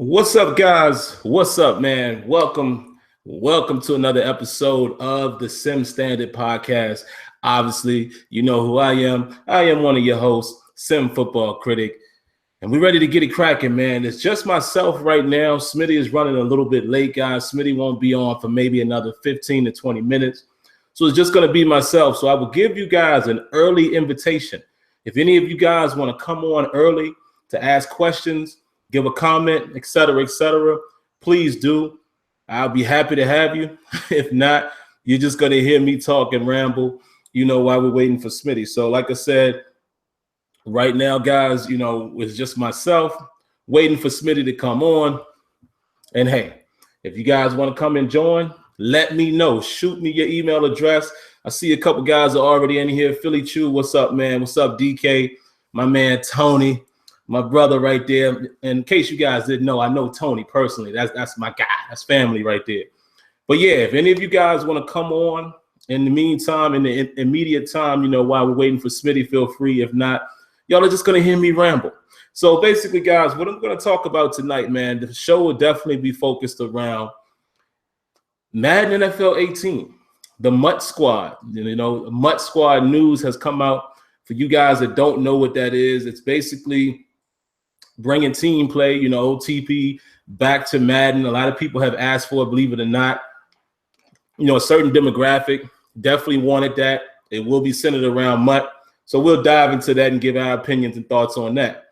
What's up, guys? What's up, man? Welcome to another episode of the Sim Standard Podcast. Obviously, you know who I am. I am one of your hosts, SimFBallCritic, and we're ready to get it cracking, man. It's just myself right now. Smitty is running a little bit late, guys. Smitty won't be on for maybe another 15 to 20 minutes. So it's just going to be myself. So I will give you guys an early invitation. If any of you guys want to come on early to ask questions, give a comment, etc., please do. I'll be happy to have you. If not, you're just going to hear me talk and ramble, while we're waiting for Smitty. So like I said, right now, guys, it's just myself waiting for Smitty to come on. And hey, if you guys want to come and join, let me know. Shoot me your email address. I see a couple guys are already in here. Philly Chew, what's up, man? What's up, DK? My man, Tony. My brother right there. In case you guys didn't know, I know Tony personally. That's my guy. That's family right there. But yeah, if any of you guys want to come on in the meantime, in the immediate time, while we're waiting for Smitty, feel free. If not, y'all are just going to hear me ramble. So basically, guys, what I'm going to talk about tonight, man, the show will definitely be focused around Madden NFL 18, the MUT Squad. MUT Squad news has come out. For you guys that don't know what that is, it's basically bringing team play, OTP back to Madden. A lot of people have asked for it, believe it or not. A certain demographic definitely wanted that. It will be centered around MUT. So we'll dive into that and give our opinions and thoughts on that.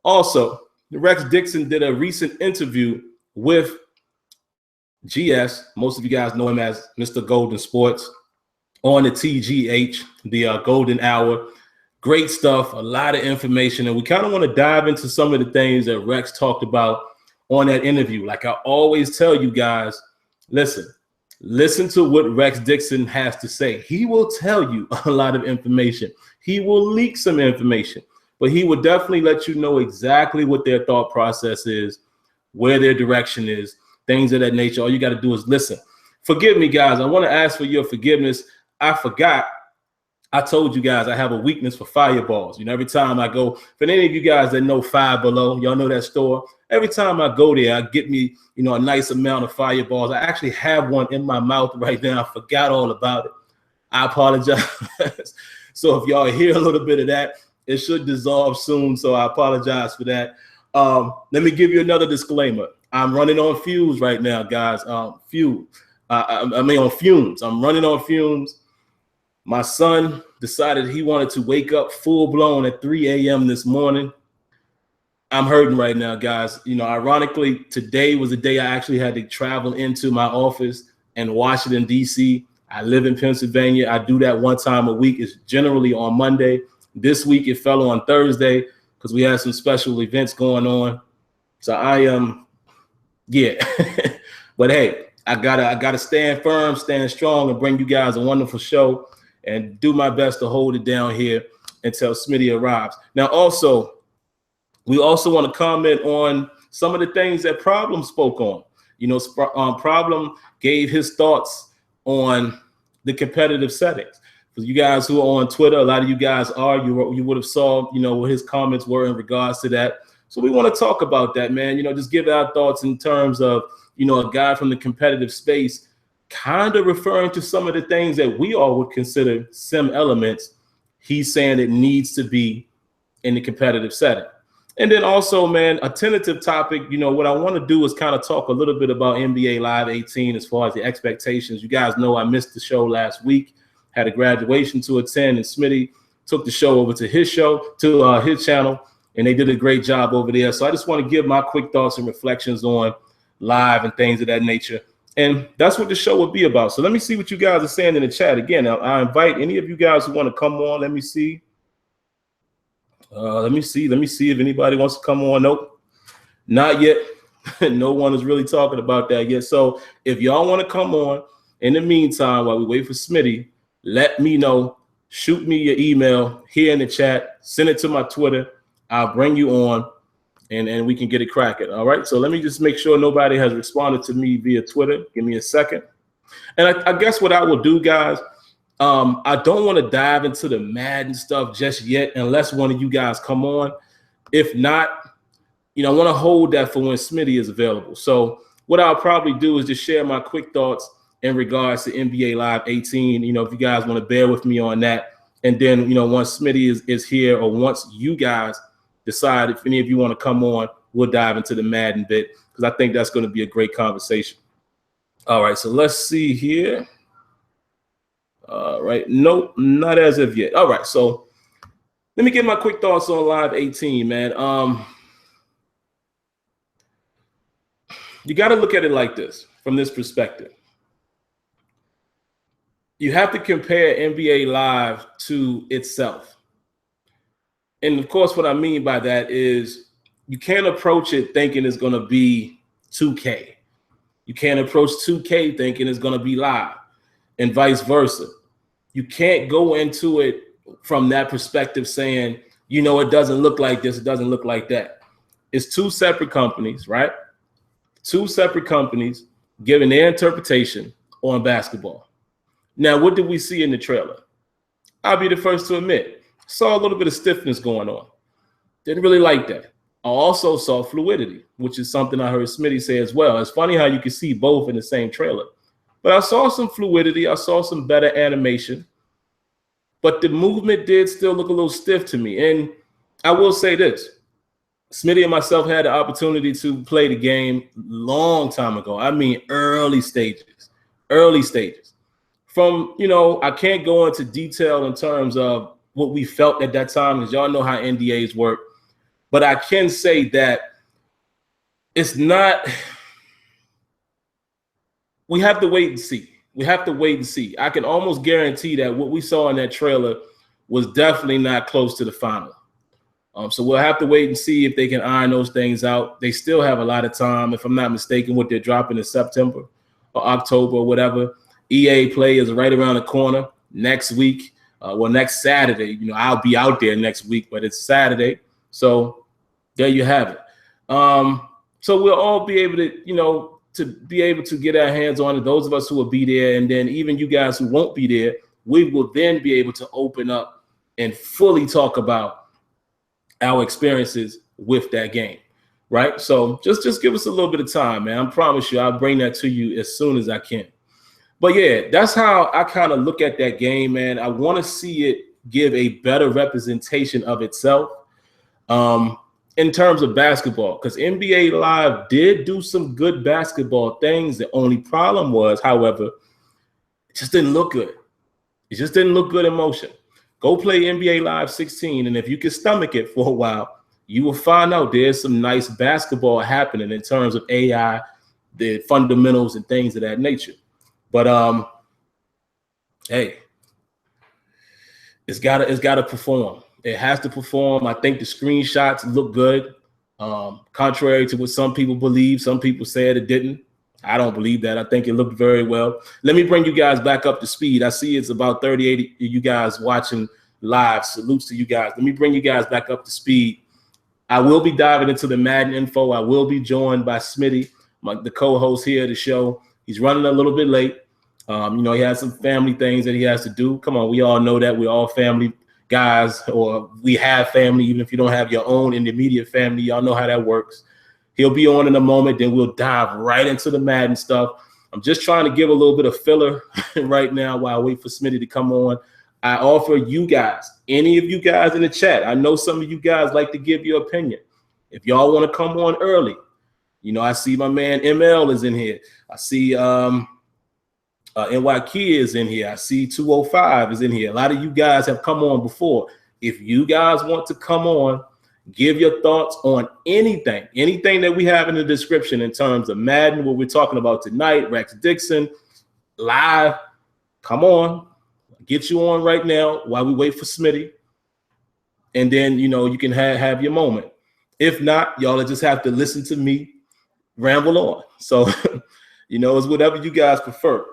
Also, Rex Dixon did a recent interview with GS. Most of you guys know him as Mr. Goldensports on the TGH, the Golden Hour. Great stuff, a lot of information, and we kind of want to dive into some of the things that Rex talked about on that interview. Like I always tell you guys, listen to what Rex Dixon has to say. He will tell you a lot of information. He will leak some information, but he will definitely let you know exactly what their thought process is, where their direction is, things of that nature. All you got to do is listen. Forgive me, guys. I want to ask for your forgiveness. I forgot. I told you guys I have a weakness for fireballs. Every time I go, for any of you guys that know Five Below, y'all know that store. Every time I go there, I get me, a nice amount of fireballs. I actually have one in my mouth right now. I forgot all about it. I apologize. So if y'all hear a little bit of that, it should dissolve soon. So I apologize for that. Let me give you another disclaimer. I'm running on fumes right now, guys. On fumes. I'm running on fumes. My son decided he wanted to wake up full blown at 3 a.m. this morning. I'm hurting right now, guys. Ironically, today was the day I actually had to travel into my office in Washington, D.C. I live in Pennsylvania. I do that one time a week. It's generally on Monday. This week it fell on Thursday because we had some special events going on. So But hey, I gotta stand firm, stand strong, and bring you guys a wonderful show. And do my best to hold it down here until Smitty arrives. Now, we also want to comment on some of the things that Problem spoke on. Problem gave his thoughts on the competitive settings. For you guys who are on Twitter, a lot of you guys are. You would have saw, what his comments were in regards to that. So we want to talk about that, man. Just give our thoughts in terms of, a guy from the competitive space, kind of referring to some of the things that we all would consider sim elements. He's saying it needs to be in the competitive setting. And then also, man, a tentative topic, what I want to do is kind of talk a little bit about NBA Live 18 as far as the expectations. You guys know I missed the show last week, had a graduation to attend, and Smitty took the show over to his channel, and they did a great job over there. So I just want to give my quick thoughts and reflections on live and things of that nature. And that's what the show will be about. So let me see what you guys are saying in the chat. Again, I invite any of you guys who want to come on. Let me see. Let me see if anybody wants to come on. Nope, not yet. No one is really talking about that yet. So if y'all want to come on, in the meantime, while we wait for Smitty, let me know. Shoot me your email here in the chat. Send it to my Twitter. I'll bring you on. And we can get it cracking. All right. So let me just make sure nobody has responded to me via Twitter. Give me a second. And I guess what I will do, guys, I don't want to dive into the Madden stuff just yet unless one of you guys come on. If not, I want to hold that for when Smitty is available. So what I'll probably do is just share my quick thoughts in regards to NBA Live 18. If you guys want to bear with me on that. And then, once Smitty is here, or once you guys decide if any of you want to come on, we'll dive into the Madden bit, because I think that's going to be a great conversation. All right, so let's see here. All right, nope, not as of yet. All right, so let me get my quick thoughts on Live 18, man. You got to look at it like this, from this perspective. You have to compare NBA Live to itself. And of course, what I mean by that is you can't approach it thinking it's going to be 2K. You can't approach 2K thinking it's going to be live, and vice versa. You can't go into it from that perspective saying, it doesn't look like this, it doesn't look like that. It's two separate companies, right? Two separate companies giving their interpretation on basketball. Now, what did we see in the trailer? I'll be the first to admit, saw a little bit of stiffness going on. Didn't really like that. I also saw fluidity, which is something I heard Smitty say as well. It's funny how you can see both in the same trailer. But I saw some fluidity. I saw some better animation. But the movement did still look a little stiff to me. And I will say this. Smitty and myself had the opportunity to play the game long time ago. I mean, early stages. From, I can't go into detail in terms of what we felt at that time, because y'all know how NDAs work. But I can say that it's not, we have to wait and see. I can almost guarantee that what we saw in that trailer was definitely not close to the final. So we'll have to wait and see if they can iron those things out. They still have a lot of time. If I'm not mistaken, what they're dropping in September or October or whatever. EA Play is right around the corner next week. Next Saturday. I'll be out there next week, but it's Saturday. So there you have it. So we'll all be able to, get our hands on it, those of us who will be there, and then even you guys who won't be there, we will then be able to open up and fully talk about our experiences with that game, right? So just give us a little bit of time, man. I promise you, I'll bring that to you as soon as I can. But yeah, that's how I kind of look at that game, man. I want to see it give a better representation of itself in terms of basketball, because NBA Live did do some good basketball things. The only problem was, however, it just didn't look good. It just didn't look good in motion. Go play NBA Live 16, and if you can stomach it for a while, you will find out there's some nice basketball happening in terms of AI, the fundamentals, and things of that nature. But hey, it's gotta perform. It has to perform. I think the screenshots look good. Contrary to what some people believe, some people said it didn't. I don't believe that. I think it looked very well. Let me bring you guys back up to speed. I see it's about 38 of you guys watching live. Salutes to you guys. Let me bring you guys back up to speed. I will be diving into the Madden info. I will be joined by Smitty, the co-host here of the show. He's running a little bit late. He has some family things that he has to do. Come on, we all know that. We're all family guys, or we have family, even if you don't have your own immediate family. Y'all know how that works. He'll be on in a moment, then we'll dive right into the Madden stuff. I'm just trying to give a little bit of filler right now while I wait for Smitty to come on. I offer you guys, any of you guys in the chat, I know some of you guys like to give your opinion. If y'all want to come on early, I see my man ML is in here. I see NY Key is in here. I see 205 is in here. A lot of you guys have come on before. If you guys want to come on, give your thoughts on anything that we have in the description in terms of Madden, what we're talking about tonight, Rex Dixon, live. Come on, get you on right now while we wait for Smitty. And then, you can have your moment. If not, y'all just have to listen to me ramble on. So, it's whatever you guys prefer.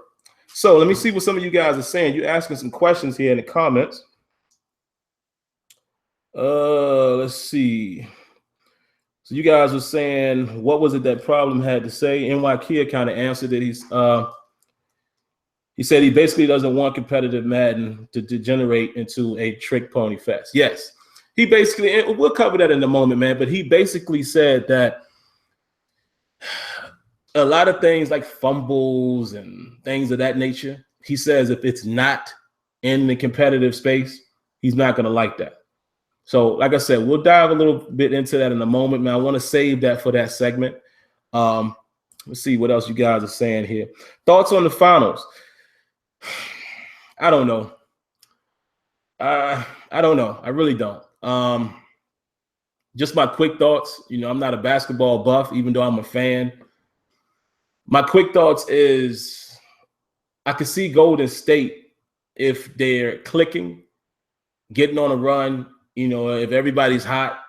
So let me see what some of you guys are saying. You're asking some questions here in the comments. Let's see. So you guys were saying, what was it that Problem had to say? NY Kia kind of answered it. He said he basically doesn't want competitive Madden to degenerate into a trick pony fest. Yes. He basically, and we'll cover that in a moment, man, but he basically said that a lot of things like fumbles and things of that nature, he says if it's not in the competitive space, he's not going to like that. So, like I said, we'll dive a little bit into that in a moment, man. I want to save that for that segment. Let's see what else you guys are saying here. Thoughts on the finals? I don't know. I don't know. I really don't. Just my quick thoughts. You know, I'm not a basketball buff, even though I'm a fan. My quick thoughts is I can see Golden State if they're clicking, getting on a run, you know, if everybody's hot,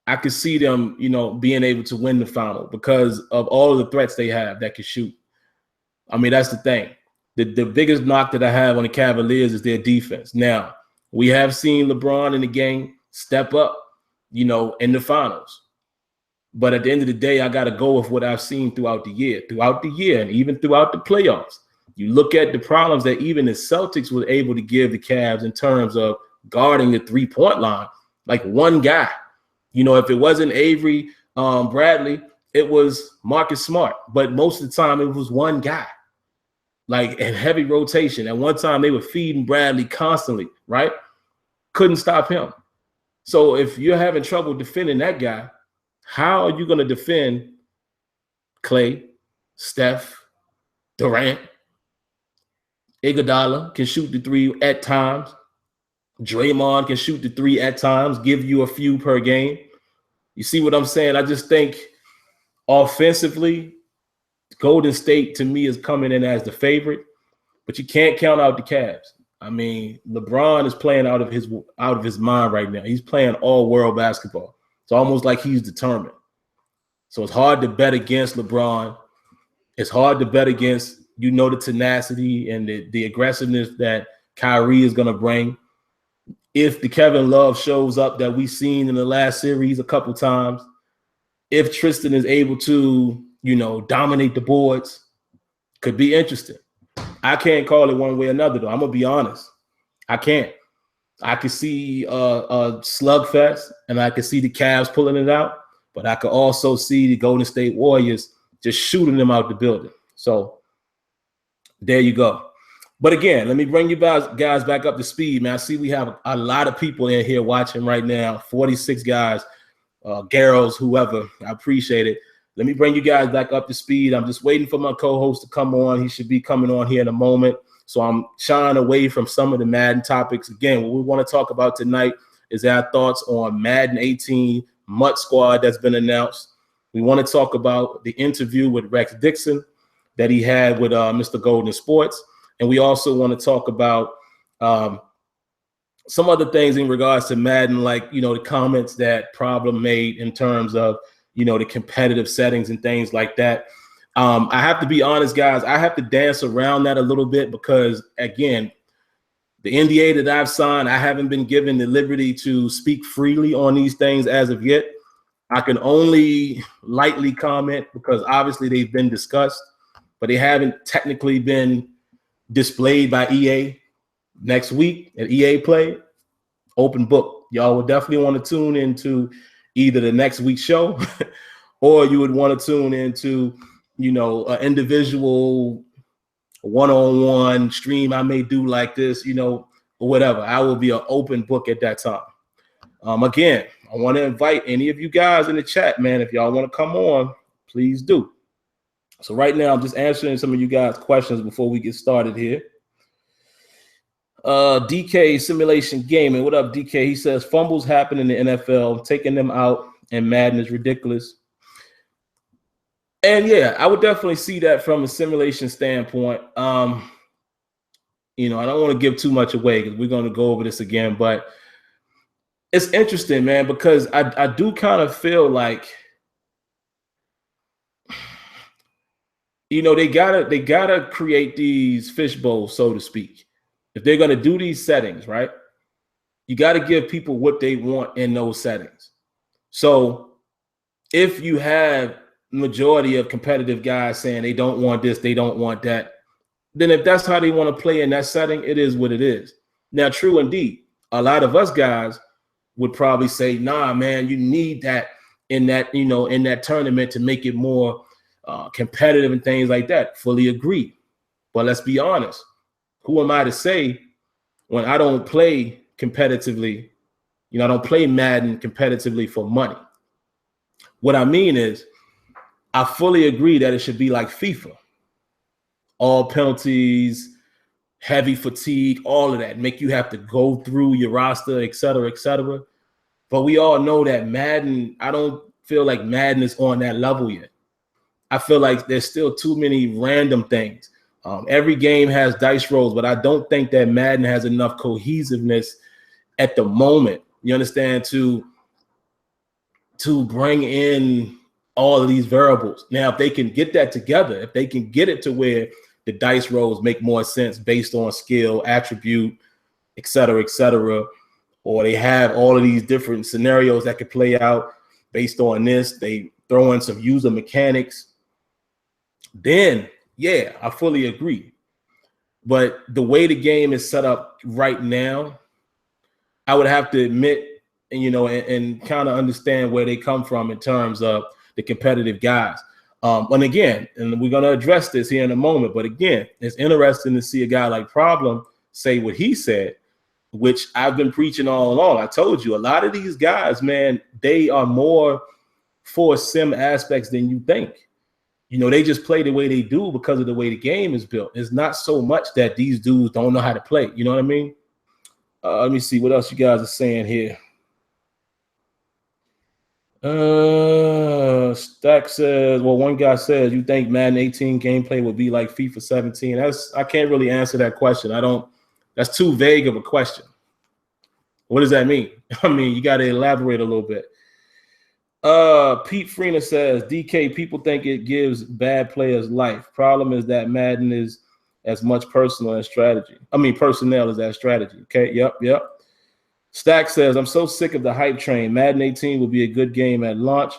I could see them, you know, being able to win the final because of all of the threats they have that can shoot. I mean, that's the thing. The biggest knock that I have on the Cavaliers is their defense. Now, we have seen LeBron in the game step up, you know, in the finals. But at the end of the day, I got to go with what I've seen throughout the year. Throughout the year and even throughout the playoffs, you look at the problems that even the Celtics were able to give the Cavs in terms of guarding the three-point line, like one guy. You know, if it wasn't Avery Bradley, it was Marcus Smart. But most of the time, it was one guy, like in heavy rotation. At one time, they were feeding Bradley constantly, right? Couldn't stop him. So if you're having trouble defending that guy, how are you going to defend Clay, Steph, Durant? Iguodala can shoot the three at times. Draymond can shoot the three at times, give you a few per game. You see what I'm saying? I just think offensively, Golden State to me is coming in as the favorite, but you can't count out the Cavs. I mean, LeBron is playing out of his mind right now. He's playing all world basketball. It's almost like he's determined. So it's hard to bet against LeBron. It's hard to bet against, you know, the tenacity and the aggressiveness that Kyrie is going to bring. If the Kevin Love shows up that we've seen in the last series a couple times, if Tristan is able to, you know, dominate the boards, could be interesting. I can't call it one way or another, though. I'm going to be honest. I can't. I could see a slugfest, and I could see the Cavs pulling it out, but I could also see the Golden State Warriors just shooting them out the building. So there you go. But again, let me bring you guys back up to speed, man. I see we have a lot of people in here watching right now, 46 guys, girls, whoever. I appreciate it. Let me bring you guys back up to speed. I'm just waiting for my co-host to come on. He should be coming on here in a moment. So I'm shying away from some of the Madden topics. Again, what we want to talk about tonight is our thoughts on Madden 18 MUT Squad that's been announced. We want to talk about the interview with Rex Dixon that he had with Mr. Goldensports. And we also want to talk about some other things in regards to Madden, like, you know, the comments that Problem made in terms of, you know, the competitive settings and things like that. I have to be honest, guys. I have to dance around that a little bit because, again, the NDA that I've signed, I haven't been given the liberty to speak freely on these things as of yet. I can only lightly comment because obviously they've been discussed, but they haven't technically been displayed by EA. Next week at EA Play, open book. Y'all would definitely want to tune into either the next week's show or you would want to tune into, you know, an individual one-on-one stream I may do like this, you know, or whatever. I will be an open book at that time. Again, I want to invite any of you guys in the chat, man. If y'all want to come on, please do. So right now, I'm just answering some of you guys' questions before we get started here. DK Simulation Gaming. What up, DK? He says fumbles happen in the NFL. Taking them out and Madden is ridiculous. And yeah, I would definitely see that from a simulation standpoint. You know, I don't want to give too much away because we're going to go over this again, but it's interesting, man, because I do kind of feel like, you know, they gotta create these fish bowls, so to speak. If they're going to do these settings, right, you got to give people what they want in those settings. So if you have majority of competitive guys saying they don't want this, they don't want that, then if that's how they want to play in that setting, it is what it is. Now, true indeed, a lot of us guys would probably say, nah, man, you need that in that tournament to make it more competitive and things like that. Fully agree. But let's be honest. Who am I to say when I don't play competitively? I don't play Madden competitively for money. What I mean is, I fully agree that it should be like FIFA. All penalties, heavy fatigue, all of that, make you have to go through your roster, et cetera, et cetera. But we all know that Madden, I don't feel like Madden is on that level yet. I feel like there's still too many random things. Every game has dice rolls, but I don't think that Madden has enough cohesiveness at the moment. You understand? To bring in all of these variables. Now, if they can get that together, if they can get it to where the dice rolls make more sense based on skill, attribute, et cetera, or they have all of these different scenarios that could play out based on this, they throw in some user mechanics, then yeah, I fully agree. But the way the game is set up right now, I would have to admit, and kind of understand where they come from in terms of the competitive guys. And again, and we're going to address this here in a moment, but again, it's interesting to see a guy like Problem say what he said, which I've been preaching all along. I told you, a lot of these guys, man, they are more for sim aspects than you think. They just play the way they do because of the way the game is built. It's not so much that these dudes don't know how to play. You know what I mean? Let me see what else you guys are saying here. Stack says, well, one guy says, you think Madden 18 gameplay would be like FIFA 17? I can't really answer that question. That's too vague of a question. What does that mean? I mean, you got to elaborate a little bit. Pete Freena says, DK, people think it gives bad players life. Problem is that Madden is as much personnel as strategy. Personnel is that strategy. Okay, yep. Stack says, I'm so sick of the hype train. Madden 18 would be a good game at launch.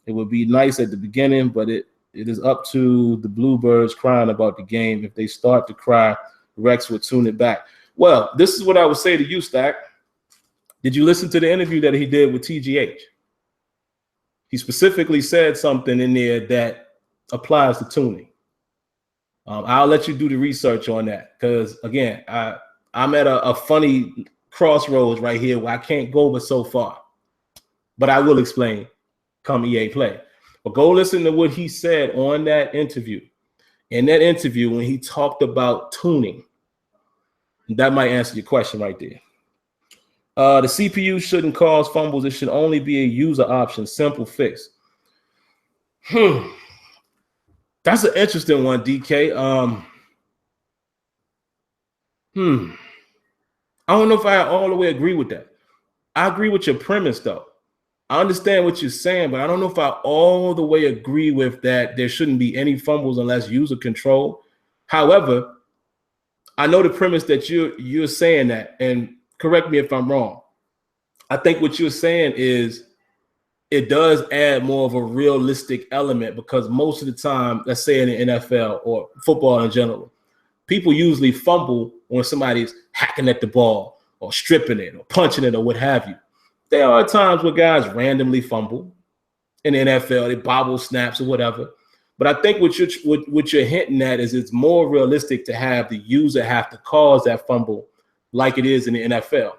It would be nice at the beginning, but it is up to the Bluebirds crying about the game. If they start to cry, Rex would tune it back. Well, this is what I would say to you, Stack. Did you listen to the interview that he did with TGH? He specifically said something in there that applies to tuning. I'll let you do the research on that because, again, I'm at a funny crossroads right here where I can't go but so far. But I will explain come EA Play. But go listen to what he said on that interview. In that interview, when he talked about tuning, that might answer your question right there. The CPU shouldn't cause fumbles. It should only be a user option. Simple fix. That's an interesting one, DK. I don't know if I all the way agree with that. I agree with your premise, though. I understand what you're saying, but I don't know if I all the way agree with that there shouldn't be any fumbles unless user control. However, I know the premise that you're saying that, and correct me if I'm wrong. I think what you're saying is it does add more of a realistic element because most of the time, let's say in the NFL or football in general, people usually fumble when somebody's hacking at the ball or stripping it or punching it or what have you. There are times where guys randomly fumble in the NFL, they bobble snaps or whatever. But I think what you're hinting at is it's more realistic to have the user have to cause that fumble like it is in the NFL.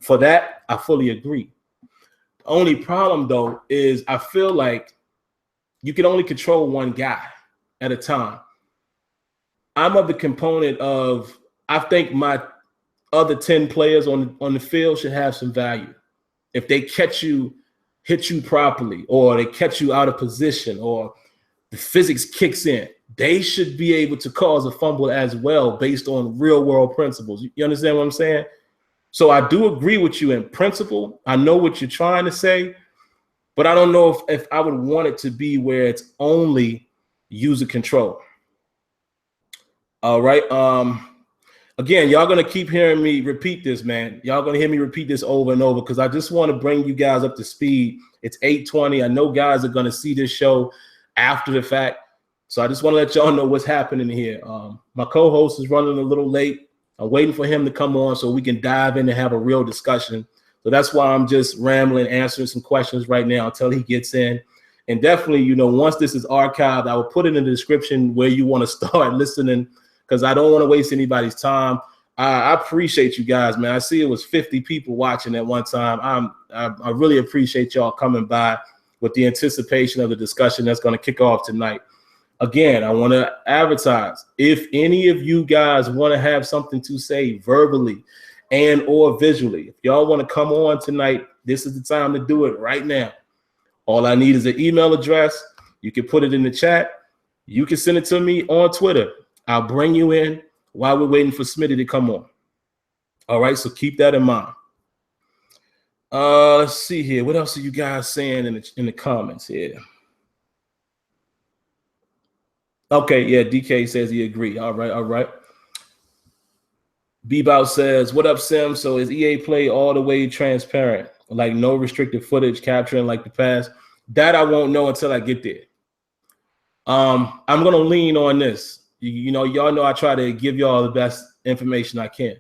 For that, I fully agree. The only problem, though, is I feel like you can only control one guy at a time. I'm of the component of I think my other 10 players on the field should have some value. If they catch you, hit you properly, or they catch you out of position, or the physics kicks in, they should be able to cause a fumble as well based on real world principles. You understand what I'm saying? So I do agree with you in principle. I know what you're trying to say, but I don't know if I would want it to be where it's only user control. All right. Again, y'all going to keep hearing me repeat this, man. Y'all going to hear me repeat this over and over because I just want to bring you guys up to speed. It's 8:20. I know guys are going to see this show after the fact. So I just want to let y'all know what's happening here. My co-host is running a little late. I'm waiting for him to come on so we can dive in and have a real discussion. So that's why I'm just rambling, answering some questions right now until he gets in. And definitely, you know, once this is archived, I will put it in the description where you want to start listening, because I don't want to waste anybody's time. I appreciate you guys, man. I see it was 50 people watching at one time. I really appreciate y'all coming by with the anticipation of the discussion that's going to kick off tonight. Again, I want to advertise. If any of you guys want to have something to say verbally and or visually, if y'all want to come on tonight, this is the time to do it right now. All I need is an email address. You can put it in the chat. You can send it to me on Twitter. I'll bring you in while we're waiting for Smitty to come on. All right, so keep that in mind. Let's see here. What else are you guys saying in the comments here? Okay, yeah, DK says he agree. All right. Bebout says, what up, Sim? So is EA Play all the way transparent? Like no restricted footage capturing like the past? That I won't know until I get there. I'm going to lean on this. You know, y'all know I try to give y'all the best information I can.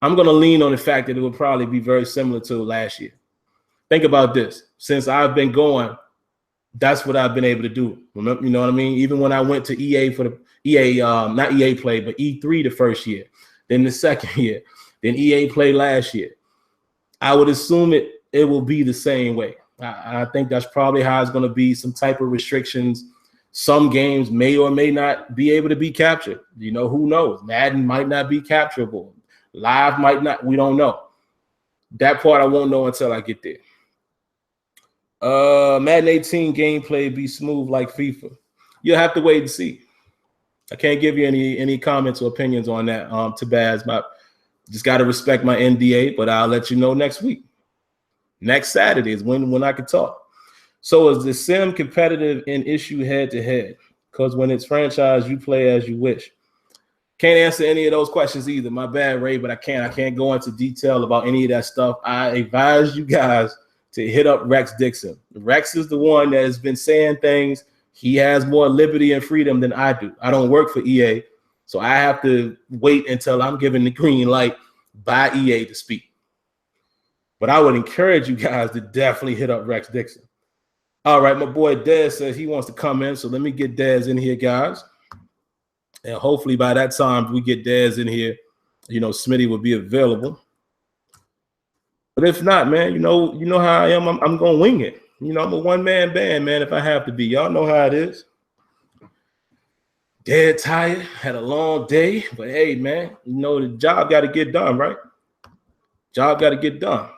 I'm going to lean on the fact that it will probably be very similar to last year. Think about this. Since I've been going, that's what I've been able to do. Remember, you know what I mean? Even when I went to EA for the not EA Play, but E3 the first year, then the second year, then EA Play last year. I would assume it will be the same way. I think that's probably how it's going to be, some type of restrictions. Some games may or may not be able to be captured. You know, who knows? Madden might not be capturable. Live might not. We don't know. That part I won't know until I get there. Madden 18 gameplay be smooth like FIFA. You'll have to wait and see. I can't give you any comments or opinions on that. Tabaz, just got to respect my NDA, but I'll let you know next week. Next Saturday is when I can talk. So is the sim competitive in issue head-to-head? Because when it's franchise, you play as you wish. Can't answer any of those questions either. My bad, Ray, but I can't go into detail about any of that stuff. I advise you guys to hit up Rex Dickson. Rex is the one that has been saying things. He has more liberty and freedom than I do. I don't work for EA, so I have to wait until I'm given the green light by EA to speak. But I would encourage you guys to definitely hit up Rex Dickson. All right, my boy Dez says he wants to come in, so let me get Dez in here, guys. And hopefully by that time we get Dez in here, you know, Smitty will be available. But if not, man, you know how I am. I'm gonna wing it. You know, I'm a one-man band, man, if I have to be. Y'all know how it is. Dead tired, had a long day, but hey, man, you know, the job got to get done, right? Job got to get done.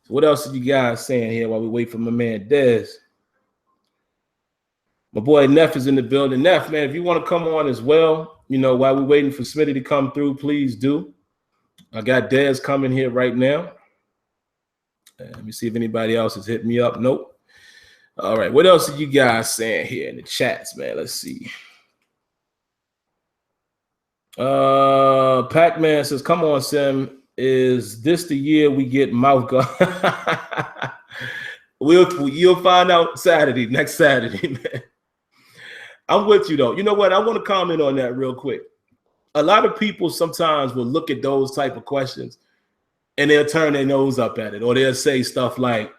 So what else are you guys saying here while we wait for my man Dez? My boy Neff is in the building. Neff, man, if you want to come on as well, you know, while we're waiting for Smitty to come through, please do. I got Dez coming here right now. Let me see if anybody else has hit me up. Nope. All right. What else are you guys saying here in the chats, man? Let's see. Pac-Man says, come on, Sim. Is this the year we get mouth guard? You'll find out next Saturday, man. I'm with you, though. You know what? I want to comment on that real quick. A lot of people sometimes will look at those type of questions and they'll turn their nose up at it, or they'll say stuff like,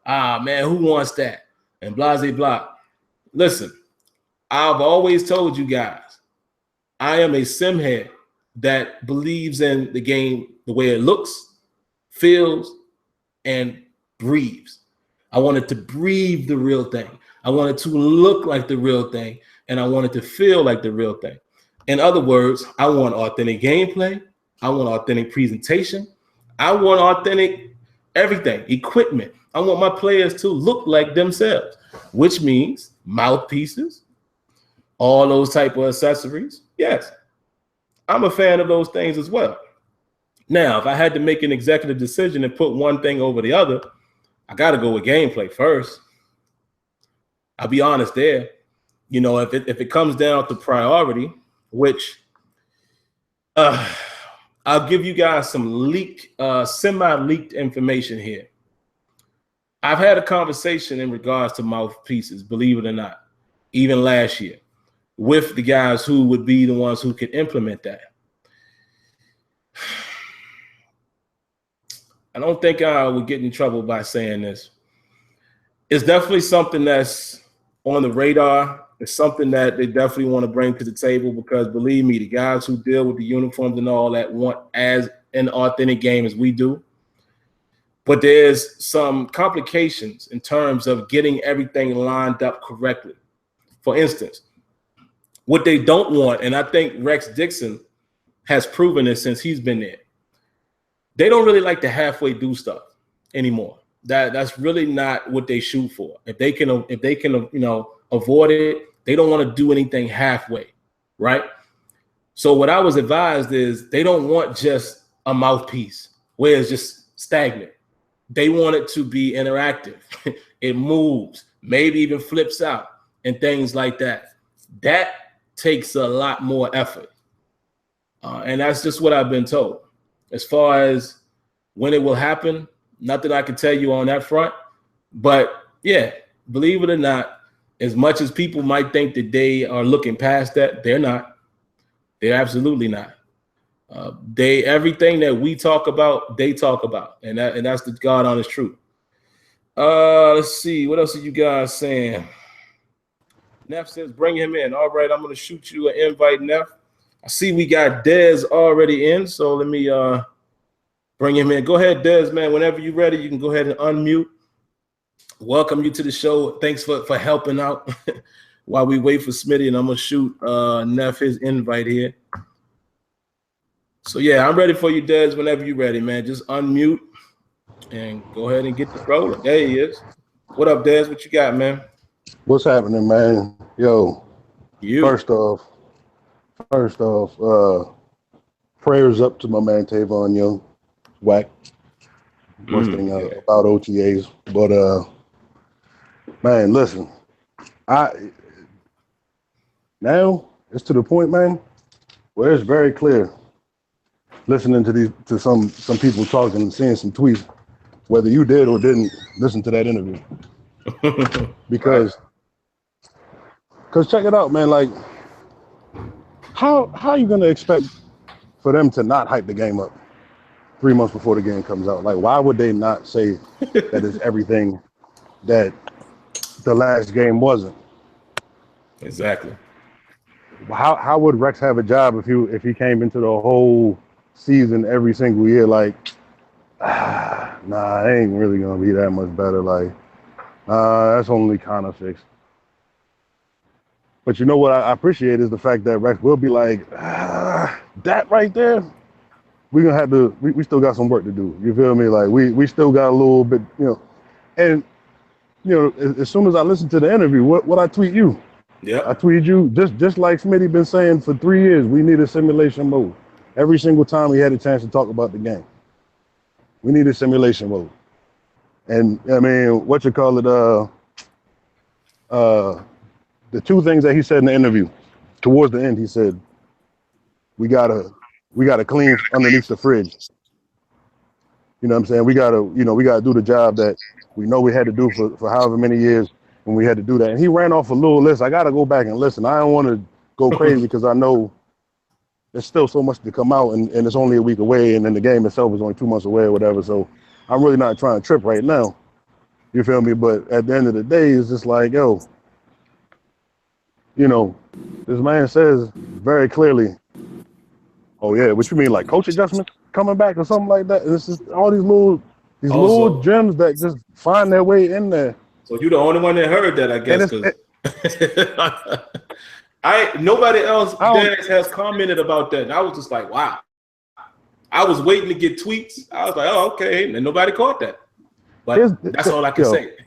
man, who wants that? And blah, blah, blah. Listen, I've always told you guys, I am a sim head that believes in the game the way it looks, feels, and breathes. I want it to breathe the real thing. I want it to look like the real thing, and I want it to feel like the real thing. In other words, I want authentic gameplay. I want authentic presentation. I want authentic everything, equipment. I want my players to look like themselves, which means mouthpieces, all those type of accessories. Yes, I'm a fan of those things as well. Now, if I had to make an executive decision and put one thing over the other, I got to go with gameplay first. I'll be honest there. You know, if it comes down to priority, which I'll give you guys some semi-leaked information here. I've had a conversation in regards to mouthpieces, believe it or not, even last year, with the guys who would be the ones who could implement that. I don't think I would get in trouble by saying this. It's definitely something that's on the radar. It's something that they definitely want to bring to the table because, believe me, the guys who deal with the uniforms and all that want as an authentic game as we do. But there's some complications in terms of getting everything lined up correctly. For instance, what they don't want, and I think Rex Dixon has proven this since he's been there, they don't really like to halfway do stuff anymore. That's really not what they shoot for. If they can avoid it, they don't want to do anything halfway, right? So what I was advised is they don't want just a mouthpiece where it's just stagnant. They want it to be interactive. It moves, maybe even flips out and things like that. That takes a lot more effort. And that's just what I've been told. As far as when it will happen, nothing I can tell you on that front. But yeah, believe it or not, as much as people might think that they are looking past that, they're not. They're absolutely not. Everything that we talk about, they talk about, and that's the God honest truth. Let's see, what else are you guys saying? Neff says, bring him in. All right, I'm gonna shoot you an invite, Neff. I see we got Dez already in, so let me bring him in. Go ahead, Dez, man. Whenever you're ready, you can go ahead and unmute. Welcome you to the show. Thanks for helping out while we wait for Smitty, and I'm gonna shoot Neff his invite here. So yeah, I'm ready for you, Dez. Whenever you're ready, man. Just unmute and go ahead and get the rolling. There he is. What up, Dez? What you got, man? What's happening, man? Yo, first off, prayers up to my man Tavon Young. Whack. Worst thing about OTAs. But man, listen, now it's to the point, man, where it's very clear. Listening to some people talking and seeing some tweets, whether you did or didn't listen to that interview. Because check it out, man, like how are you gonna expect for them to not hype the game up 3 months before the game comes out? Like, why would they not say that it's everything that the last game wasn't? Exactly. How would Rex have a job if he came into the whole season every single year like, nah, it ain't really gonna be that much better. Like, that's only kind of fixed. But you know what I appreciate is the fact that Rex will be like, that right there, we're gonna have to. We still got some work to do. You feel me? Like we still got a little bit, you know. And you know, as soon as I listened to the interview, what I tweet you? Yeah, I tweeted you just like Smitty been saying for 3 years. We need a simulation mode. Every single time we had a chance to talk about the game, we need a simulation mode. And I mean, what you call it? The two things that he said in the interview, towards the end, he said, we gotta clean underneath the fridge. You know what I'm saying? We gotta do the job that we know we had to do for however many years when we had to do that. And he ran off a little list. I gotta go back and listen. I don't want to go crazy because I know there's still so much to come out, and it's only a week away, and then the game itself is only 2 months away or whatever. So I'm really not trying to trip right now. You feel me? But at the end of the day, it's just like, yo, you know, this man says very clearly, oh yeah, what you mean, like coach adjustments coming back or something like that? And it's just all these little gems that just find their way in there. So you're the only one that heard that, I guess. Nobody else has commented about that. And I was just like, wow. I was waiting to get tweets. I was like, oh, okay. And nobody caught that. But that's all I can say.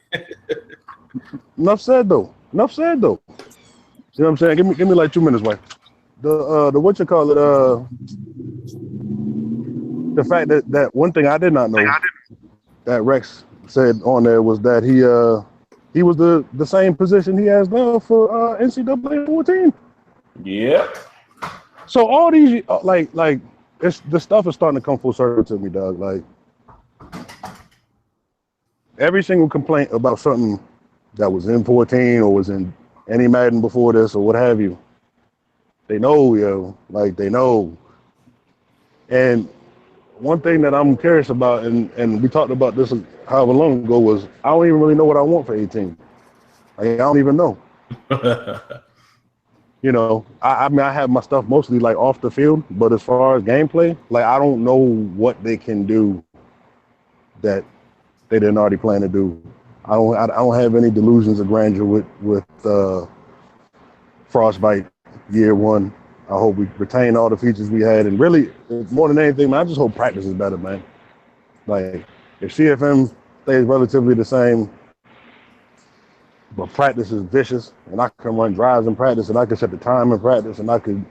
Enough said though. You know what I'm saying? Give me like 2 minutes, wife. The what you call it? The fact that one thing I did not know that Rex said on there was that he was the same position he has now for NCAA 14. Yeah. So all these like the stuff is starting to come full circle to me, dog. Like every single complaint about something that was in 14 or was in any Madden before this or what have you, they know, yo. Like they know. And one thing that I'm curious about, and we talked about this however long ago, was I don't even really know what I want for 18. Like, I don't even know. You know, I mean, I have my stuff mostly like off the field, but as far as gameplay, like I don't know what they can do that they didn't already plan to do. I don't have any delusions of grandeur with Frostbite year one. I hope we retain all the features we had, and really, more than anything, man, I just hope practice is better, man. Like, if CFM stays relatively the same, but practice is vicious, and I can run drives in practice, and I can set the time in practice, and I could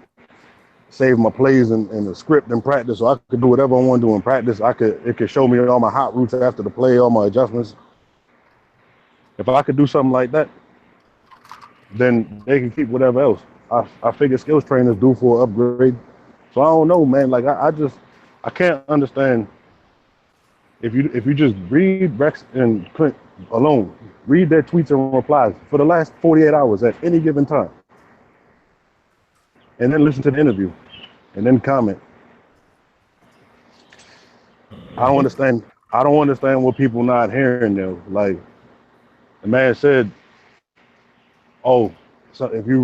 save my plays in the script in practice, so I could do whatever I want to do in practice. It could show me all my hot routes after the play, all my adjustments. If I could do something like that, then they can keep whatever else. I figure skills trainers due for an upgrade. So I don't know, man. Like I can't understand if you just read Rex and Clint alone, read their tweets and replies for the last 48 hours at any given time, and then listen to the interview, and then comment. I don't understand what people not hearing though. Like the man said, oh, so if you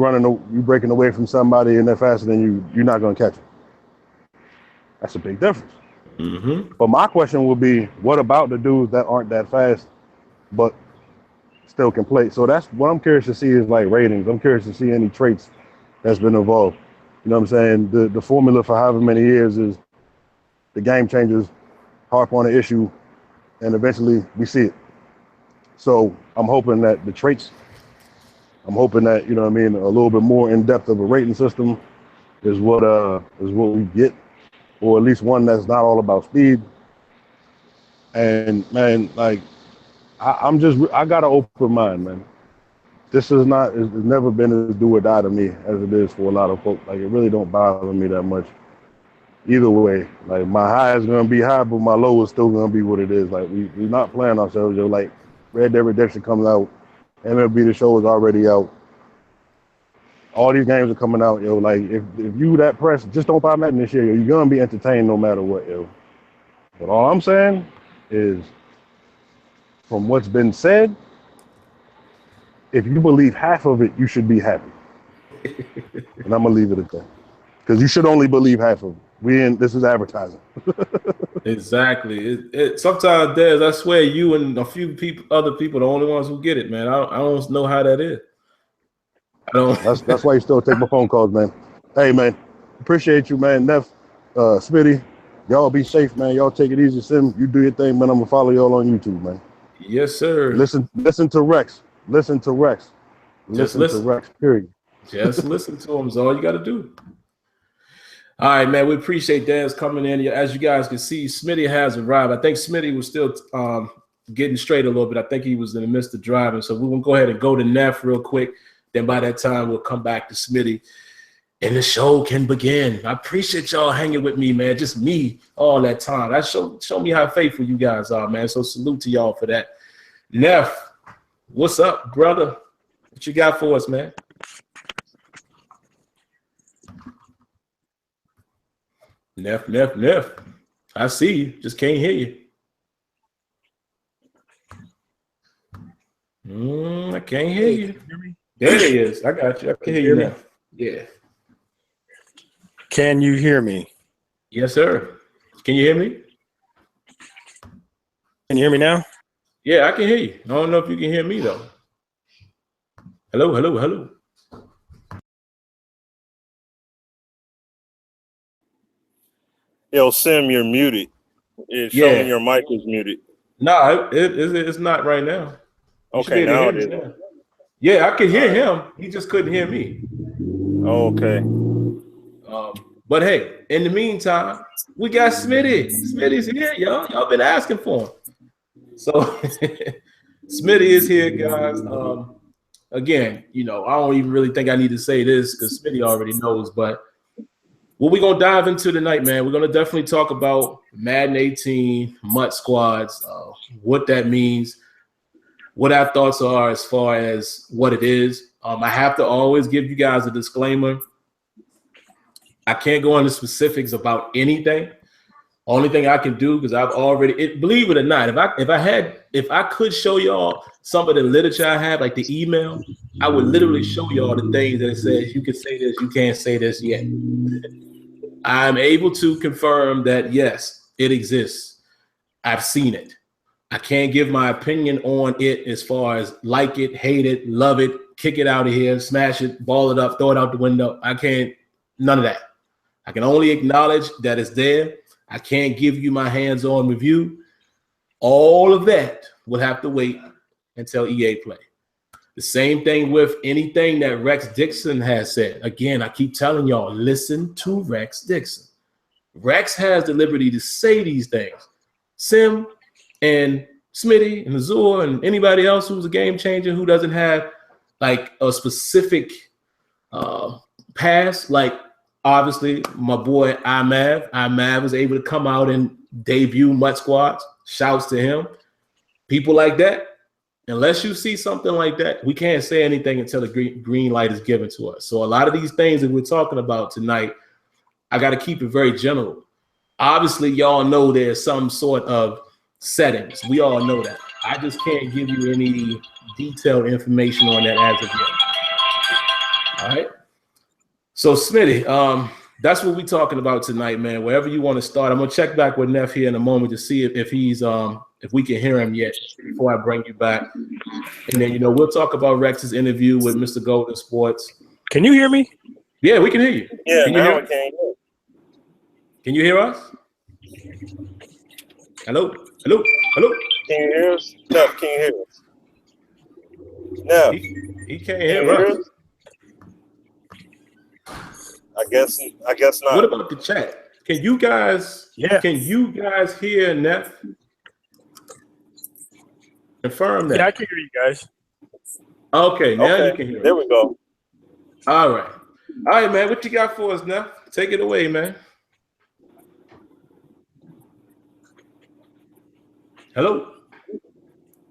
breaking away from somebody and they're faster than you, you're not gonna catch them. That's a big difference. Mm-hmm. But my question would be, what about the dudes that aren't that fast, but still can play? So that's what I'm curious to see is like ratings. I'm curious to see any traits that's been involved. You know what I'm saying? The formula for however many years is the game changers harp on an issue, and eventually we see it. So I'm hoping that the traits. I'm hoping that, you know what I mean, a little bit more in depth of a rating system is what we get, or at least one that's not all about speed. And man, like I got an open mind, man. It's never been as do or die to me as it is for a lot of folks. Like it really don't bother me that much. Either way, like my high is gonna be high, but my low is still gonna be what it is. Like we're not playing ourselves, yo. Like Red Dead Redemption comes out, MLB The Show is already out. All these games are coming out, yo. Like if you that pressed, just don't buy Madden this year, yo. You're gonna be entertained no matter what, yo. But all I'm saying is, from what's been said, if you believe half of it, you should be happy. And I'm gonna leave it at that, because you should only believe half of it. This is advertising. Exactly. Sometimes, Des, I swear, you and a few other people, the only ones who get it, man. I don't know how that is. I don't. That's why you still take my phone calls, man. Hey, man, appreciate you, man. Neff, Smitty, y'all be safe, man. Y'all take it easy, Sim. You do your thing, man. I'm gonna follow y'all on YouTube, man. Yes, sir. Listen to Rex. Listen to Rex. Listen to Rex. Period. Just listen to him. Is all you got to do. All right, man. We appreciate Daz coming in. As you guys can see, Smitty has arrived. I think Smitty was still getting straight a little bit. I think he was in the midst of driving. So we're gonna go ahead and go to Neff real quick. Then by that time, we'll come back to Smitty, and the show can begin. I appreciate y'all hanging with me, man. Just me all that time. That show me how faithful you guys are, man. So salute to y'all for that. Neff, what's up, brother? What you got for us, man? Neff. I see you. Just can't hear you. I can't hear you. There he is. I got you. I can hear you now. Yeah. Can you hear me? Yes, sir. Can you hear me? Can you hear me now? Yeah, I can hear you. I don't know if you can hear me, though. Hello. Yo, Sim, you're muted. It's showing your mic is muted. No, it's not right now. Okay, now it is. Now. Yeah, I could hear him. He just couldn't hear me. Oh, okay. But hey, in the meantime, we got Smitty. Smitty's here, y'all. Y'all been asking for him. So Smitty is here, guys. Again, I don't even really think I need to say this because Smitty already knows. But what we're gonna dive into tonight, man, we're gonna definitely talk about Madden 18, MUT Squads, what that means, what our thoughts are as far as what it is. I have to always give you guys a disclaimer. I can't go into specifics about anything Only thing I can do, because I've already, believe it or not, if I could show y'all some of the literature I have, like the email, I would literally show y'all the things that it says you can say this, you can't say this yet. I'm able to confirm that yes, it exists. I've seen it. I can't give my opinion on it as far as like it, hate it, love it, kick it out of here, smash it, ball it up, throw it out the window. I can't, none of that. I can only acknowledge that it's there. I can't give you my hands-on review. All of that will have to wait until EA play. The same thing with anything that Rex Dixon has said. Again, I keep telling y'all, listen to Rex Dixon. Rex has the liberty to say these things. Sim and Smitty and Azure and anybody else who's a game changer who doesn't have like a specific pass, like obviously my boy Imav. Imav was able to come out and debut MUT Squads. Shouts to him. People like that, unless you see something like that, we can't say anything until the green light is given to us. So a lot of these things that we're talking about tonight, I got to keep it very general. Obviously, y'all know there's some sort of settings. We all know that. I just can't give you any detailed information on that as of yet. All right. So Smitty, that's what we're talking about tonight, man. Wherever you want to start, I'm gonna check back with Neff here in a moment to see if he's if we can hear him yet before I bring you back. And then we'll talk about Rex's interview with Mr. Goldensports. Can you hear me? Yeah, we can hear you. Yeah, can you now hear? we can. Can you hear us? Hello? Hello? Hello? Can you hear us? No, can you hear us? No. He can't hear us. I guess not. What about the chat? Can you guys hear Neff? Confirm that. Yeah, I can hear you guys. Okay, now you can hear us. There we go. All right, man. What you got for us, Neff? Take it away, man. Hello?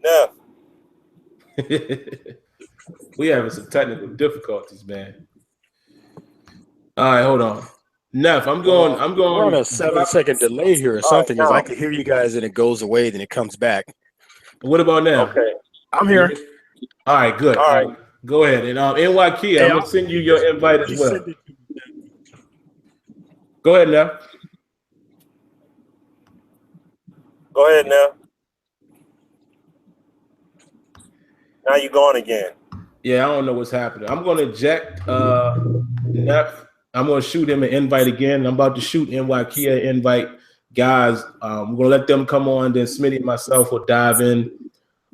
No. We having some technical difficulties, man. All right, hold on. Neff, I'm going. We're on a 7-second delay here or something, because I can hear you guys and it goes away, then it comes back. What about now? Okay. I'm here. All right, good. All right. Go ahead. And NY Key, I'm gonna send you your invite as well. Go ahead, Neff. Go ahead now. Now you're going again. Yeah, I don't know what's happening. I'm going to eject Neff. I'm going to shoot him an invite again. I'm about to shoot NY Kia invite. Guys, we're going to let them come on. Then Smitty and myself will dive in.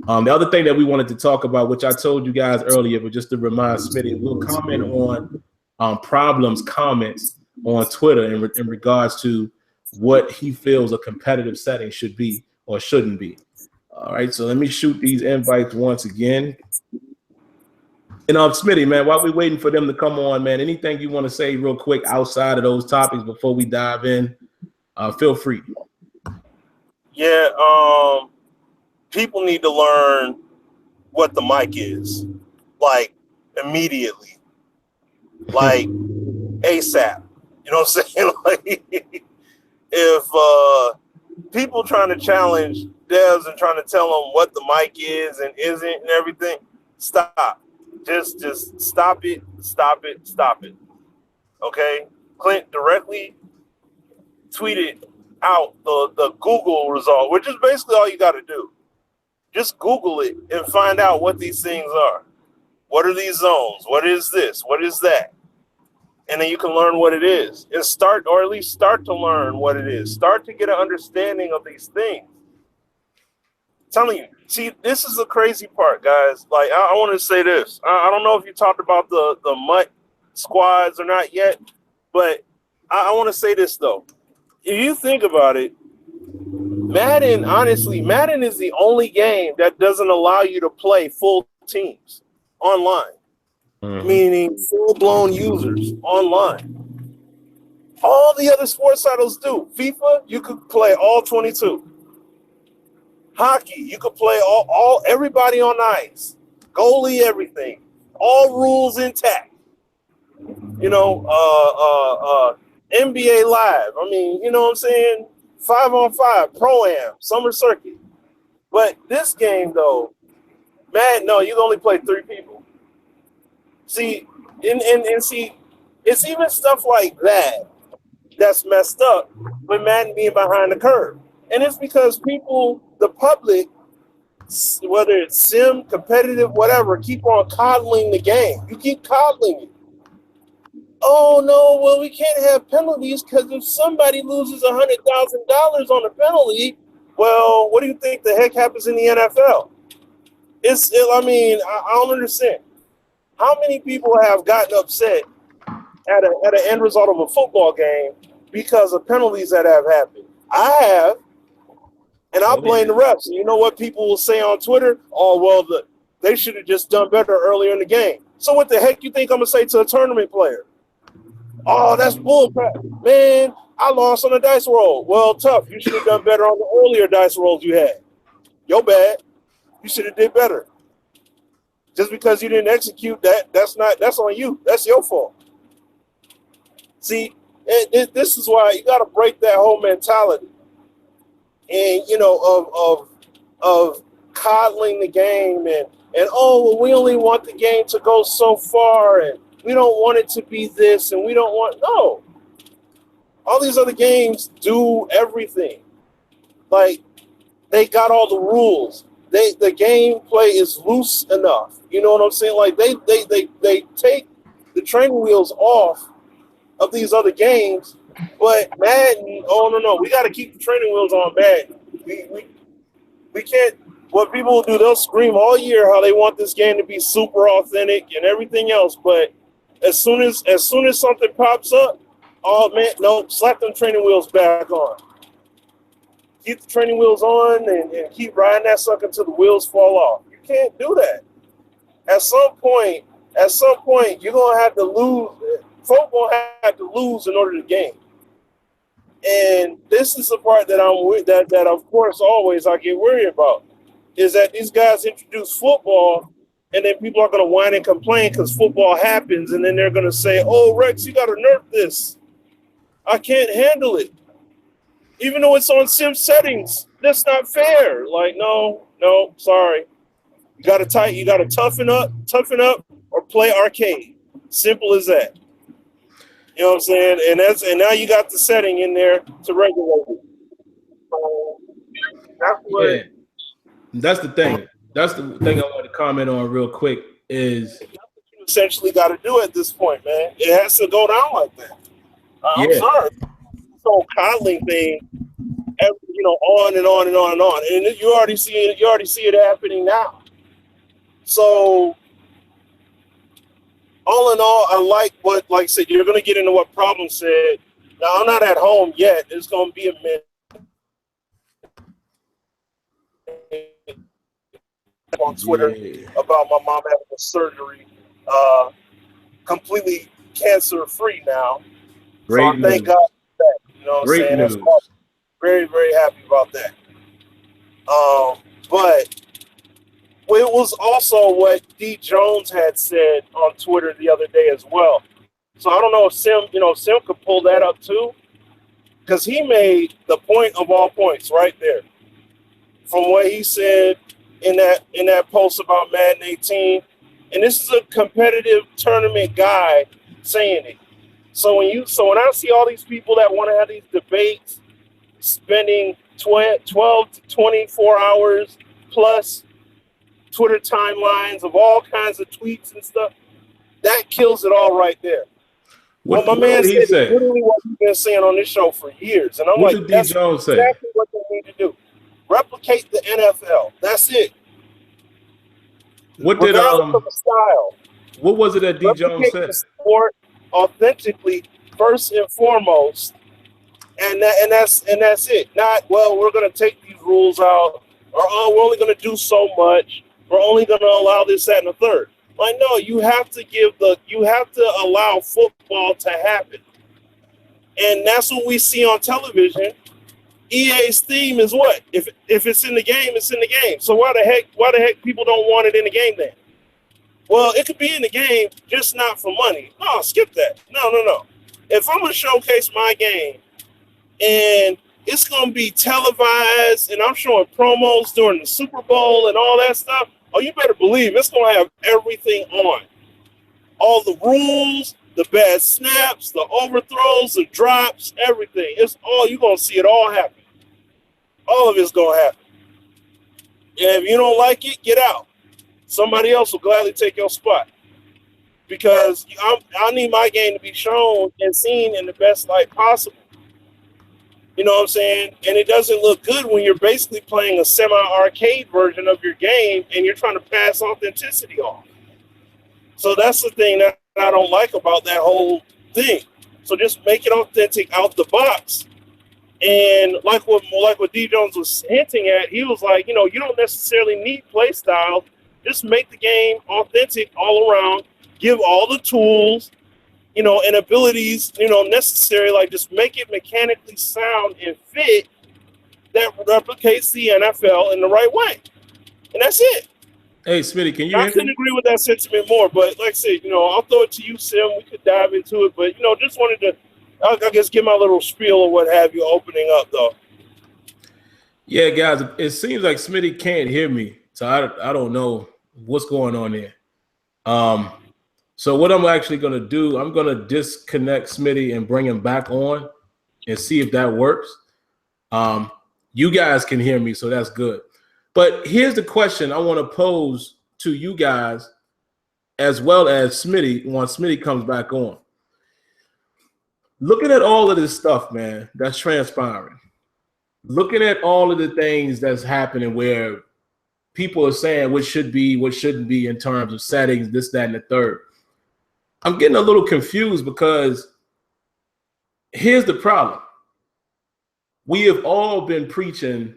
The other thing that we wanted to talk about, which I told you guys earlier, but just to remind Smitty, we'll comment on comments on Twitter in regards to what he feels a competitive setting should be or shouldn't be. All right, so let me shoot these invites once again. And Smitty, man, while we're waiting for them to come on, man, anything you want to say real quick outside of those topics before we dive in, feel free. Yeah, people need to learn what the mic is, like immediately, like ASAP. You know what I'm saying? Like, if people trying to challenge devs and trying to tell them what the mic is and isn't and everything, stop. Just stop it. Okay? Clint directly tweeted out the Google result, which is basically all you got to do. Just Google it and find out what these things are. What are these zones? What is this? What is that? And then you can learn what it is and start to learn what it is. Start to get an understanding of these things. I'm telling you, see, this is the crazy part, guys. Like, I want to say this. I don't know if you talked about the MUT Squads or not yet, but I want to say this, though. If you think about it, Madden is the only game that doesn't allow you to play full teams online. Meaning full-blown users online. All the other sports titles do. FIFA, you could play all 22. Hockey, you could play all everybody on ice. Goalie, everything. All rules intact. You know, NBA Live. I mean, you know what I'm saying? 5-on-5, Pro-Am, Summer Circuit. But this game, though, Madden, no, you only play 3 people. See, and see, it's even stuff like that that's messed up with Madden being behind the curve. And it's because people, the public, whether it's sim, competitive, whatever, keep on coddling the game. You keep coddling it. Oh, no, well, we can't have penalties because if somebody loses $100,000 on a penalty, well, what do you think the heck happens in the NFL? I don't understand. How many people have gotten upset at an end result of a football game because of penalties that have happened? I have, and I blame the refs. And you know what people will say on Twitter? Oh, well, they should have just done better earlier in the game. So what the heck you think I'm going to say to a tournament player? Oh, that's bullcrap. Man, I lost on a dice roll. Well, tough. You should have done better on the earlier dice rolls you had. Your bad. You should have did better. Just because you didn't execute that's on you. That's your fault. See, this is why you got to break that whole mentality. And, of coddling the game and oh, well, we only want the game to go so far and we don't want it to be this and we don't want, no. All these other games do everything. Like, they got all the rules. The gameplay is loose enough. You know what I'm saying? Like, they take the training wheels off of these other games, but Madden, oh, no, we got to keep the training wheels on Madden. We can't. What people will do, they'll scream all year how they want this game to be super authentic and everything else, but as soon as something pops up, oh man, no, slap them training wheels back on. Keep the training wheels on and keep riding that sucker until the wheels fall off. You can't do that. At some point, you're gonna have to lose. Folk gonna have to lose in order to gain. And this is the part that that of course always I get worried about, is that these guys introduce football and then people are going to whine and complain because football happens, and then they're going to say, oh, Rex, you got to nerf this. I can't handle it. Even though it's on sim settings, that's not fair. Like, no, sorry. You got to toughen up, or play arcade. Simple as that. You know what I'm saying? And now you got the setting in there to regulate it. So that's the thing. That's the thing I want to comment on real quick is you essentially got to do at this point, man. It has to go down like that. I'm sorry. This whole coddling thing, on and on and on and on, and you already see it happening now. So, all in all, I like I said, you're going to get into what Problem said. Now, I'm not at home yet. It's going to be a minute. On Twitter about my mom having a surgery, completely cancer-free now. Great so thank God for that. You know what I'm saying? News. Awesome. Very, very happy about that. But it was also what D. Jones had said on Twitter the other day as well. So I don't know if Sim could pull that up too, because he made the point of all points right there. From what he said in that post about Madden 18, and this is a competitive tournament guy saying it. So when I see all these people that want to have these debates, spending 12 to 24 hours plus Twitter timelines of all kinds of tweets and stuff, that kills it all right there. What my man did he said say? Literally what he's been saying on this show for years, and I'm what like, did that's D. Jones say? Exactly what they need to do. Replicate the NFL. That's it. What did Regardless of the style. What was it that D. Jones Replicate said? the sport authentically first and foremost, and that's it. Not, well, we're going to take these rules out, or oh, we're only going to do so much. We're only going to allow this, that, and the third. Like, no, you have to allow football to happen, and that's what we see on television. EA's theme is what? If it's in the game, it's in the game. So why the heck people don't want it in the game then? Well, it could be in the game, just not for money. No, skip that. No. If I'm gonna showcase my game and it's going to be televised, and I'm showing promos during the Super Bowl and all that stuff. Oh, you better believe it's going to have everything on. All the rules, the bad snaps, the overthrows, the drops, everything. It's all, you're going to see it all happen. All of it's going to happen. And if you don't like it, get out. Somebody else will gladly take your spot. Because I need my game to be shown and seen in the best light possible. You know what I'm saying? And it doesn't look good when you're basically playing a semi-arcade version of your game and you're trying to pass authenticity off. So that's the thing that I don't like about that whole thing. So just make it authentic out the box. And like what D Jones was hinting at, he was like, you know, you don't necessarily need play style. Just make the game authentic all around. Give all the tools, you know, and abilities, you know, necessary. Like just make it mechanically sound and fit that replicates the NFL in the right way. And that's it. Hey, Smitty, can you I couldn't agree with that sentiment more, but like I said, you know, I'll throw it to you, Sim. We could dive into it, but, you know, just wanted to, I guess, give my little spiel or what have you opening up, though. Yeah, guys, it seems like Smitty can't hear me, so I don't know what's going on there. So what I'm actually going to do, I'm going to disconnect Smitty and bring him back on and see if that works. You guys can hear me, so that's good. But here's the question I want to pose to you guys as well as Smitty once Smitty comes back on. Looking at all of this stuff, man, that's transpiring. Looking at all of the things that's happening where people are saying what should be, what shouldn't be in terms of settings, this, that, and the third. I'm getting a little confused because here's the problem. We have all been preaching,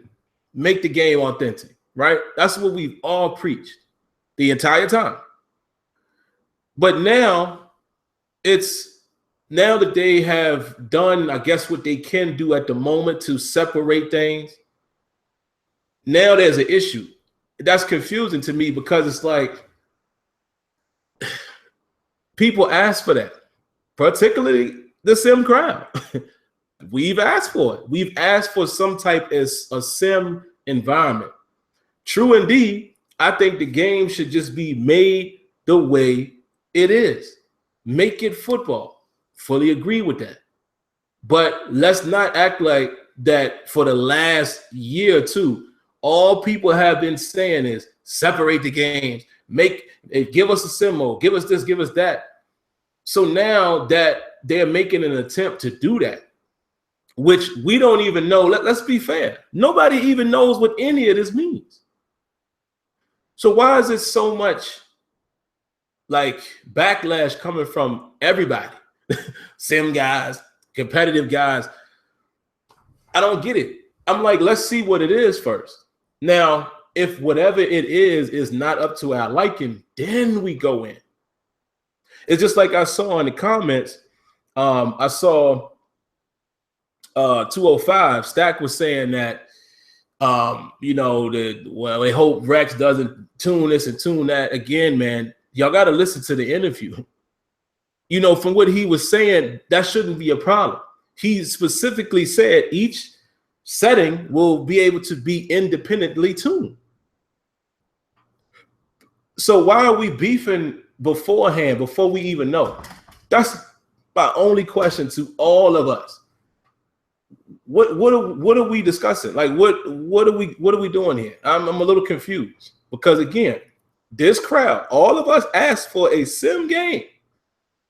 make the game authentic, right? That's what we've all preached the entire time. But now that they have done, I guess, what they can do at the moment to separate things, now there's an issue. That's confusing to me because it's like people ask for that, particularly the sim crowd. We've asked for it. We've asked for some type of a sim environment. True indeed, I think the game should just be made the way it is. Make it football. Fully agree with that. But let's not act like that for the last year or two. All people have been saying is separate the games, give us a sim mode, give us this, give us that. So now that they're making an attempt to do that, which we don't even know, let's be fair. Nobody even knows what any of this means. So why is it so much like backlash coming from everybody? Sim guys, competitive guys. I don't get it. I'm like, let's see what it is first. Now, if whatever it is not up to our liking, then we go in. It's just like I saw in the comments. I saw 205 Stack was saying that you know, they hope Rex doesn't tune this and tune that again, man. Y'all got to listen to the interview. You know, from what he was saying, that shouldn't be a problem. He specifically said each setting will be able to be independently tuned. So why are we beefing beforehand, before we even know? That's my only question to all of us. What are we discussing? Like what are we doing here? I'm a little confused because again, this crowd, all of us asked for a sim game,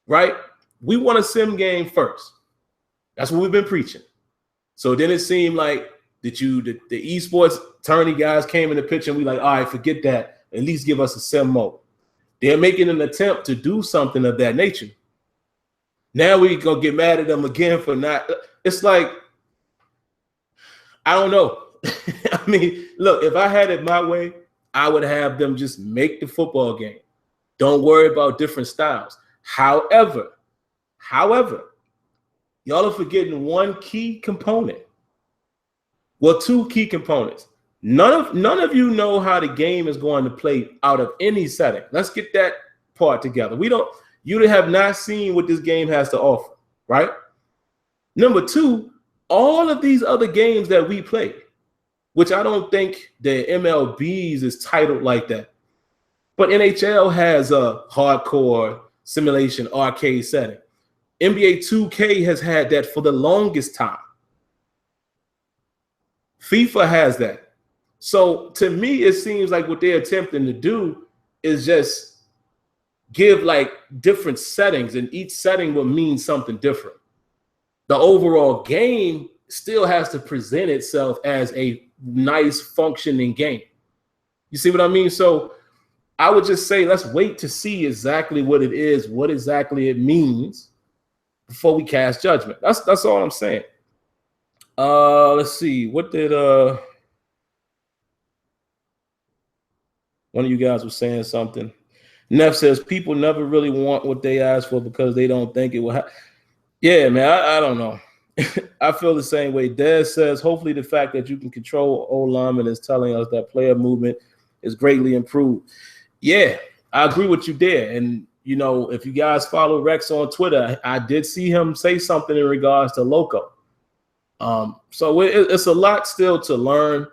right? We want a sim game first. That's what we've been preaching. So then it seemed like the esports tourney guys came in the picture and we like, all right, forget that. At least give us a sim mode. They're making an attempt to do something of that nature. Now we gonna get mad at them again for not. It's like, I don't know. I mean, look, if I had it my way, I would have them just make the football game. Don't worry about different styles. However, y'all are forgetting one key component. Well, two key components. None of you know how the game is going to play out of any setting. Let's get that part together. You have not seen what this game has to offer, right? Number two, all of these other games that we play, which I don't think the MLB's is titled like that. But NHL has a hardcore simulation arcade setting. NBA 2K has had that for the longest time. FIFA has that. So to me, it seems like what they're attempting to do is just give like different settings, and each setting will mean something different. The overall game still has to present itself as a nice functioning game. You see what I mean? So I would just say, let's wait to see exactly what it is, what exactly it means before we cast judgment. That's all I'm saying. Let's see. What did one of you guys was saying something? Neff says people never really want what they ask for because they don't think it will happen. Yeah, man, I don't know. I feel the same way. Des says, hopefully the fact that you can control O-linemen is telling us that player movement is greatly improved. Yeah, I agree with you there. And, you know, if you guys follow Rex on Twitter, I did see him say something in regards to Loco. So it's a lot still to learn.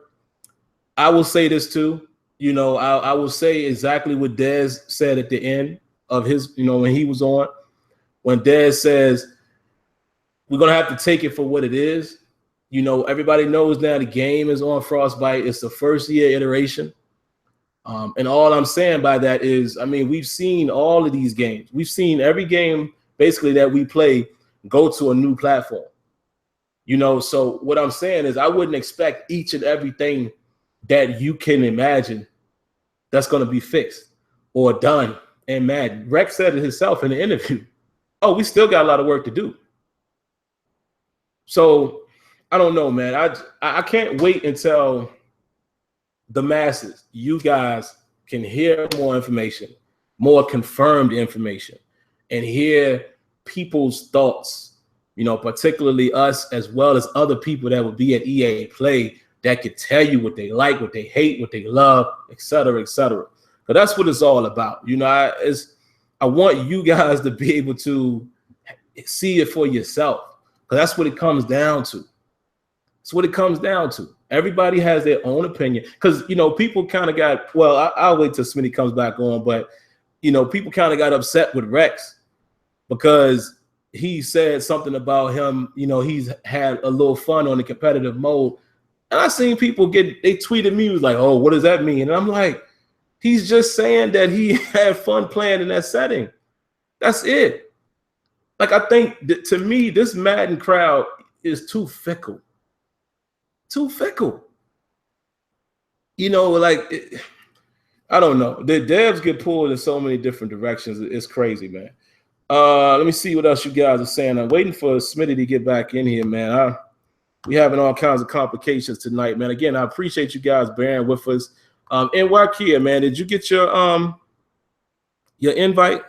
I will say this too. You know, I will say exactly what Des said at the end of his, you know, when he was on. When Des says, we're going to have to take it for what it is. You know, everybody knows now the game is on Frostbite. It's the first year iteration. And all I'm saying by that is, I mean, we've seen all of these games. We've seen every game basically that we play go to a new platform. You know, so what I'm saying is I wouldn't expect each and everything that you can imagine that's going to be fixed or done in Madden. Rex said it himself in the interview. Oh, we still got a lot of work to do. So I don't know, man. I can't wait until the masses, you guys, can hear more information, more confirmed information, and hear people's thoughts, you know, particularly us as well as other people that would be at EA Play that could tell you what they like, what they hate, what they love, et cetera, et cetera. But that's what it's all about. You know, I want you guys to be able to see it for yourself, because that's what it comes down to. That's what it comes down to. Everybody has their own opinion, because, you know, people kind of got, well, I'll wait till Smitty comes back on, but, you know, people kind of got upset with Rex because he said something about him, you know, he's had a little fun on the competitive mode. And I seen people they tweeted me, was like, oh, what does that mean? And I'm like, he's just saying that he had fun playing in that setting. That's it. Like, I think that, to me, this Madden crowd is too fickle. Too fickle. You know, like, I don't know. The devs get pulled in so many different directions. It's crazy, man. Let me see what else you guys are saying. I'm waiting for Smitty to get back in here, man. We having all kinds of complications tonight, man. Again, I appreciate you guys bearing with us. NYKia, man, did you get your invite?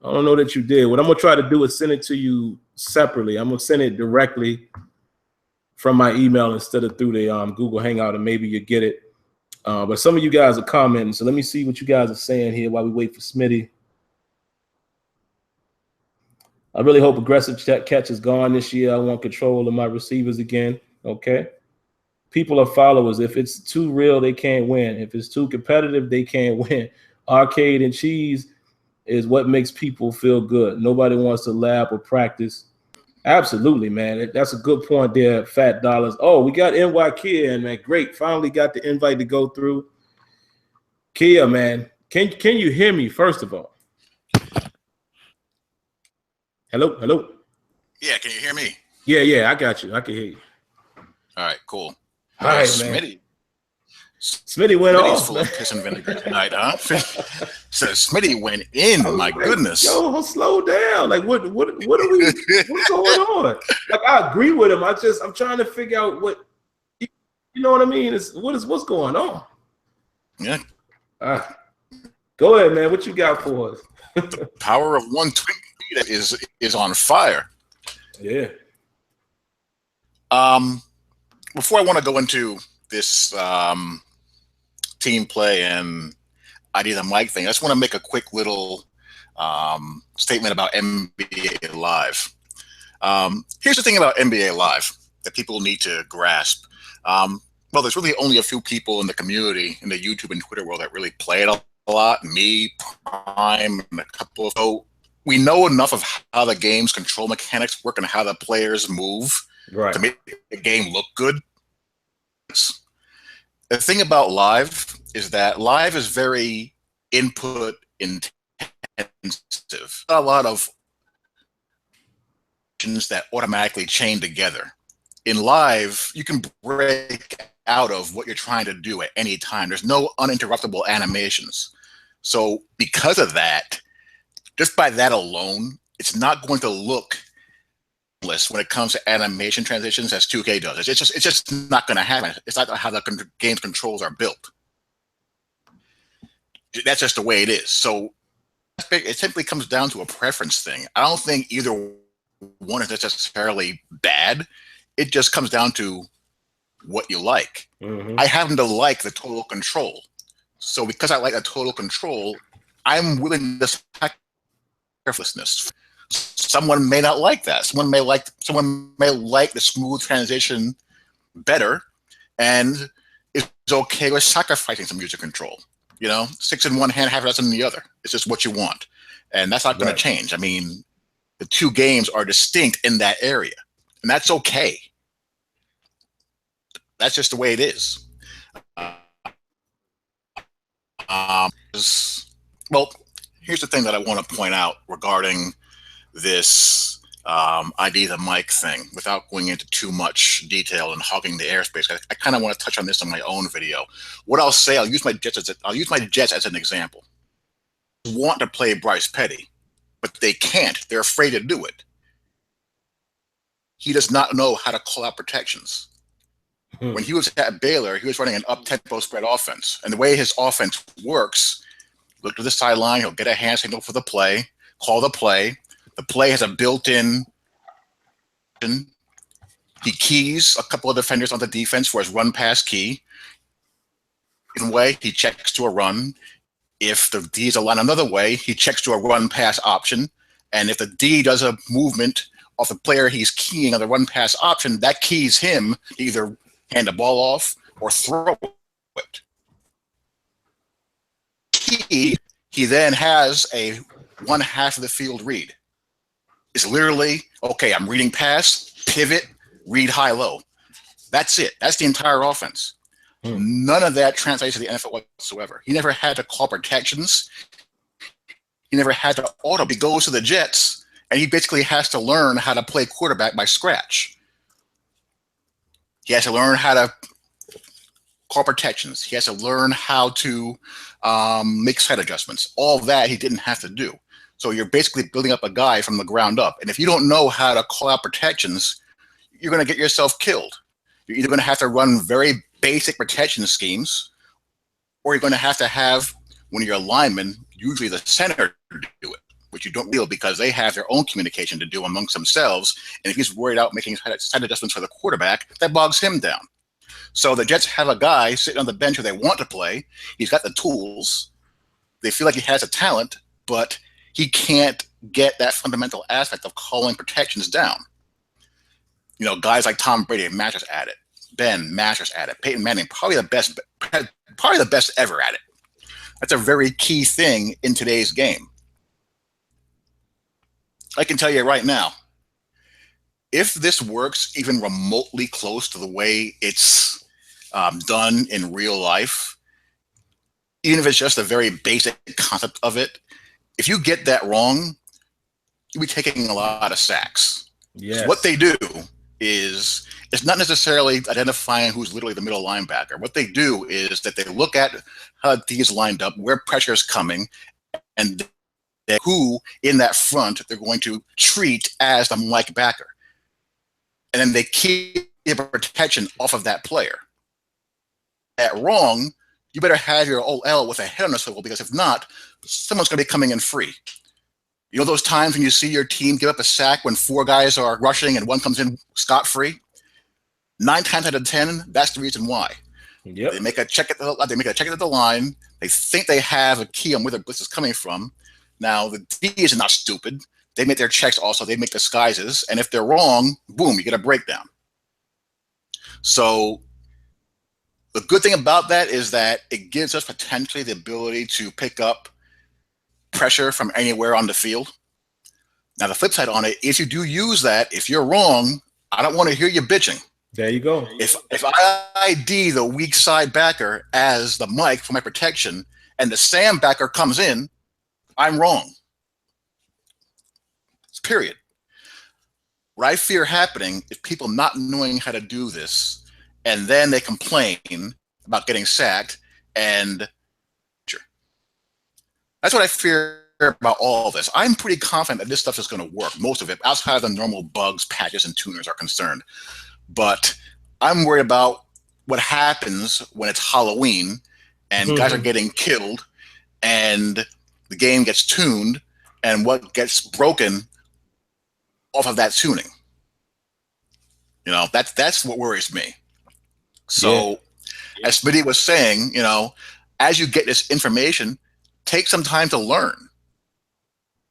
I don't know that you did. What I'm gonna try to do is send it to you separately. I'm gonna send it directly from my email instead of through the Google Hangout, and maybe you get it. But some of you guys are commenting, so let me see what you guys are saying here while we wait for Smitty. I really hope aggressive catch is gone this year. I want control of my receivers again. Okay. People are followers. If it's too real, they can't win. If it's too competitive, they can't win. Arcade and cheese is what makes people feel good. Nobody wants to lab or practice. Absolutely, man. That's a good point there, Fat Dollars. Oh, we got NY Kia in, man. Great. Finally got the invite to go through. Kia, man. Can you hear me, first of all? Hello? Yeah, can you hear me? Yeah, I got you. I can hear you. All right, cool. All right, Smitty. Smitty went off. Full of piss and vinegar tonight, huh? So Smitty went in. My goodness. Yo, slow down. Like, what are we? What's going on? Like, I agree with him. I'm trying to figure out what. You know what I mean? What's going on? Yeah. Go ahead, man. What you got for us? The power of one tweet is on fire. Yeah. Before I want to go into this team play and ID the mic thing, I just want to make a quick little statement about NBA Live. Here's the thing about NBA Live that people need to grasp. Well, there's really only a few people in the community, in the YouTube and Twitter world, that really play it a lot. Me, Prime, and a couple of. So we know enough of how the game's control mechanics work and how the players move to make the game look good. The thing about Live is that Live is very input intensive. A lot of that automatically chain together. In Live, you can break out of what you're trying to do at any time. There's no uninterruptible animations. So because of that, just by that alone, it's not going to look seamless when it comes to animation transitions as 2K does. It's just not going to happen. It's not how the game's controls are built. That's just the way it is. So it simply comes down to a preference thing. I don't think either one is necessarily bad. It just comes down to what you like. I happen to like the total control. So because I like the total control, I'm willing to sacrifice. Someone may not like that. Someone may like the smooth transition better, and is okay with sacrificing some user control. 6 in one hand, half a dozen in the other. It's just what you want, and that's not going to change. I mean, the two games are distinct in that area, and that's okay. That's just the way it is. Well, here's the thing that I want to point out regarding this ID the mic thing, without going into too much detail and hogging the airspace. I kind of want to touch on this in my own video. What I'll say, I'll use my Jets as an example. They want to play Bryce Petty, but they can't. They're afraid to do it. He does not know how to call out protections. When he was at Baylor, he was running an up-tempo spread offense. And the way his offense works, look to the sideline, he'll get a hand signal for the play, call the play. The play has a built-in. He keys a couple of defenders on the defense for his run-pass key. In a way, he checks to a run. If the D is aligned another way, he checks to a run-pass option. And if the D does a movement off the player he's keying on the run-pass option, that keys him to either hand the ball off or throw it. He then has a one half of the field read. It's literally, okay, I'm reading pass, pivot, read high-low. That's it. That's the entire offense. None of that translates to the NFL whatsoever. He never had to call protections. He never had to auto. He goes to the Jets, and he basically has to learn how to play quarterback by scratch. He has to learn how to call protections. He has to learn how to make side adjustments. All that he didn't have to do. So you're basically building up a guy from the ground up. And if you don't know how to call out protections, you're going to get yourself killed. You're either going to have to run very basic protection schemes, or you're going to have one of your linemen, usually the center, do it, which you don't do because they have their own communication to do amongst themselves. And if he's worried about making side adjustments for the quarterback, that bogs him down. So the Jets have a guy sitting on the bench who they want to play. He's got the tools. They feel like he has a talent, but he can't get that fundamental aspect of calling protections down. Guys like Tom Brady masters at it. Ben masters at it. Peyton Manning, probably the best ever at it. That's a very key thing in today's game. I can tell you right now, if this works even remotely close to the way it's done in real life, even if it's just a very basic concept of it, if you get that wrong, you'll be taking a lot of sacks. Yes. What they do is, it's not necessarily identifying who's literally the middle linebacker. What they do is that they look at how these lined up, where pressure is coming, and who in that front they're going to treat as the Mike backer. And then they keep the protection off of that player. That wrong, you better have your OL with a head on a swivel, because if not, someone's going to be coming in free. Those times when you see your team give up a sack when 4 guys are rushing and one comes in scot-free? 9 times out of 10, that's the reason why. Yep. They make a check at the line. They think they have a key on where the blitz is coming from. Now, the D is not stupid. They make their checks also. They make disguises. And if they're wrong, boom, you get a breakdown. So the good thing about that is that it gives us potentially the ability to pick up pressure from anywhere on the field. Now, the flip side on it, if you do use that, if you're wrong, I don't want to hear you bitching. There you go. If I ID the weak side backer as the Mike for my protection and the Sam backer comes in, I'm wrong. Period. What I fear happening is people not knowing how to do this, and then they complain about getting sacked, and that's what I fear about all of this. I'm pretty confident that this stuff is going to work, most of it, outside of the normal bugs, patches, and tuners are concerned. But I'm worried about what happens when it's Halloween and guys are getting killed and the game gets tuned and what gets broken off of that tuning. You know, that's what worries me. So as Smitty was saying, you know, as you get this information, take some time to learn.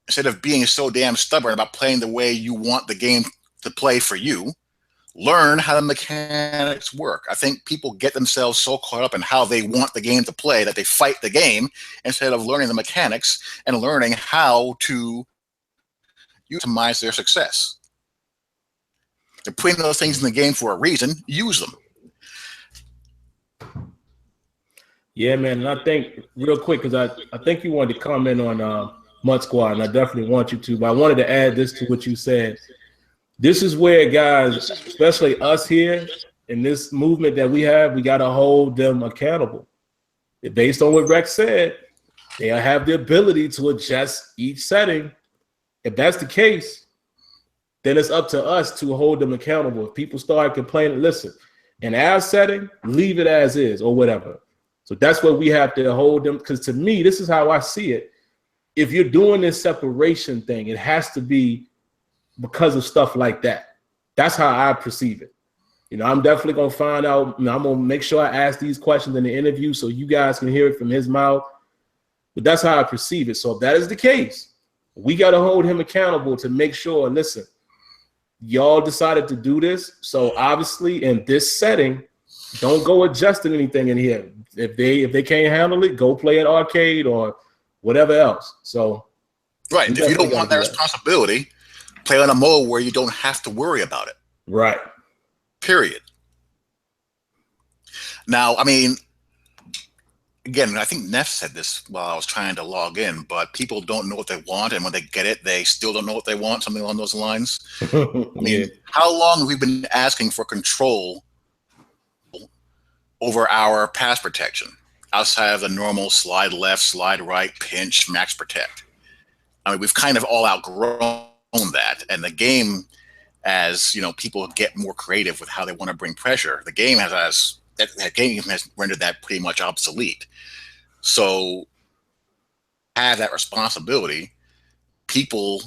Instead of being so damn stubborn about playing the way you want the game to play for you, learn how the mechanics work. I think people get themselves so caught up in how they want the game to play that they fight the game instead of learning the mechanics and learning how to utilize their success. They're putting those things in the game for a reason. Use them. Yeah, man. And I think real quick, because I think you wanted to comment on MUT Squad, and I definitely want you to, but I wanted to add this to what you said. This is where guys, especially us here in this movement that we have, we got to hold them accountable. Based on what Rex said, they have the ability to adjust each setting. If that's the case, then it's up to us to hold them accountable. If people start complaining, listen, in our setting, leave it as is or whatever. So that's what we have to hold them, because to me, this is how I see it. If you're doing this separation thing, it has to be because of stuff like that. That's how I perceive it. You know, I'm definitely going to find out. I'm going to make sure I ask these questions in the interview so you guys can hear it from his mouth. But that's how I perceive it. So if that is the case, we got to hold him accountable to make sure, listen, y'all decided to do this. So obviously in this setting, don't go adjusting anything in here. If they can't handle it, go play at arcade or whatever else. So right. If you don't want that responsibility, play on a mode where you don't have to worry about it. Right. Period. Now, I mean, again, I think Neff said this while I was trying to log in, but people don't know what they want, and when they get it, they still don't know what they want, something along those lines. I mean, how long have we been asking for control over our pass protection outside of the normal slide left, slide right, pinch, max protect? I mean, we've kind of all outgrown that, and the game, as you know, people get more creative with how they want to bring pressure. The game has rendered that pretty much obsolete. So, have that responsibility. People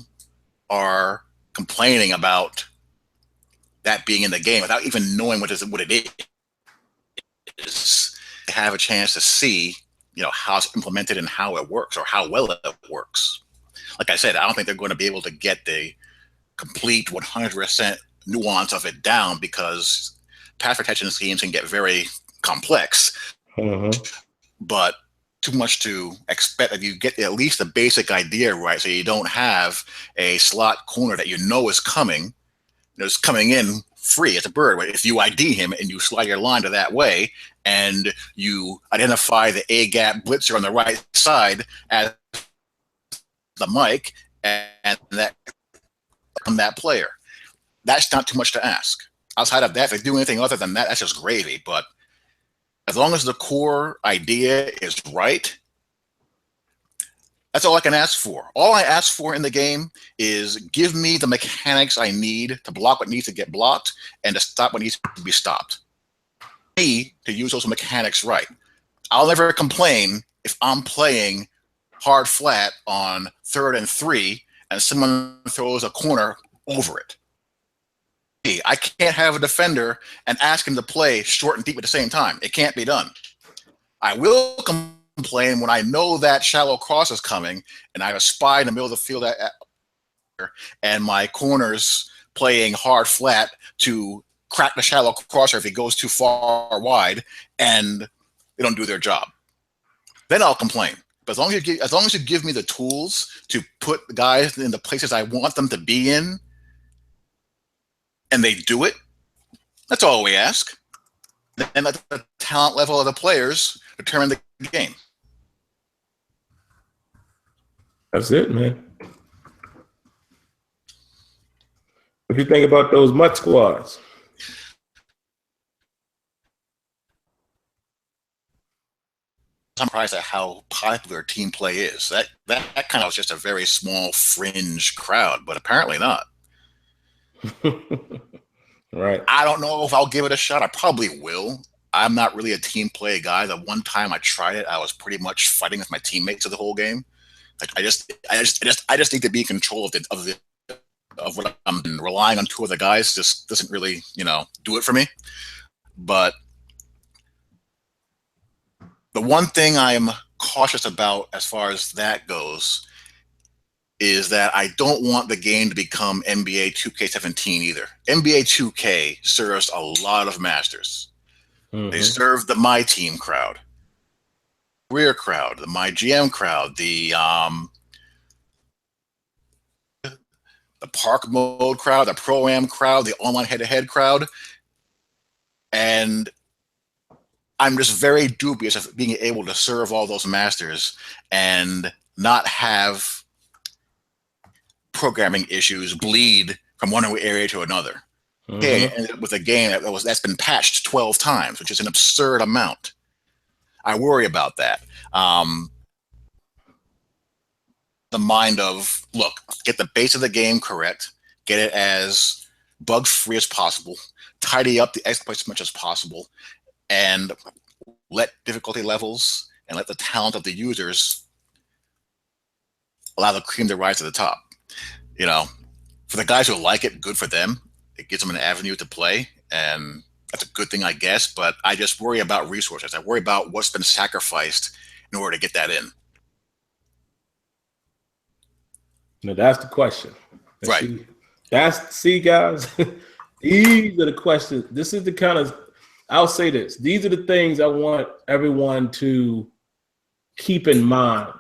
are complaining about that being in the game without even knowing what it is. They have a chance to see, you know, how it's implemented and how it works, or how well it works. Like I said, I don't think they're going to be able to get the complete 100% nuance of it down, because pass protection schemes can get very complex. But too much to expect that you get at least the basic idea right, so you don't have a slot corner that you know is coming. It's coming in free. It's a bird. If you ID him and you slide your line to that way, and you identify the A-gap blitzer on the right side as the mic, and that player, that's not too much to ask. Outside of that, if they do anything other than that, that's just gravy. But as long as the core idea is right, that's all I can ask for. All I ask for in the game is give me the mechanics I need to block what needs to get blocked and to stop what needs to be stopped. Me to use those mechanics right. I'll never complain if I'm playing hard flat on 3rd and 3 and someone throws a corner over it. I can't have a defender and ask him to play short and deep at the same time. It can't be done. I will complain when I know that shallow cross is coming and I have a spy in the middle of the field and my corners playing hard flat to crack the shallow crosser if he goes too far wide, and they don't do their job. Then I'll complain. But as long as you give me the tools to put the guys in the places I want them to be in, and they do it, that's all we ask. And let the talent level of the players determine the game. That's it, man. What do you think about those MUT squads? I'm surprised at how popular team play is. That kind of was just a very small fringe crowd, but apparently not. Right. I don't know if I'll give it a shot. I probably will. I'm not really a team play guy. The one time I tried it, I was pretty much fighting with my teammates the whole game. Like I just need to be in control of what I'm relying on. Two of the guys just doesn't really, do it for me. But the one thing I'm cautious about as far as that goes is that I don't want the game to become NBA 2K17 either. NBA 2K serves a lot of masters. Mm-hmm. They serve the My Team crowd, career crowd, the My GM crowd, the park mode crowd, the pro-am crowd, the online head-to-head crowd. And I'm just very dubious of being able to serve all those masters and not have programming issues bleed from one area to another. Mm-hmm. Okay, and with a game that's been patched 12 times, which is an absurd amount. I worry about that. The mind of, look, get the base of the game correct, get it as bug-free as possible, tidy up the exploits as much as possible, and let difficulty levels and let the talent of the users allow the cream to rise to the top. For the guys who like it, good for them. It gives them an avenue to play, and that's a good thing, I guess. But I just worry about resources. I worry about what's been sacrificed in order to get that in. No, that's the question. Right. See, guys, these are the questions. This is the kind of, I'll say this. These are the things I want everyone to keep in mind,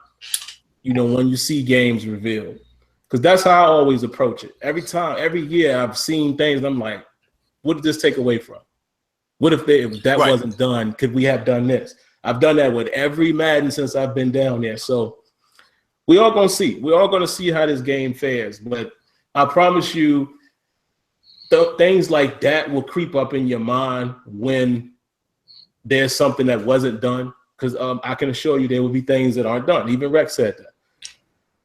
when you see games revealed. Because that's how I always approach it. Every year I've seen things and I'm like, what did this take away from? What if that right. wasn't done? Could we have done this? I've done that with every Madden since I've been down there. So we all gonna see. We're all gonna see how this game fares. But I promise you, things like that will creep up in your mind when there's something that wasn't done. Because I can assure you there will be things that aren't done. Even Rex said that.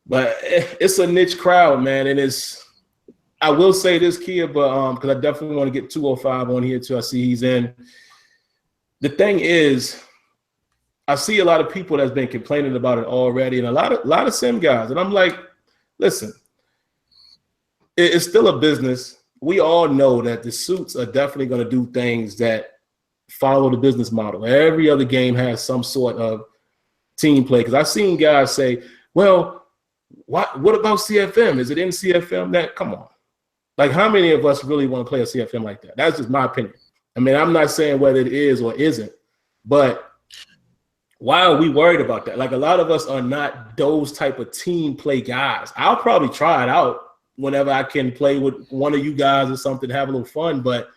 But it's a niche crowd, man, and I will say this, Kia, but because I definitely want to get 205 on here too. I see he's in. The thing is, I see a lot of people that's been complaining about it already, and a lot of sim guys, and I'm like, listen, it's still a business. We all know that the suits are definitely going to do things that follow the business model. Every other game has some sort of team play. Because I've seen guys say, well, what about CFM? Is it in CFM? Come on. Like, how many of us really want to play a CFM like that? That's just my opinion. I mean, I'm not saying whether it is or isn't, but why are we worried about that? Like, a lot of us are not those type of team play guys. I'll probably try it out whenever I can play with one of you guys or something, have a little fun, but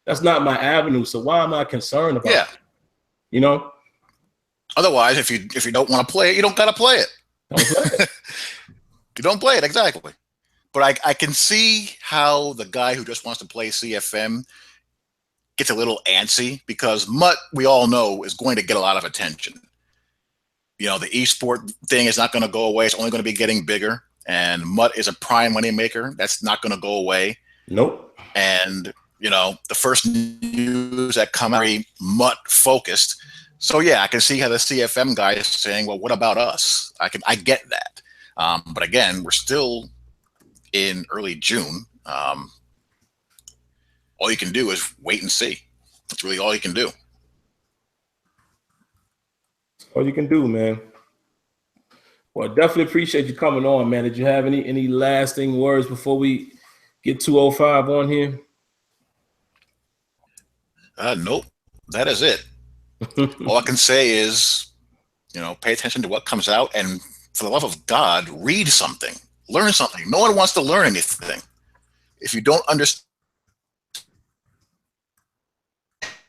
that's not my avenue. So why am I concerned about it? Otherwise, if you don't want to play it, you don't got to play it. Don't play it. You don't play it, exactly. But I can see how the guy who just wants to play CFM gets a little antsy, because MUT, we all know, is going to get a lot of attention. The esport thing is not going to go away. It's only going to be getting bigger. And MUT is a prime money maker. That's not going to go away. Nope. And, the first news that come out very MUT focused. So, yeah, I can see how the CFM guy is saying, well, what about us? I get that. But again, we're still in early June. All you can do is wait and see. That's really all you can do. That's all you can do, man. Well, definitely appreciate you coming on, man. Did you have any lasting words before we get 205 on here? Nope. That is it. All I can say is, pay attention to what comes out, and for the love of God, read something, learn something. No one wants to learn anything. If you don't understand,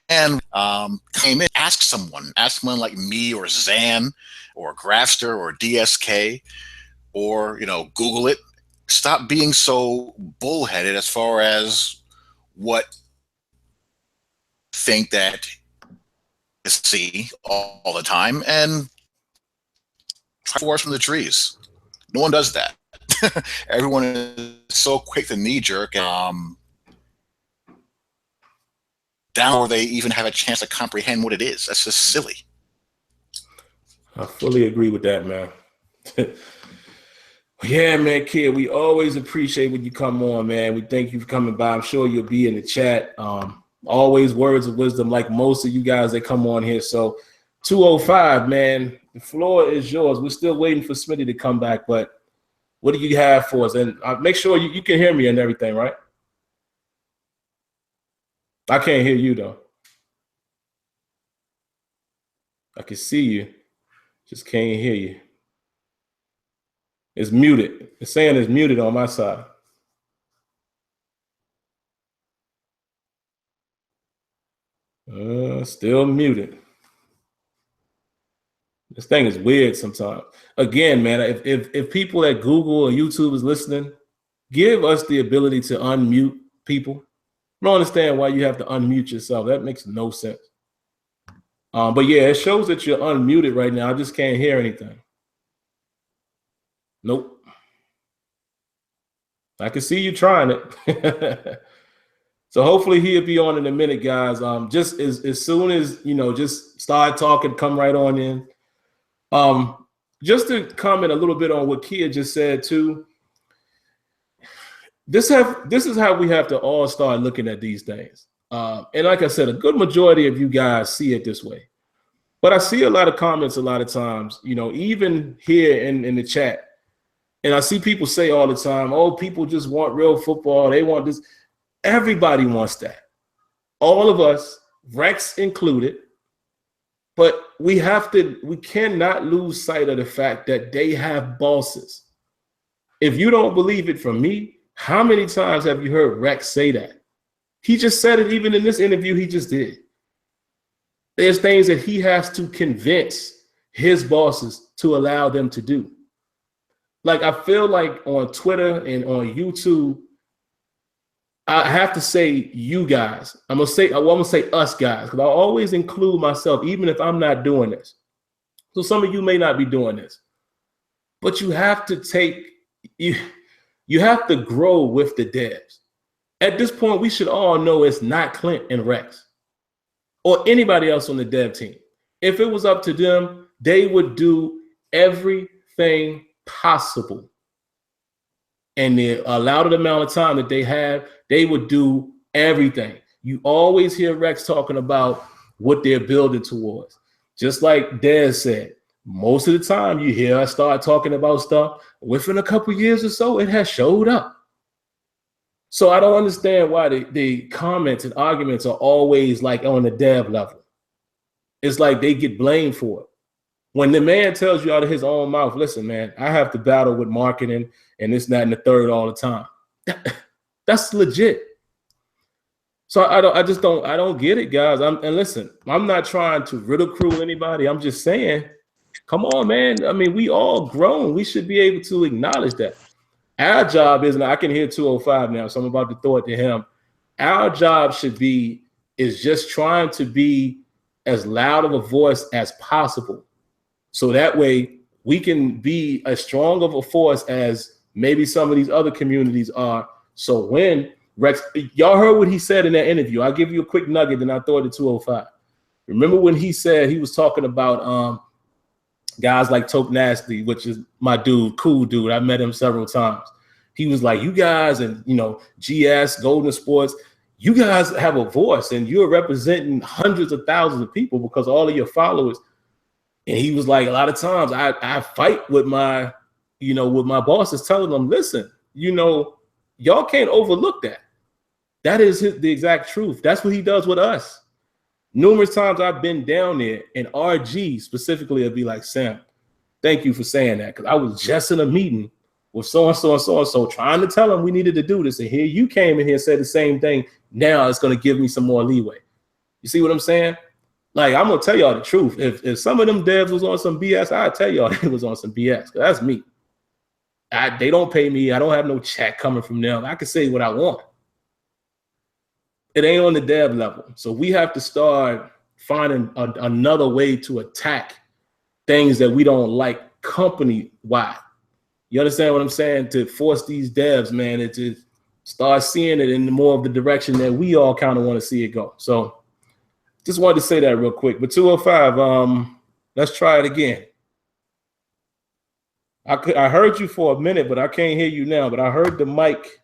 came in, ask someone like me or Zan or Grafster or DSK, or Google it. Stop being so bullheaded as far as what think that you see all the time, and try to forest from the trees. No one does that. Everyone is so quick to knee jerk down where they even have a chance to comprehend what it is. That's just silly. I fully agree with that, man. Yeah, man, kid, we always appreciate when you come on, man. We thank you for coming by. I'm sure you'll be in the chat. Always words of wisdom, like most of you guys that come on here. So 205, man, the floor is yours. We're still waiting for Smitty to come back, but what do you have for us? And make sure you can hear me and everything, right? I can't hear you, though. I can see you. Just can't hear you. It's muted. It's saying it's muted on my side. Still muted. This thing is weird sometimes. Again, man, if people at Google or YouTube is listening, give us the ability to unmute people. I don't understand why you have to unmute yourself. That makes no sense. But yeah, it shows that you're unmuted right now. I just can't hear anything. Nope. I can see you trying it. So hopefully he'll be on in a minute, guys. Just as soon as, just start talking, come right on in. Just to comment a little bit on what Kia just said too. This is how we have to all start looking at these things. And like I said, a good majority of you guys see it this way. But I see a lot of comments a lot of times, even here in the chat. And I see people say all the time, oh, people just want real football. They want this. Everybody wants that. All of us, Rex included. But we cannot lose sight of the fact that they have bosses. If you don't believe it from me, how many times have you heard Rex say that? He just said it even in this interview he just did. There's things that he has to convince his bosses to allow them to do. Like, I feel like on Twitter and on YouTube, I have to say you guys. I'm gonna say us guys, because I always include myself, even if I'm not doing this. So some of you may not be doing this, but you have to you have to grow with the devs. At this point, we should all know it's not Clint and Rex or anybody else on the dev team. If it was up to them, they would do everything possible. And the allotted amount of time that they have, they would do everything. You always hear Rex talking about what they're building towards. Just like Dez said, most of the time you hear us start talking about stuff, within a couple years or so, it has showed up. So I don't understand why the comments and arguments are always like on the dev level. It's like they get blamed for it. When the man tells you out of his own mouth, listen, man, I have to battle with marketing and this, that, and the third all the time. That's legit. So I don't get it, guys. And listen, I'm not trying to ridicule anybody. I'm just saying, come on, man. I mean, we all grown. We should be able to acknowledge that. Our job is, and I can hear 205 now, so I'm about to throw it to him. Our job is just trying to be as loud of a voice as possible. So that way we can be as strong of a force as maybe some of these other communities are. So when Rex, y'all heard what he said in that interview. I'll give you a quick nugget, then I'll throw it to 205. Remember when he said he was talking about guys like Toke Nasty, which is my dude, cool dude. I met him several times. He was like, you guys and, GS, Goldensports, you guys have a voice and you're representing hundreds of thousands of people because all of your followers. And he was like, a lot of times I fight with my, with my bosses, telling them, listen, y'all can't overlook that. That is the exact truth. That's what he does with us. Numerous times I've been down there, and RG specifically will be like, Sam, thank you for saying that, because I was just in a meeting with so-and-so and so-and-so trying to tell him we needed to do this, and here you came in here and said the same thing. Now it's going to give me some more leeway. You see what I'm saying? Like, I'm going to tell y'all the truth. If some of them devs was on some BS, I'd tell y'all it was on some BS, because that's me. They don't pay me. I don't have no check coming from them. I can say what I want. It ain't on the dev level. So we have to start finding another way to attack things that we don't like company-wide. You understand what I'm saying? To force these devs, man, to start seeing it in more of the direction that we all kind of want to see it go. So just wanted to say that real quick. But 205, let's try it again. I heard you for a minute, but I can't hear you now. But I heard the mic.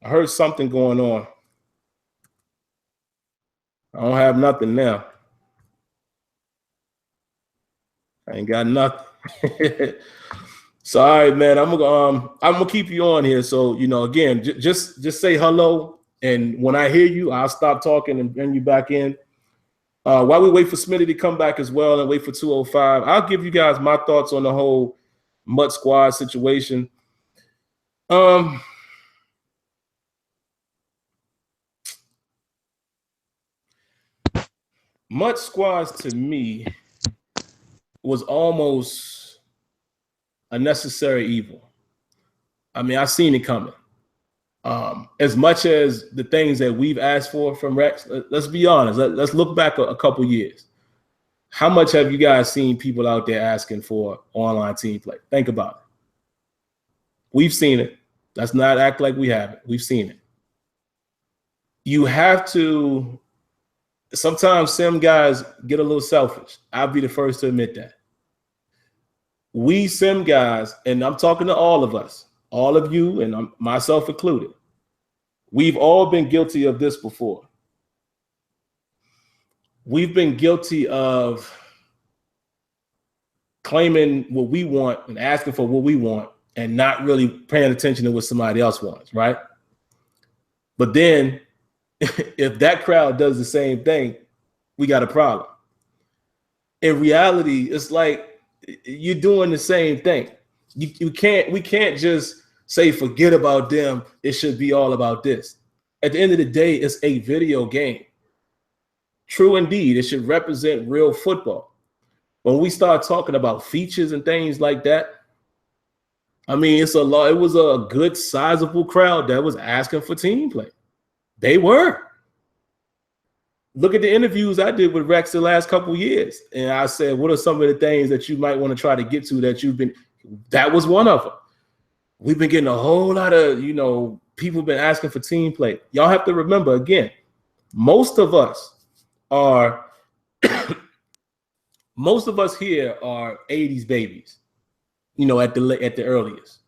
I heard something going on. I don't have nothing now. I ain't got nothing. So all right, man. I'm gonna keep you on here. So again, just say hello, and when I hear you, I'll stop talking and bring you back in. While we wait for Smitty to come back as well, and wait for 205, I'll give you guys my thoughts on the whole MUT Squad situation. MUT Squads to me was almost a necessary evil. I mean, I seen it coming. As much as the things that we've asked for from Rex, let's be honest. Let's look back a couple years. How much have you guys seen people out there asking for online team play? Think about it. We've seen it. Let's not act like we haven't. We've seen it. You have to. Sometimes sim guys get a little selfish. I'll be the first to admit that. We sim guys, and I'm talking to all of us, all of you, and myself included, we've all been guilty of this before. We've been guilty of claiming what we want and asking for what we want and not really paying attention to what somebody else wants, right? But then if that crowd does the same thing, we got a problem. In reality, it's like you're doing the same thing. We can't just say forget about them. It should be all about this. At the end of the day, it's a video game. True indeed, it should represent real football. When we start talking about features and things like that, I mean, it was a good sizable crowd that was asking for team play. They were. Look at the interviews I did with Rex the last couple of years. And I said, what are some of the things that you might want to try to get to that was one of them. We've been getting a whole lot of, people been asking for team play. Y'all have to remember, again, most of us here are 80s babies, at the earliest.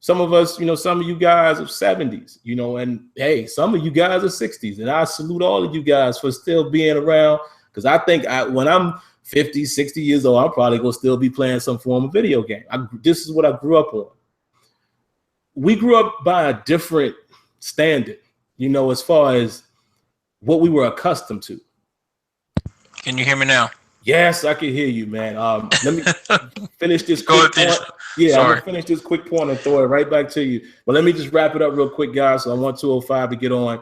Some of us, some of you guys are 70s, and hey, some of you guys are 60s. And I salute all of you guys for still being around, because I think when I'm 50, 60 years old, I'm probably going to still be playing some form of video game. This is what I grew up on. We grew up by a different standard, as far as what we were accustomed to. Can you hear me now? Yes, I can hear you, man. Let me finish this quick point. Yeah, I'm going to finish this quick point and throw it right back to you. But let me just wrap it up real quick, guys. So I want 205 to get on.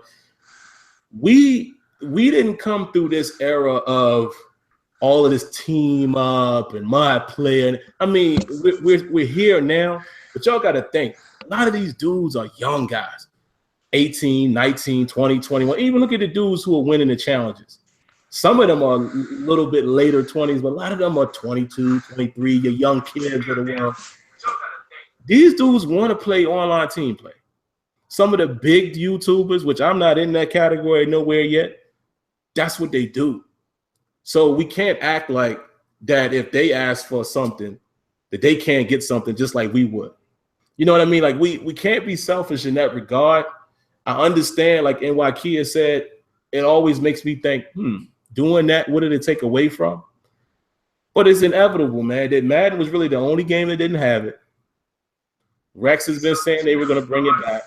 We didn't come through this era of all of this team up and my player. I mean, we're here now, but y'all got to think. A lot of these dudes are young guys, 18, 19, 20, 21. Even look at the dudes who are winning the challenges. Some of them are a little bit later 20s, but a lot of them are 22, 23, your young kids of the world. These dudes want to play online team play. Some of the big YouTubers, which I'm not in that category nowhere yet, that's what they do. So we can't act like that if they ask for something, that they can't get something just like we would. You know what I mean? Like we can't be selfish in that regard. I understand, like NY Kia said, it always makes me think, doing that, what did it take away from? But it's inevitable, man. That Madden was really the only game that didn't have it. Rex has been saying they were going to bring it back.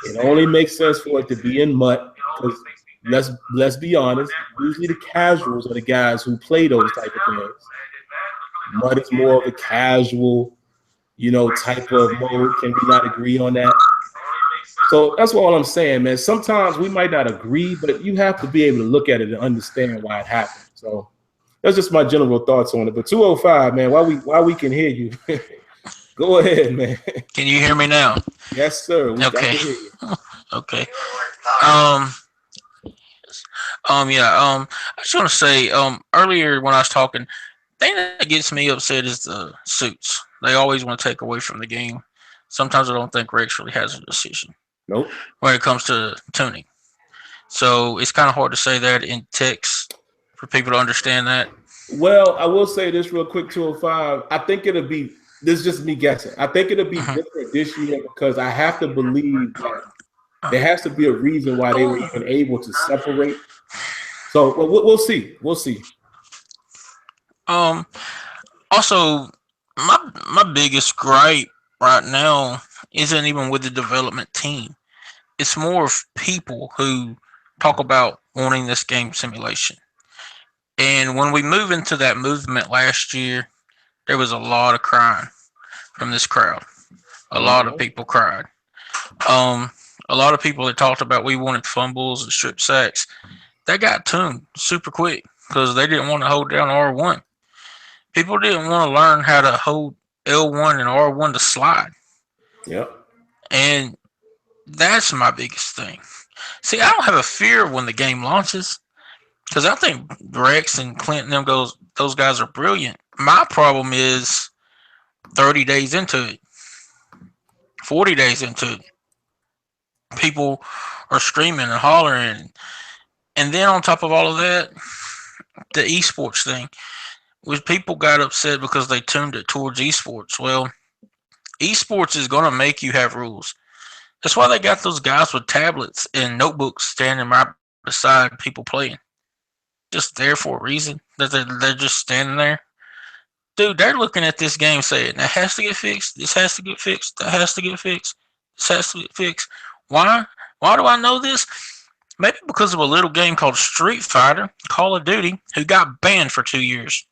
It only makes sense for it to be in MUT because let's be honest, usually the casuals are the guys who play those type of things. MUT is more of a casual, type of mode. Can we not agree on that? So that's all I'm saying, man. Sometimes we might not agree, but you have to be able to look at it and understand why it happened. So that's just my general thoughts on it. But 205, man, while we can hear you, go ahead, man. Can you hear me now? Yes, sir. Okay. Can hear you. Okay. I just want to say, earlier when I was talking, the thing that gets me upset is the suits. They always want to take away from the game. Sometimes I don't think Rex really has a decision. Nope. When it comes to tuning. So it's kind of hard to say that in text for people to understand that. Well, I will say this real quick, 205. I think it'll be, this is just me guessing. I think it'll be different this year because I have to believe that there has to be a reason why they were even able to separate. So we'll see. We'll see. Also, my biggest gripe right now isn't even with the development team. It's more of people who talk about wanting this game simulation. And when we move into that movement last year, there was a lot of crying from this crowd. A lot of people cried. A lot of people that talked about we wanted fumbles and strip sacks, that got tuned super quick because they didn't want to hold down R1. People didn't want to learn how to hold L1 and R1 to slide. Yep. And that's my biggest thing. See, I don't have a fear when the game launches because I think Rex and Clinton, those guys are brilliant. My problem is 30 days into it, 40 days into it, people are screaming and hollering. And then on top of all of that, the esports thing, was people got upset because they tuned it towards esports. Well, esports is going to make you have rules. That's why they got those guys with tablets and notebooks standing right beside people playing. Just there for a reason. That they're just standing there. Dude, they're looking at this game saying, that has to get fixed. This has to get fixed. That has to get fixed. This has to get fixed. Why? Why do I know this? Maybe because of a little game called Street Fighter, Call of Duty, who got banned for 2 years.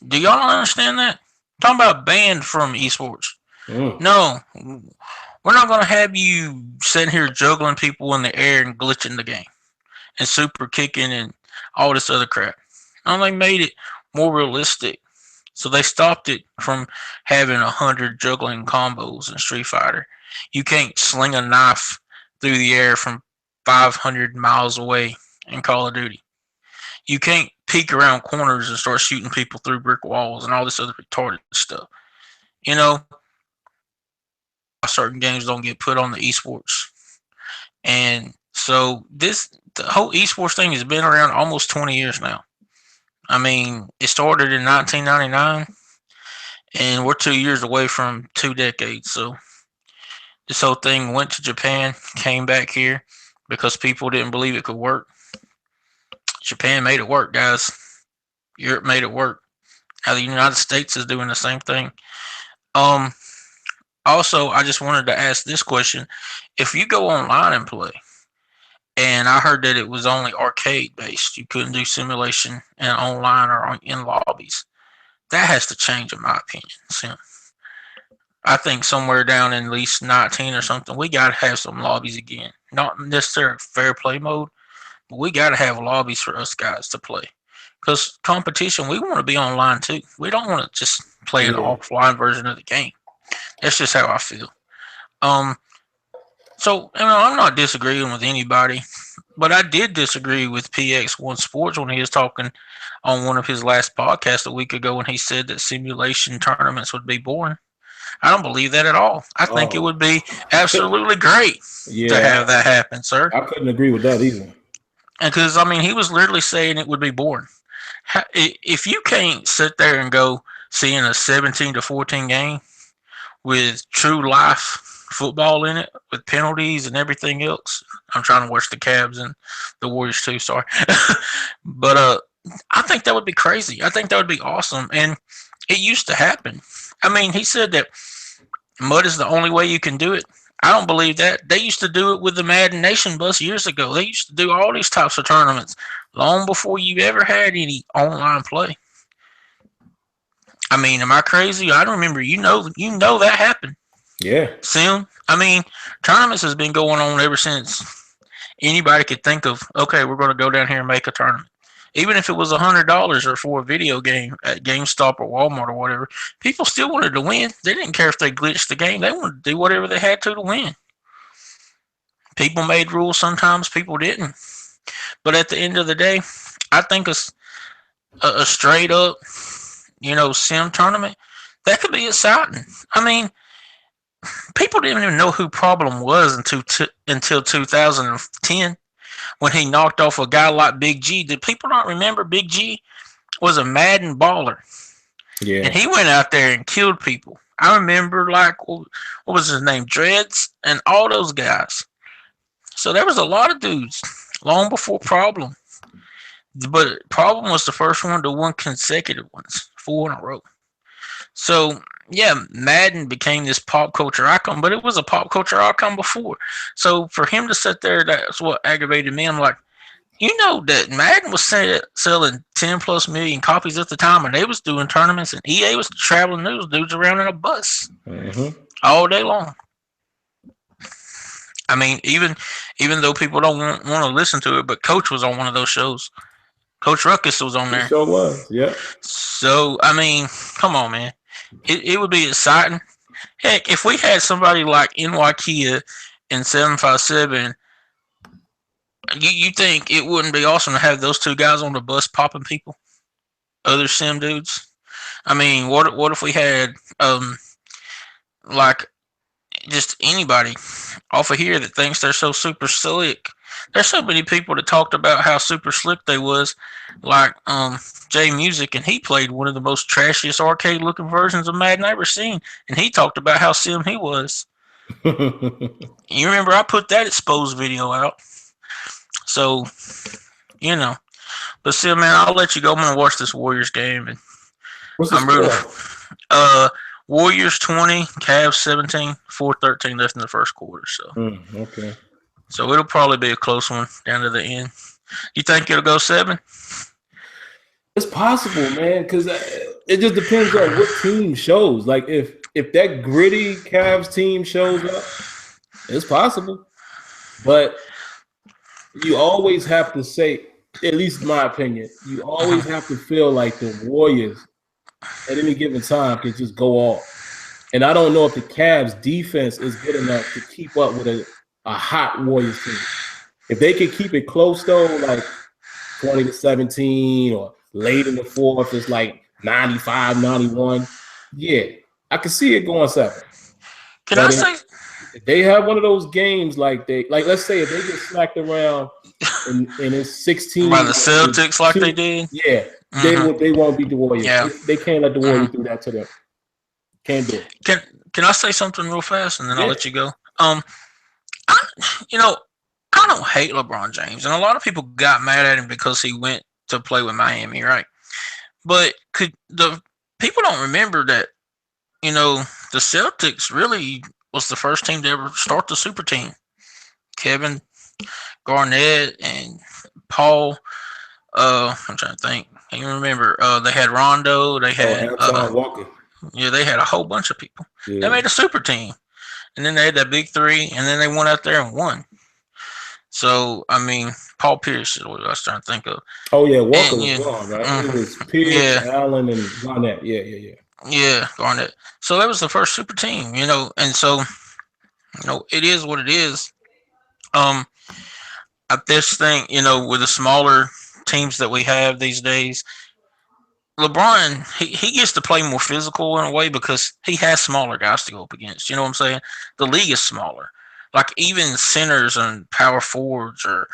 Do y'all understand that? I'm talking about banned from esports. No, we're not going to have you sitting here juggling people in the air and glitching the game and super kicking and all this other crap. And they made it more realistic. So they stopped it from having 100 juggling combos in Street Fighter. You can't sling a knife through the air from 500 miles away in Call of Duty. You can't peek around corners and start shooting people through brick walls and all this other retarded stuff. You know, certain games don't get put on the esports. And so the whole esports thing has been around almost 20 years now. I mean, it started in 1999, and we're 2 years away from 2 decades. So this whole thing went to Japan, came back here because people didn't believe it could work. Japan made it work, guys. Europe made it work. Now the United States is doing the same thing. Also, I just wanted to ask this question. If you go online and play, and I heard that it was only arcade based, you couldn't do simulation and online or in lobbies. That has to change, in my opinion. So I think somewhere down in at least 19 or something, we got to have some lobbies again. Not necessarily fair play mode, but we got to have lobbies for us guys to play. Because competition, we want to be online too. We don't want to just play an offline version of the game. That's just how I feel. So, I'm not disagreeing with anybody, but I did disagree with PX1 Sports when he was talking on one of his last podcasts a week ago when he said that simulation tournaments would be boring. I don't believe that at all. I think it would be absolutely great to have that happen, sir. I couldn't agree with that either. And because, he was literally saying it would be boring. If you can't sit there and go seeing a 17-14 game with true life football in it with penalties and everything else. I'm trying to watch the Cavs and the Warriors too, sorry. But I think that would be crazy. I think that would be awesome. And it used to happen. I mean, he said that MUT is the only way you can do it. I don't believe that. They used to do it with the Madden Nation Bus years ago. They used to do all these types of tournaments long before you ever had any online play. I mean, am I crazy? I don't remember. You know that happened. Yeah. Sim. I mean, tournaments has been going on ever since anybody could think of. Okay, we're going to go down here and make a tournament. Even if it was $100 or for a video game at GameStop or Walmart or whatever, people still wanted to win. They didn't care if they glitched the game. They wanted to do whatever they had to win. People made rules sometimes, people didn't. But at the end of the day, I think a straight up, sim tournament, that could be exciting. I mean, people didn't even know who Problem was until 2010. When he knocked off a guy like Big G. Did people not remember Big G was a Madden baller? Yeah. And he went out there and killed people. I remember, like, what was his name? Dreads and all those guys. So there was a lot of dudes long before Problem. But Problem was the first one to win consecutive ones, 4 in a row. So, yeah, Madden became this pop culture icon, but it was a pop culture icon before. So for him to sit there, that's what aggravated me. I'm like, that Madden was selling 10 plus million copies at the time, and they was doing tournaments, and EA was traveling those dudes around in a bus all day long. I mean, even though people don't want to listen to it, but Coach was on one of those shows. Coach Ruckus was on there. He sure was, yeah. So, I mean, come on, man. It would be exciting. Heck, if we had somebody like NYKia and 757, you think it wouldn't be awesome to have those two guys on the bus popping people? Other sim dudes? I mean, what if we had like just anybody off of here that thinks they're so super slick? There's so many people that talked about how super slick they was, like Jay Music, and he played one of the most trashiest arcade looking versions of Madden I ever seen, and he talked about how sim he was. You remember I put that exposed video out. So, but still, man, I'll let you go. I'm gonna watch this Warriors game, and What's the I'm rooting. Warriors 20, Cavs 17, 4:13 left in the first quarter. So, okay. So it'll probably be a close one down to the end. You think it'll go 7? It's possible, man, because it just depends on what team shows. Like if that gritty Cavs team shows up, it's possible. But you always have to say, at least in my opinion, you always have to feel like the Warriors at any given time can just go off. And I don't know if the Cavs defense is good enough to keep up with a hot Warriors team. If they could keep it close though, like 20-17 or late in the fourth, it's like 95-91. Yeah, I can see it going 7. Can I say if they have one of those games like let's say if they get smacked around and it's 16 by the Celtics like they did? Yeah, they won't beat the Warriors. Yeah. They can't let the Warriors do that to them. Can't do it. Can I say something real fast and then I'll let you go? I don't hate LeBron James, and a lot of people got mad at him because he went to play with Miami, right? But the people don't remember that, the Celtics really was the first team to ever start the super team. Kevin Garnett and Paul. I'm trying to think. Can you remember? They had Rondo. They had Walker. Yeah, they had a whole bunch of people. Yeah. They made a super team. And then they had that big 3, and then they went out there and won. So, I mean, Paul Pierce is what I was trying to think of. Oh, yeah, Walker was gone, right? It was Pierce, Allen, and Garnett. Yeah. Yeah, Garnett. So that was the first super team, and so, it is what it is. I just think, with the smaller teams that we have these days, LeBron, he gets to play more physical in a way because he has smaller guys to go up against. You know what I'm saying? The league is smaller. Like even centers and power forwards are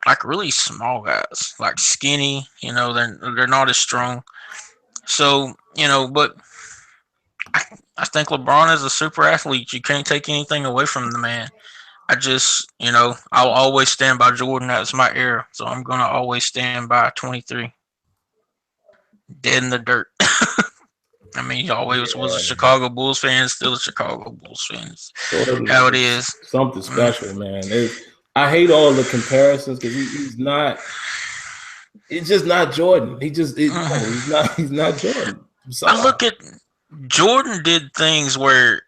like really small guys, like skinny. They're not as strong. So but I think LeBron is a super athlete. You can't take anything away from the man. I just I'll always stand by Jordan. That's my era. So I'm gonna always stand by 23. dead in the dirt. I mean, he always was a Chicago Bulls fan, still a Chicago Bulls fan. Jordan How it is. Something special, man. I hate all the comparisons because he's not. It's just not Jordan. He's not Jordan. I look at Jordan did things where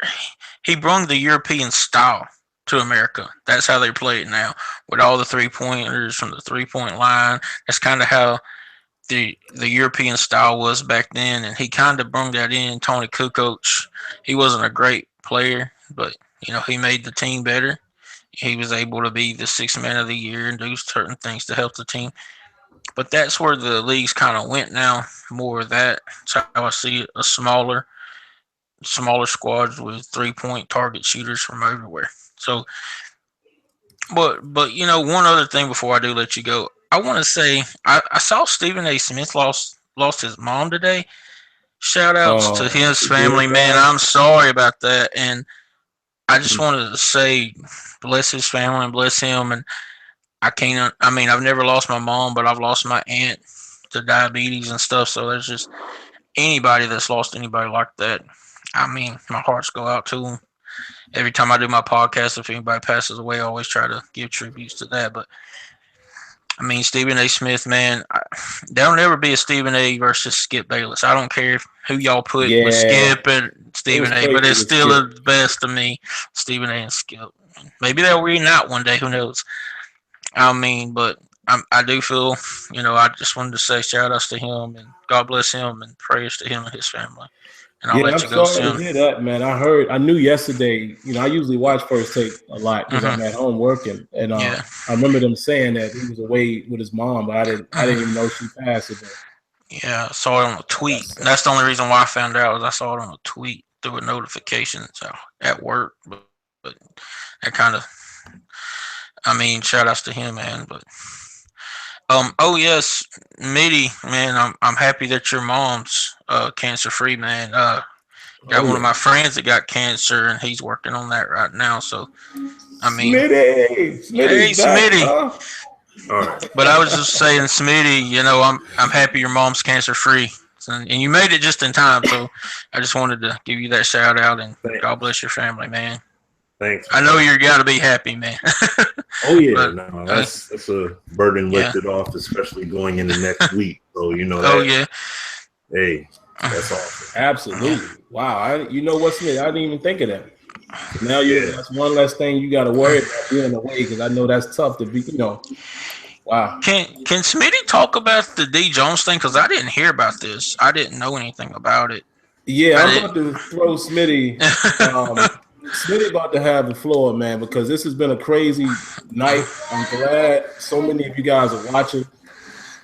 he brought the European style to America. That's how they play it now, with all the 3-pointers from the 3-point line. That's kind of how the European style was back then, and he kind of brought that in. Tony Kukoc, he wasn't a great player, but he made the team better. He was able to be the sixth man of the year and do certain things to help the team. But that's where the league's kind of went now, more of that. So I see a smaller squads with 3-point target shooters from everywhere. So, but one other thing before I do let you go, I want to say I saw Stephen A. Smith lost his mom today. Shout outs to his family, man. I'm sorry about that, and I just wanted to say bless his family and bless him. And I've never lost my mom, but I've lost my aunt to diabetes and stuff. So there's just anybody that's lost anybody like that. I mean, my hearts go out to them. Every time I do my podcast, if anybody passes away, I always try to give tributes to that. But I mean, Stephen A. Smith, man, there'll never be a Stephen A. versus Skip Bayless. I don't care who y'all put with Skip and Stephen A., but it's still the best to me, Stephen A. and Skip. Maybe they'll reunite one day. Who knows? I mean, but I do feel, I just wanted to say shout outs to him and God bless him and prayers to him and his family. And I'll let you go soon. To hear that, man. I knew yesterday, I usually watch First Take a lot because I'm at home working. And I remember them saying that he was away with his mom, but I didn't even know she passed today. Yeah, I saw it on a tweet. That's the only reason why I found out was I saw it on a tweet through a notification at work. But that kind of, shout outs to him, man. But yes, Smitty, man, I'm happy that your mom's cancer free, man. Got one of my friends that got cancer, and he's working on that right now. So, Smitty. Huh? All right. But I was just saying, Smitty, I'm happy your mom's cancer free, and you made it just in time. So, I just wanted to give you that shout out, and God bless your family, man. Thanks. I know you got to be happy, man. Oh yeah, that's a burden lifted off, especially going into next week. So hey, that's awesome. Absolutely. Wow. You know what, Smith? I didn't even think of that. Now that's one less thing you got to worry about being away, because I know that's tough to be. Wow. Can Smitty talk about the D Jones thing? Because I didn't hear about this. I didn't know anything about it. Yeah, I'm about to throw Smitty. Smitty about to have the floor, man, because this has been a crazy night. I'm glad so many of you guys are watching.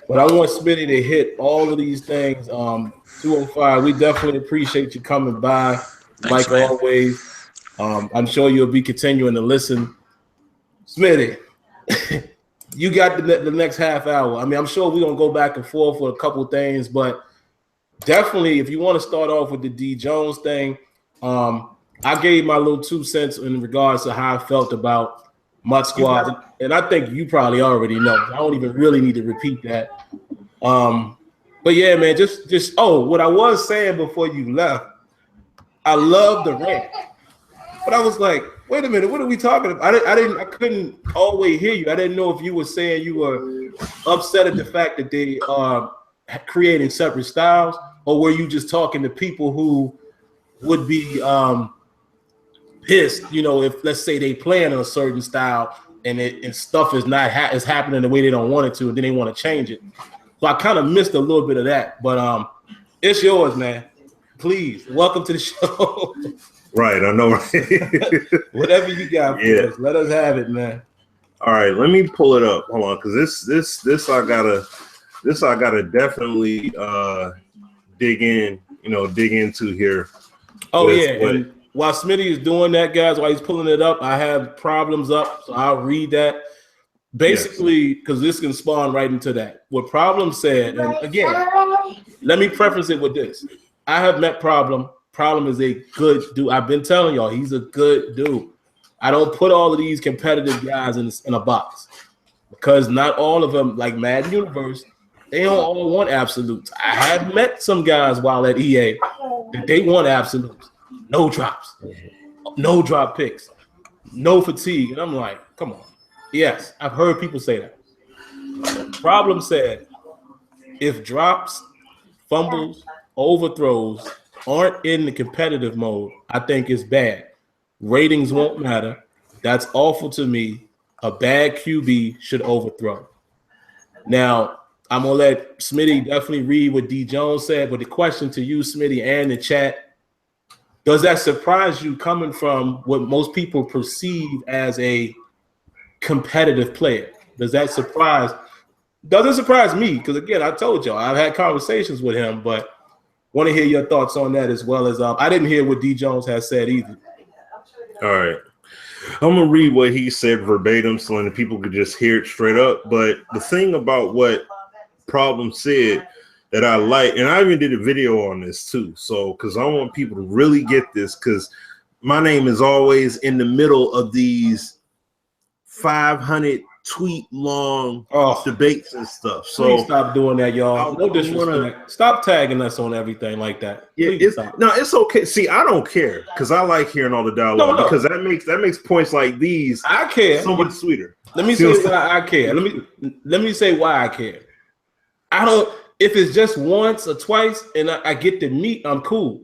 But I want Smitty to hit all of these things. 205, we definitely appreciate you coming by. Thanks, like always. I'm sure you'll be continuing to listen. Smitty, you got the next half hour. I'm sure we're going to go back and forth with a couple of things, but definitely if you want to start off with the D Jones thing, I gave my little 2 cents in regards to how I felt about MUT Squads, and I think you probably already know. I don't even really need to repeat that. But yeah, man, just what I was saying before you left, I love the rant, but I was like, wait a minute, what are we talking about? I couldn't always hear you. I didn't know if you were saying you were upset at the fact that they are creating separate styles, or were you just talking to people who would be pissed, if let's say they play in a certain style and stuff is not is happening the way they don't want it to, and then they want to change it. So I kind of missed a little bit of that, but it's yours, man. Please, welcome to the show. Right, I know, right? Whatever you got for us, let us have it, man. All right, let me pull it up. Hold on, because this I gotta definitely dig into here. Oh yeah. And while Smitty is doing that, guys, while he's pulling it up, I have problems up, so I'll read that. Basically, because this can spawn right into that. What Problem said, and again, let me preface it with this. I have met Problem. Problem is a good dude. I've been telling y'all, he's a good dude. I don't put all of these competitive guys in a box, because not all of them, like Madden Universe, They don't all want absolutes. I have met some guys while at EA that they want absolutes. No drops, no drop picks, no fatigue. And I'm like, come on. Yes, I've heard people say that. Problem said, if drops, fumbles, overthrows aren't in the competitive mode, I think it's bad. Ratings won't matter. That's awful to me. A bad QB should overthrow. Now, I'm going to let Smitty definitely read what D. Jones said, but the question to you, Smitty, and the chat, does that surprise you coming from what most people perceive as a competitive player? Doesn't surprise me, because, again, I told y'all, I've had conversations with him, but want to hear your thoughts on that, as well as I didn't hear what D. Jones has said either. All right. I'm going to read what he said verbatim so that people could just hear it straight up. But the thing about what Problem said that I like, and I even did a video on this too, so because I want people to really get this, because my name is always in the middle of these 500 tweet long debates and stuff. So please stop doing that, y'all. No disrespect. Stop tagging us on everything like that. Yeah, it's okay. See, I don't care because I like hearing all the dialogue because that makes points like these. I care so much sweeter. Let me say why I care. Let me say why I care. I don't. If it's just once or twice and I get the meat, I'm cool.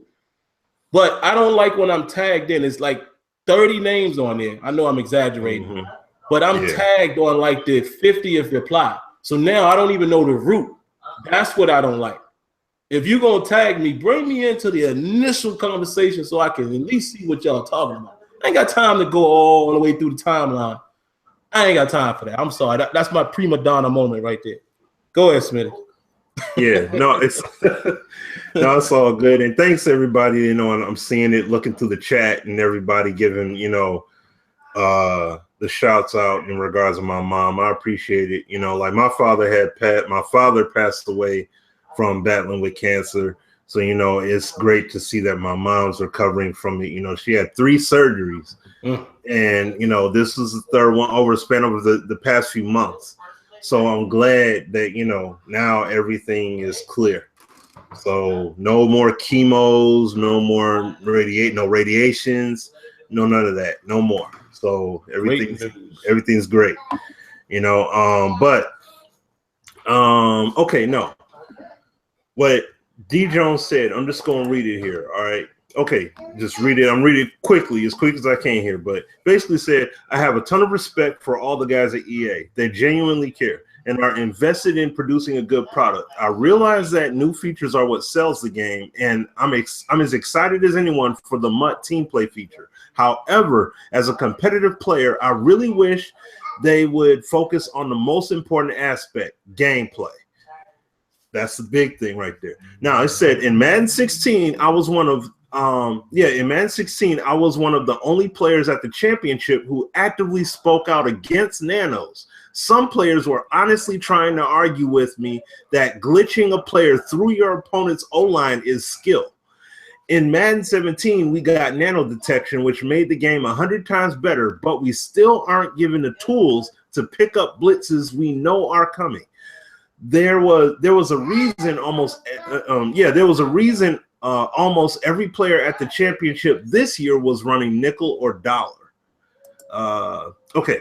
But I don't like when I'm tagged in. It's like 30 names on there. I know I'm exaggerating. Mm-hmm. But I'm tagged on like the 50th reply. So now I don't even know the root. That's what I don't like. If you're going to tag me, bring me into the initial conversation so I can at least see what y'all talking about. I ain't got time to go all the way through the timeline. I ain't got time for that. I'm sorry. That's my prima donna moment right there. Go ahead, Smitty. Yeah, no, it's all good. And thanks everybody, and I'm seeing it, looking through the chat and everybody giving, the shouts out in regards to my mom. I appreciate it. Like my father passed away from battling with cancer. So, it's great to see that my mom's recovering from it. She had 3 surgeries and, this was the 3rd one over a span over the past few months. So I'm glad that, now everything is clear. So no more chemos, no more radiations, no, none of that, no more. So everything's great, okay, no. What D. Jones said, I'm just going to read it here, all right? Okay, just read it. I'm reading it quickly, as quick as I can here, but basically said, I have a ton of respect for all the guys at EA. They genuinely care and are invested in producing a good product. I realize that new features are what sells the game, and I'm as excited as anyone for the MUT team play feature. However, as a competitive player, I really wish they would focus on the most important aspect, gameplay. That's the big thing right there. Now, it said in Madden 16, I was one of the only players at the championship who actively spoke out against nanos. Some players were honestly trying to argue with me that glitching a player through your opponent's O-line is skill. In Madden 17, we got nano detection, which made the game 100 times better, but we still aren't given the tools to pick up blitzes we know are coming. There was a reason almost every player at the championship this year was running nickel or dollar. Okay.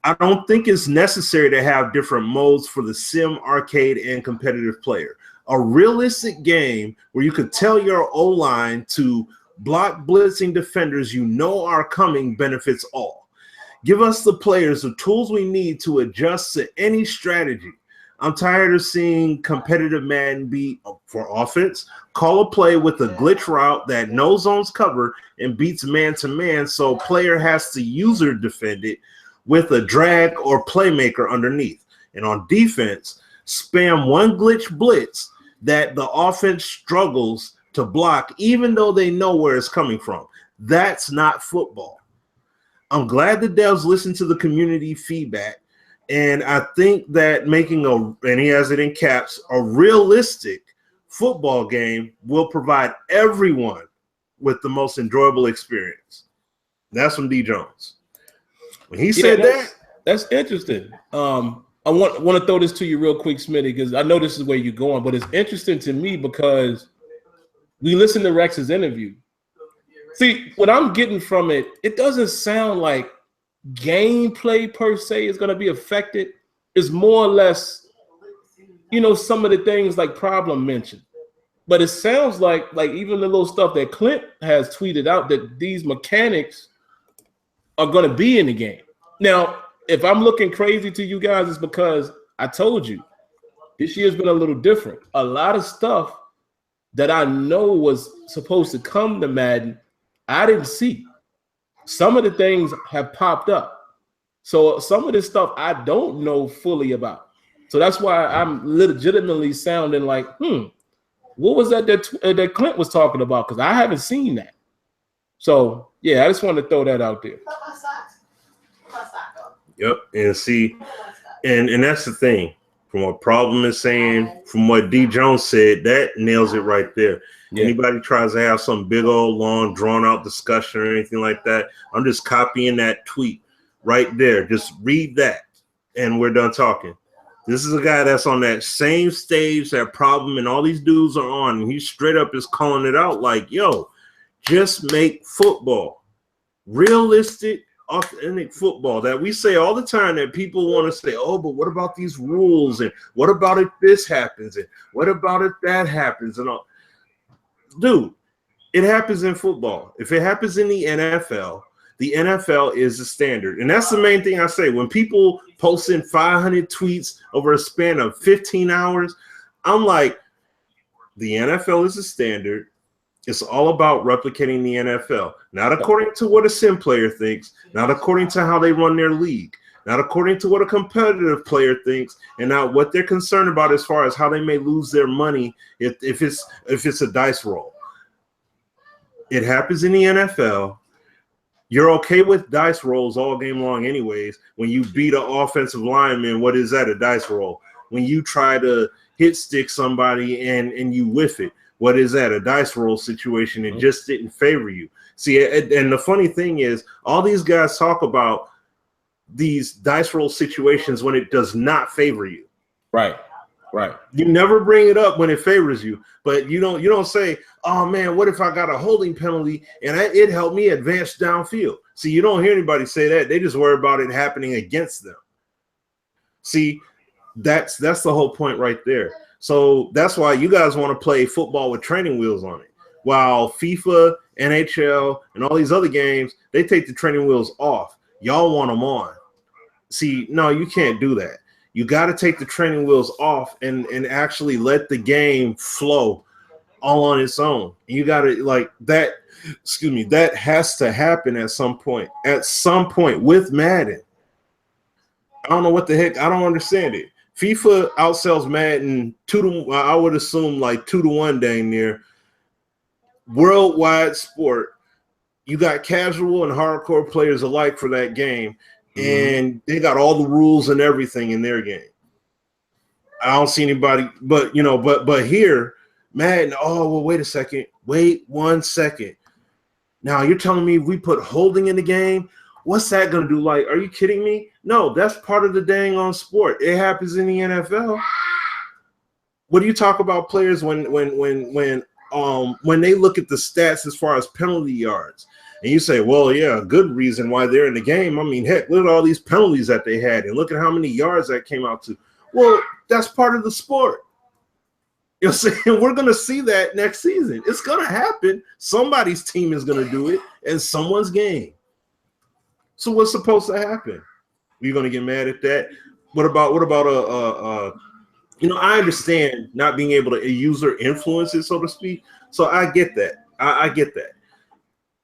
I don't think it's necessary to have different modes for the sim, arcade, and competitive player. A realistic game where you could tell your O-line to block blitzing defenders you know are coming benefits all. Give us the players the tools we need to adjust to any strategy. I'm tired of seeing competitive Madden be, for offense, call a play with a glitch route that no zones cover and beats man-to-man, so player has to user defend it with a drag or playmaker underneath. And on defense, spam one glitch blitz that the offense struggles to block even though they know where it's coming from. That's not football. I'm glad the devs listen to the community feedback, and I think that making and he has it in caps, a realistic football game will provide everyone with the most enjoyable experience. That's from D. Jones. When he said that's interesting. I want to throw this to you real quick, Smitty, because I know this is where you're going, but it's interesting to me because we listened to Rex's interview. See, what I'm getting from it, it doesn't sound like gameplay per se is going to be affected. It's more or less, some of the things like Problem mentioned. But it sounds like even the little stuff that Clint has tweeted out that these mechanics are going to be in the game. Now, if I'm looking crazy to you guys, it's because I told you this year's been a little different. A lot of stuff that I know was supposed to come to Madden, I didn't see. Some of the things have popped up. So some of this stuff I don't know fully about. So that's why I'm legitimately sounding like, what was that Clint was talking about? Because I haven't seen that. So, yeah, I just wanted to throw that out there. Yep, and see, and that's the thing. From what Problem is saying, from what D. Jones said, that nails it right there. Yeah. Anybody tries to have some big old long drawn out discussion or anything like that, I'm just copying that tweet right there. Just read that, and we're done talking. This is a guy that's on that same stage that Problem and all these dudes are on, and he straight up is calling it out like, yo, just make football realistic, authentic football that we say all the time that people want to say, oh, but what about these rules? And what about if this happens? And what about if that happens? And all. Dude, it happens in football. If it happens in the NFL is the standard. And that's the main thing I say. When people post in 500 tweets over a span of 15 hours, I'm like, the NFL is the standard. It's all about replicating the NFL, not according to what a sim player thinks, not according to how they run their league, not according to what a competitive player thinks, and not what they're concerned about as far as how they may lose their money if it's a dice roll. It happens in the NFL. You're okay with dice rolls all game long anyways. When you beat an offensive lineman, what is that, a dice roll? When you try to hit stick somebody and you whiff it, what is that, a dice roll situation? It just didn't favor you. See, and the funny thing is, all these guys talk about these dice roll situations when it does not favor you. Right. You never bring it up when it favors you, but you don't say, oh man, what if I got a holding penalty and it helped me advance downfield? See, you don't hear anybody say that. They just worry about it happening against them. See, that's the whole point right there. So that's why you guys want to play football with training wheels on it. While FIFA, NHL, and all these other games, they take the training wheels off. Y'all want them on. See, no, you can't do that. You got to take the training wheels off and actually let the game flow all on its own. You got to like that. Excuse me. That has to happen at some point. At some point with Madden. I don't know what the heck. I don't understand it. FIFA outsells Madden 2-1. I would assume like 2-1 dang near. Worldwide sport. You got casual and hardcore players alike for that game. And they got all the rules and everything in their game. I don't see anybody, but here, Madden, oh, well, wait a second. Wait 1 second. Now you're telling me if we put holding in the game, what's that going to do? Like, are you kidding me? No, that's part of the dang on sport. It happens in the NFL. What do you talk about players when they look at the stats as far as penalty yards? And you say, well, yeah, a good reason why they're in the game. I mean, heck, look at all these penalties that they had, and look at how many yards that came out to. Well, that's part of the sport. You're saying we're going to see that next season. It's going to happen. Somebody's team is going to do it in someone's game. So what's supposed to happen? Are you going to get mad at that? What about I understand not being able to user influence it, so to speak. So I get that. I get that.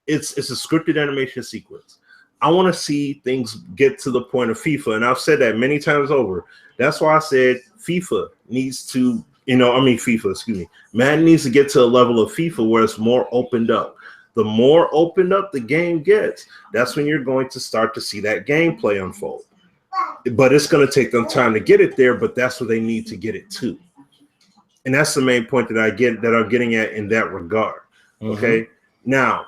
It's a scripted animation sequence. I want to see things get to the point of FIFA, and I've said that many times over. That's why I said FIFA needs to, Madden needs to get to a level of FIFA where it's more opened up. The more opened up the game gets, that's when you're going to start to see that gameplay unfold. But it's going to take them time to get it there, but that's where they need to get it to. And that's the main point that I'm getting at in that regard. Okay. Now,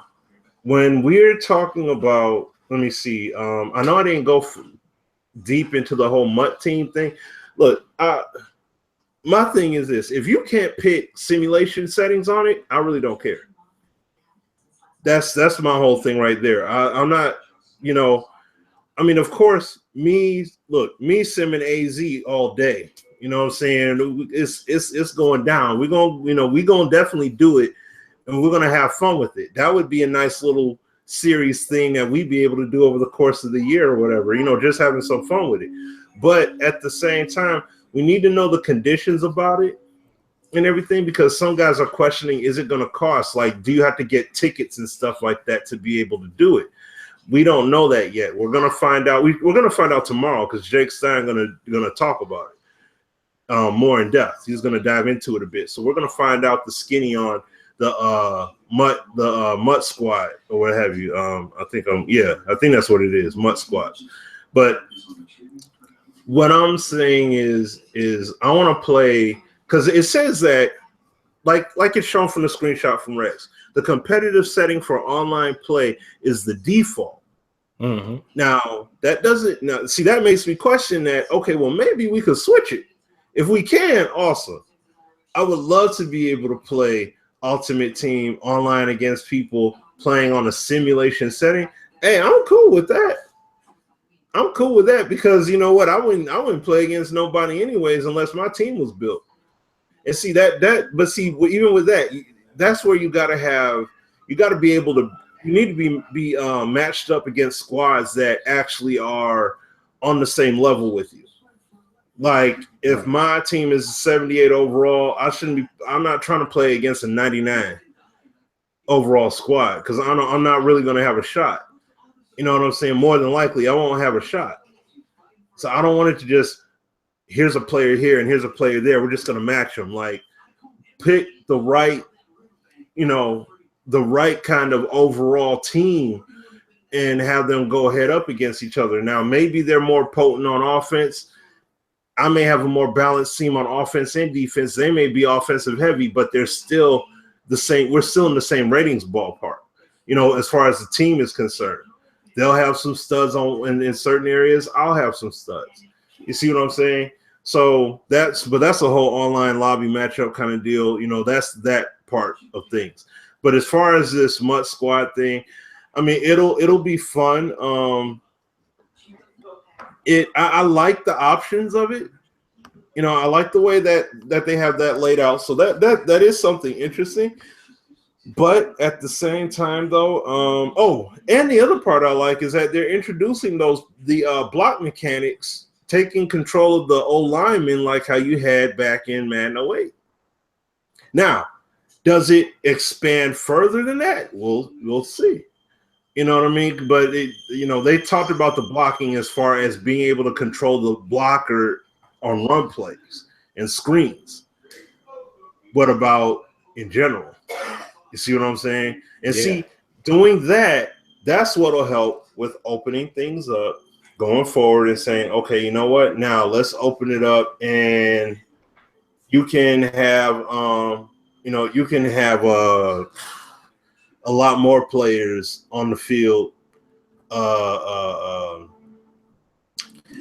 when we're talking about, let me see. I know I didn't go deep into the whole MUT team thing. Look, my thing is this: if you can't pick simulation settings on it, I really don't care. That's my whole thing right there. I'm not, I mean, of course, me simming AZ all day. You know what I'm saying? It's going down. We're gonna definitely do it, and we're gonna have fun with it. That would be a nice little series thing that we'd be able to do over the course of the year or whatever. Just having some fun with it. But at the same time, we need to know the conditions about it and everything, because some guys are questioning, is it going to cost? Like, do you have to get tickets and stuff like that to be able to do it? We don't know that yet. We're going to find out. We're going to find out tomorrow, because Jake Stein going to talk about it more in depth. He's going to dive into it a bit. So we're going to find out the skinny on the MUT Squad or what have you. I think that's what it is, MUT Squads. But what I'm saying is I want to play, because it says that, like it's shown from the screenshot from Rex, the competitive setting for online play is the default. Mm-hmm. Now that makes me question that. Okay, well, maybe we could switch it. If we can, awesome. I would love to be able to play Ultimate Team online against people playing on a simulation setting. Hey, I'm cool with that. I'm cool with that, because you know what? I wouldn't play against nobody anyways unless my team was built. And see but even with that, that's where you got to be able to. You need to be matched up against squads that actually are on the same level with you. Like, if my team is 78 overall, I'm not trying to play against a 99 overall squad, because I'm not really going to have a shot. You know what I'm saying? More than likely, I won't have a shot. So I don't want it to just, here's a player here and here's a player there. We're just going to match them. Like, pick the right, the right kind of overall team and have them go head up against each other. Now, maybe they're more potent on offense. I may have a more balanced team on offense and defense. They may be offensive heavy, but they're still the same. We're still in the same ratings ballpark, as far as the team is concerned. They'll have some studs in certain areas. I'll have some studs. You see what I'm saying? So that's a whole online lobby matchup kind of deal. That's that part of things. But as far as this MUT Squad thing, I mean, it'll be fun. I like the options of it. I like the way that they have that laid out. So that is something interesting. But at the same time, though, and the other part I like is that they're introducing the block mechanics, taking control of the O-lineman like how you had back in Madden 08. Now, does it expand further than that? We'll see. You know what I mean? But they talked about the blocking as far as being able to control the blocker on run plays and screens. What about in general? You see what I'm saying? And see, doing that's what will help with opening things up, going forward and saying, okay, you know what? Now let's open it up, and you can have a lot more players on the field.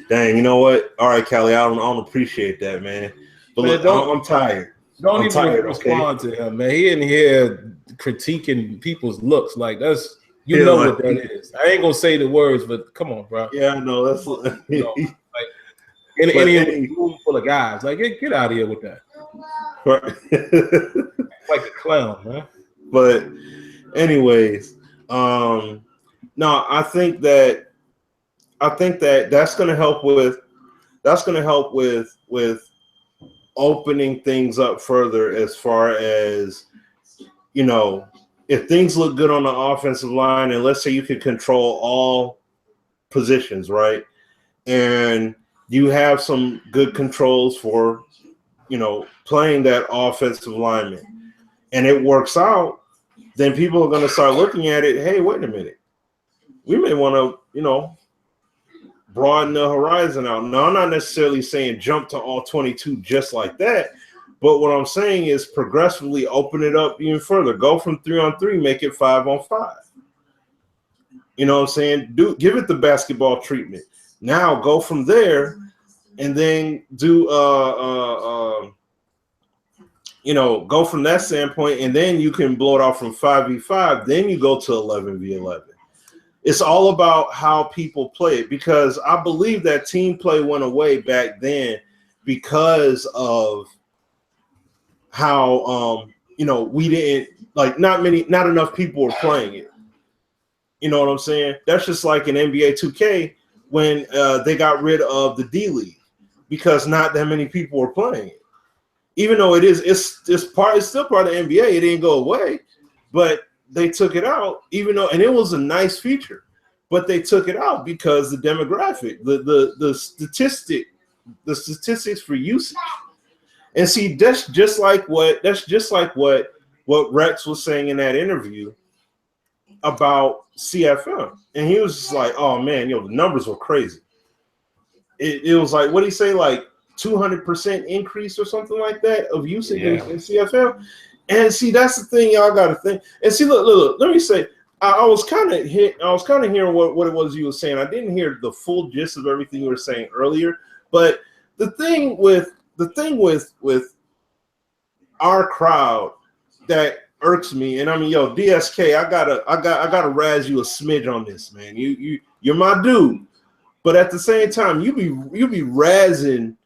Dang, you know what? All right, Callie, I don't appreciate that, man. But man, look, I'm tired. Don't even respond to him, man. He in here critiquing people's looks. Like, that's what that is. I ain't gonna say the words, but come on, bro. Yeah, I know that's like any room full of guys. Like, get out of here with that. Right. Like a clown, man. But anyways, no, I think that that's gonna help with opening things up further, as far as if things look good on the offensive line, and let's say you can control all positions, right, and you have some good controls for playing that offensive lineman, and it works out, then people are going to start looking at it. Hey, wait a minute, we may want to broaden the horizon out. Now, I'm not necessarily saying jump to all 22 just like that, but what I'm saying is progressively open it up even further. Go from 3-on-3, make it 5-on-5. You know what I'm saying? Give it the basketball treatment. Now go from there and then do go from that standpoint, and then you can blow it off from 5v5. Then you go to 11v11. It's all about how people play it, because I believe that team play went away back then because of how we didn't not enough people were playing it. You know what I'm saying? That's just like in NBA 2K when they got rid of the D League because not that many people were playing it. Even though it's still part of the NBA, it didn't go away, but they took it out. And it was a nice feature, but they took it out because the demographic, the statistics for usage. And see, that's just like what Rex was saying in that interview about CFM, and he was just like, "Oh man, the numbers were crazy." It was like, what did he say, like 200% increase or something like that of usage in CFM. And see, that's the thing y'all got to think. And see, look. Let me say, I was kind of hearing what it was you were saying. I didn't hear the full gist of everything you were saying earlier, but the thing with our crowd that irks me, and I mean, DSK, I gotta razz you a smidge on this, man. You're my dude, but at the same time, you be razzing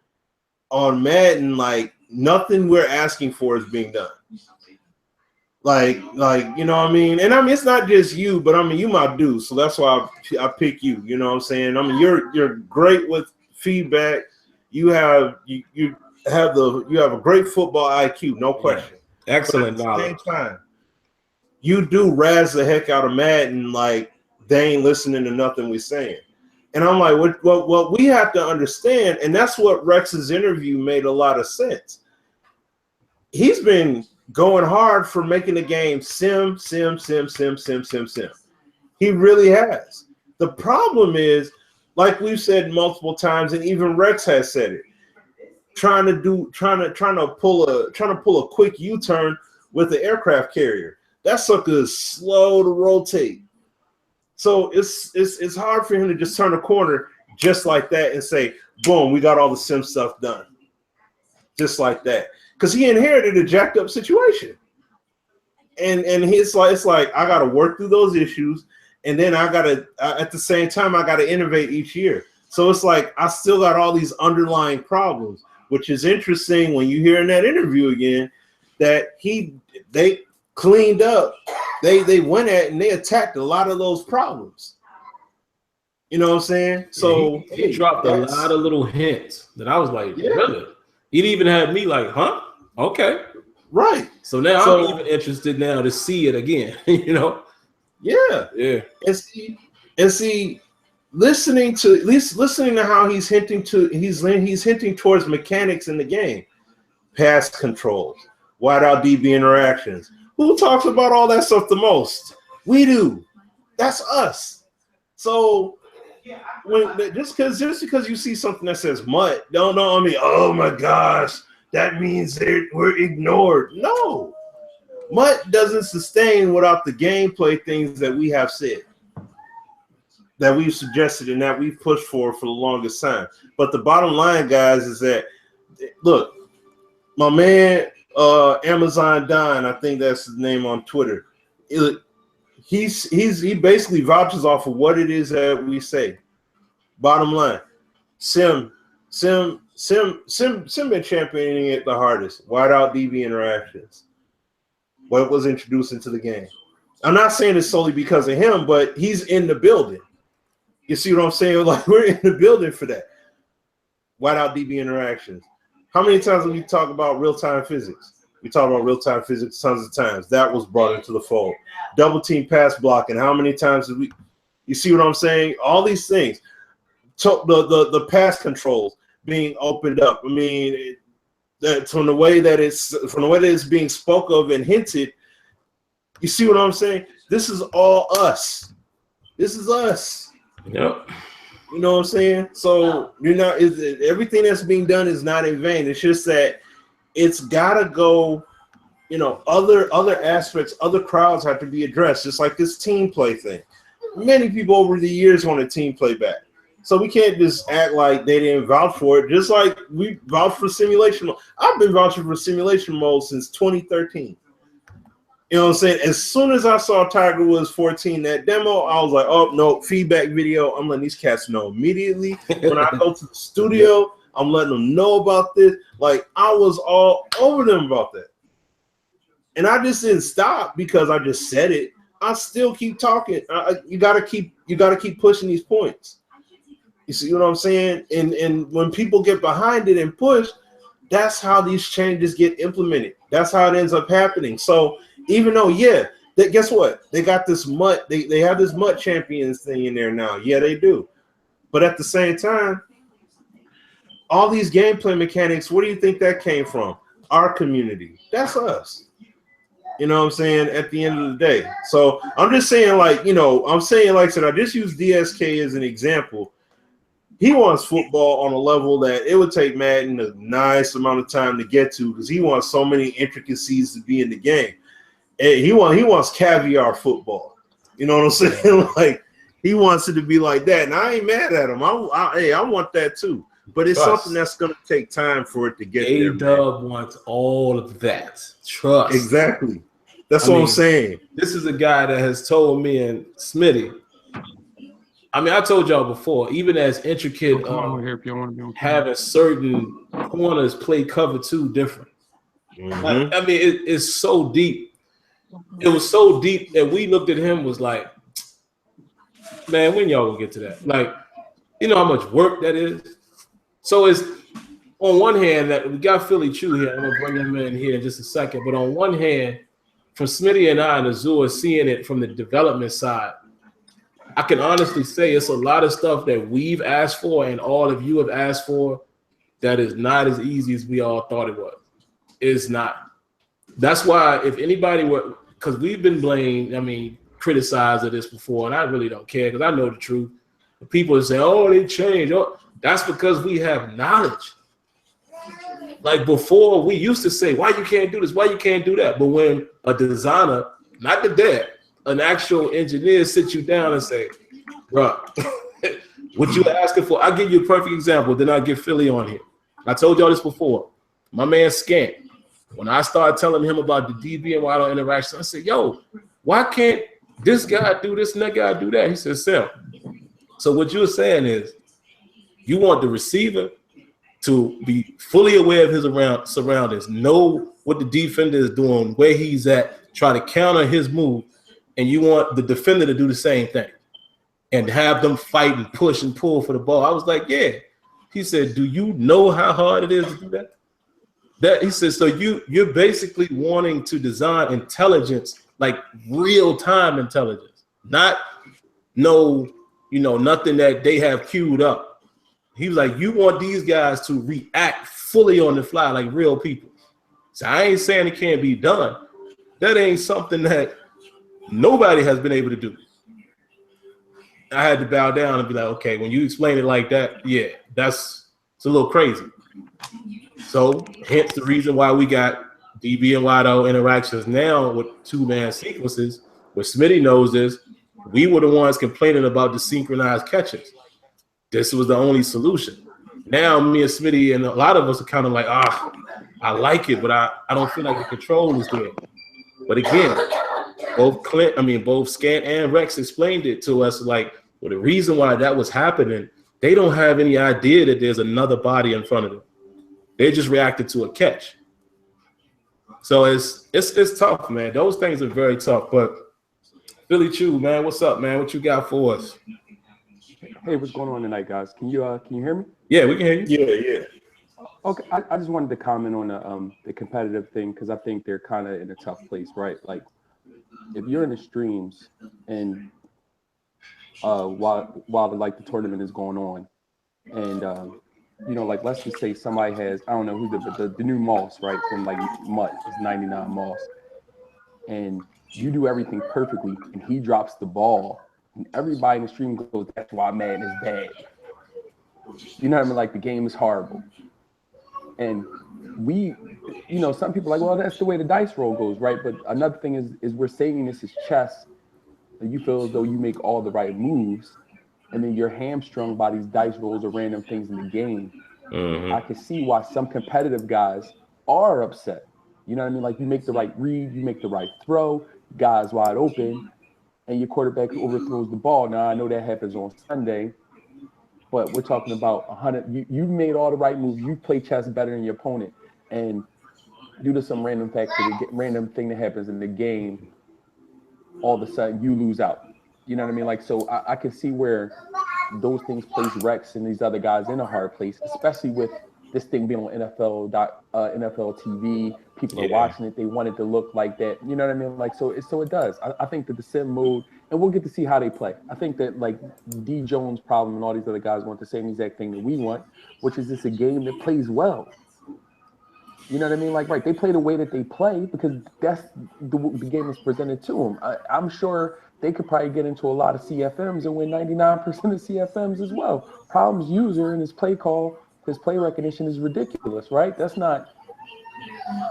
on Madden like nothing we're asking for is being done. Like you know what I mean? And I mean, it's not just you, but I mean, you my dude, so that's why I pick you. You know what I'm saying? I mean, you're great with feedback. You have a great football IQ, no question. Excellent knowledge. At the same time, you do razz the heck out of Madden like they ain't listening to nothing we're saying. And I'm like, what we have to understand, and that's what Rex's interview made a lot of sense. He's been going hard for making the game sim. He really has. The problem is, like we've said multiple times, and even Rex has said it, trying to pull a quick U-turn with the aircraft carrier. That sucker is slow to rotate. So it's hard for him to just turn a corner just like that and say, boom, we got all the sim stuff done. Just like that. Because he inherited a jacked up situation. And it's like I gotta work through those issues, and then at the same time I gotta innovate each year. So it's like I still got all these underlying problems, which is interesting when you hear in that interview again that they cleaned up, they went at and they attacked a lot of those problems. You know what I'm saying? So he dropped a lot of little hints that I was like, really? He'd even had me like, huh? Okay. Right. So now I'm even interested now to see it again, you know? Yeah. Yeah. And see, listening to how he's hinting towards mechanics in the game, pass controls, wideout DB interactions. Who talks about all that stuff the most? We do. That's us. So just because you see something that says MUT, don't know. I mean, oh my gosh, that means we're ignored. No, MUT doesn't sustain without the gameplay things that we have said, that we've suggested, and that we've pushed for the longest time. But the bottom line, guys, is that look, my man Amazon Don, I think that's his name on Twitter. He basically vouches off of what it is that we say. Bottom line, Sim been championing it the hardest. Wideout DB interactions. What was introduced into the game. I'm not saying it's solely because of him, but he's in the building. You see what I'm saying? Like, we're in the building for that. Wideout DB interactions. How many times have we talked about real-time physics? We talk about real-time physics tons of times. That was brought into the fold. Double team pass blocking. How many times did we? You see what I'm saying? All these things. The pass controls being opened up. I mean, from the way that it's being spoke of and hinted. You see what I'm saying? This is all us. This is us. Yep. You know what I'm saying? So everything that's being done is not in vain. It's just that it's gotta go, other aspects, other crowds have to be addressed, just like this team play thing. Many people over the years want a team play back. So we can't just act like they didn't vouch for it. Just like we vouched for simulation mode. I've been vouching for simulation mode since 2013. You know what I'm saying? As soon as I saw Tiger Woods 14, that demo, I was like, oh, no, feedback video. I'm letting these cats know immediately. When I go to the studio, I'm letting them know about this. Like, I was all over them about that. And I just didn't stop because I just said it. I still keep talking. You gotta keep pushing these points. You see what I'm saying? And when people get behind it and push, that's how these changes get implemented. That's how it ends up happening. So even though, guess what? They got this MUT. They have this MUT champions thing in there now. Yeah, they do. But at the same time, all these gameplay mechanics, where do you think that came from? Our community. That's us. You know what I'm saying? At the end of the day. So I'm just saying, like, I'm saying, like I said, I just use DSK as an example. He wants football on a level that it would take Madden a nice amount of time to get to because he wants so many intricacies to be in the game. And he wants caviar football. You know what I'm saying? Like, he wants it to be like that. And I ain't mad at him. I want that too. But it's something that's going to take time for it to get there. A-Dub wants all of that. Trust. Exactly. That's what I'm saying. This is a guy that has told me and Smitty. I mean, I told y'all before, even as intricate having certain corners play cover two different. Mm-hmm. Like, I mean, it's so deep. It was so deep that we looked at him was like, man, when y'all will get to that? Like, you know how much work that is? So it's on one hand that we got Philly Chew here. I'm gonna bring him in here in just a second. But on one hand, from Smitty and I and Azure seeing it from the development side, I can honestly say it's a lot of stuff that we've asked for and all of you have asked for that is not as easy as we all thought it was. It's not. That's why if anybody were, because we've been blamed, criticized of this before, and I really don't care because I know the truth. The people say, oh, they changed. Oh, that's because we have knowledge. Like before, we used to say, why you can't do this? Why you can't do that? But when a designer, not the dev, an actual engineer sits you down and say, bro, what you asking for? I'll give you a perfect example. Then I'll get Philly on here. I told y'all this before. My man Scant, when I started telling him about the DB and wideout interaction, I said, yo, why can't this guy do this and that guy do that? He said, Sim. So what you're saying is you want the receiver to be fully aware of his surroundings, know what the defender is doing, where he's at, try to counter his move, and you want the defender to do the same thing and have them fight and push and pull for the ball. I was like, yeah. He said, do you know how hard it is to do that? He said, so you're basically wanting to design intelligence, like real-time intelligence, not nothing that they have queued up. He was like, you want these guys to react fully on the fly like real people. So I ain't saying it can't be done. That ain't something that nobody has been able to do. I had to bow down and be like, okay, when you explain it like that, yeah, it's a little crazy. So hence the reason why we got DB and wideout interactions now with two-man sequences, where Smitty knows this. We were the ones complaining about the synchronized catches. This was the only solution. Now me and Smitty and a lot of us are kind of like, I like it, but I don't feel like the control is there. But again, both Scant and Rex explained it to us like, well, the reason why that was happening, they don't have any idea that there's another body in front of them. They just reacted to a catch. So it's tough, man. Those things are very tough. But Philly Chew, man, what's up, man? What you got for us? Hey, what's going on tonight, guys? Can you hear me? Yeah, we can hear you. Yeah. Okay, I just wanted to comment on the competitive thing because I think they're kind of in a tough place, right? Like, if you're in the streams and while the tournament is going on, and like let's just say somebody has, I don't know who the new Moss, right, from like MUT is 99 Moss, and you do everything perfectly, and he drops the ball. And everybody in the stream goes, that's why Madden is bad. You know what I mean? Like, the game is horrible. And we, some people are like, well, that's the way the dice roll goes, right? But another thing is we're saying this is chess. And you feel as though you make all the right moves. and then you're hamstrung by these dice rolls or random things in the game, I can see why some competitive guys are upset. You know what I mean? Like, you make the right read, you make the right throw, guys wide open, and your quarterback overthrows the ball. Now, I know that happens on Sunday, but we're talking about 100. You've made all the right moves. You've played chess better than your opponent, and due to some random random thing that happens in the game, all of a sudden you lose out. You know what I mean? Like, so I can see where those things place Rex and these other guys in a hard place, especially with this thing being on NFL TV. People are watching it. They want it to look like that. You know what I mean? Like, so it does. I think that the sim mode, and we'll get to see how they play. I think that, like, D Jones' problem and all these other guys want the same exact thing that we want, which is just a game that plays well. You know what I mean? Like, right, they play the way that they play because that's the game that's presented to them. I'm sure they could probably get into a lot of CFMs and win 99% of CFMs as well. Problem's user and his play call, his play recognition is ridiculous, right? That's not,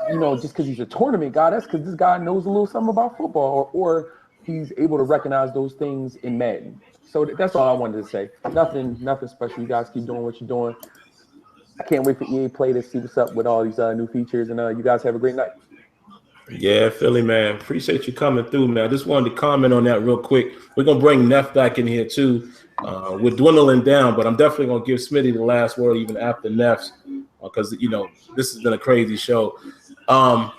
you know, just because he's a tournament guy. That's because this guy knows a little something about football, or he's able to recognize those things in Madden. So that's all I wanted to say. Nothing special. You guys keep doing what you're doing. I can't wait for EA Play to see what's up with all these new features, and you guys have a great night. Yeah, Philly, man. Appreciate you coming through, man. I just wanted to comment on that real quick. We're going to bring Neff back in here, too. We're dwindling down, but I'm definitely going to give Smitty the last word even after Neff's, because, you know, this has been a crazy show. What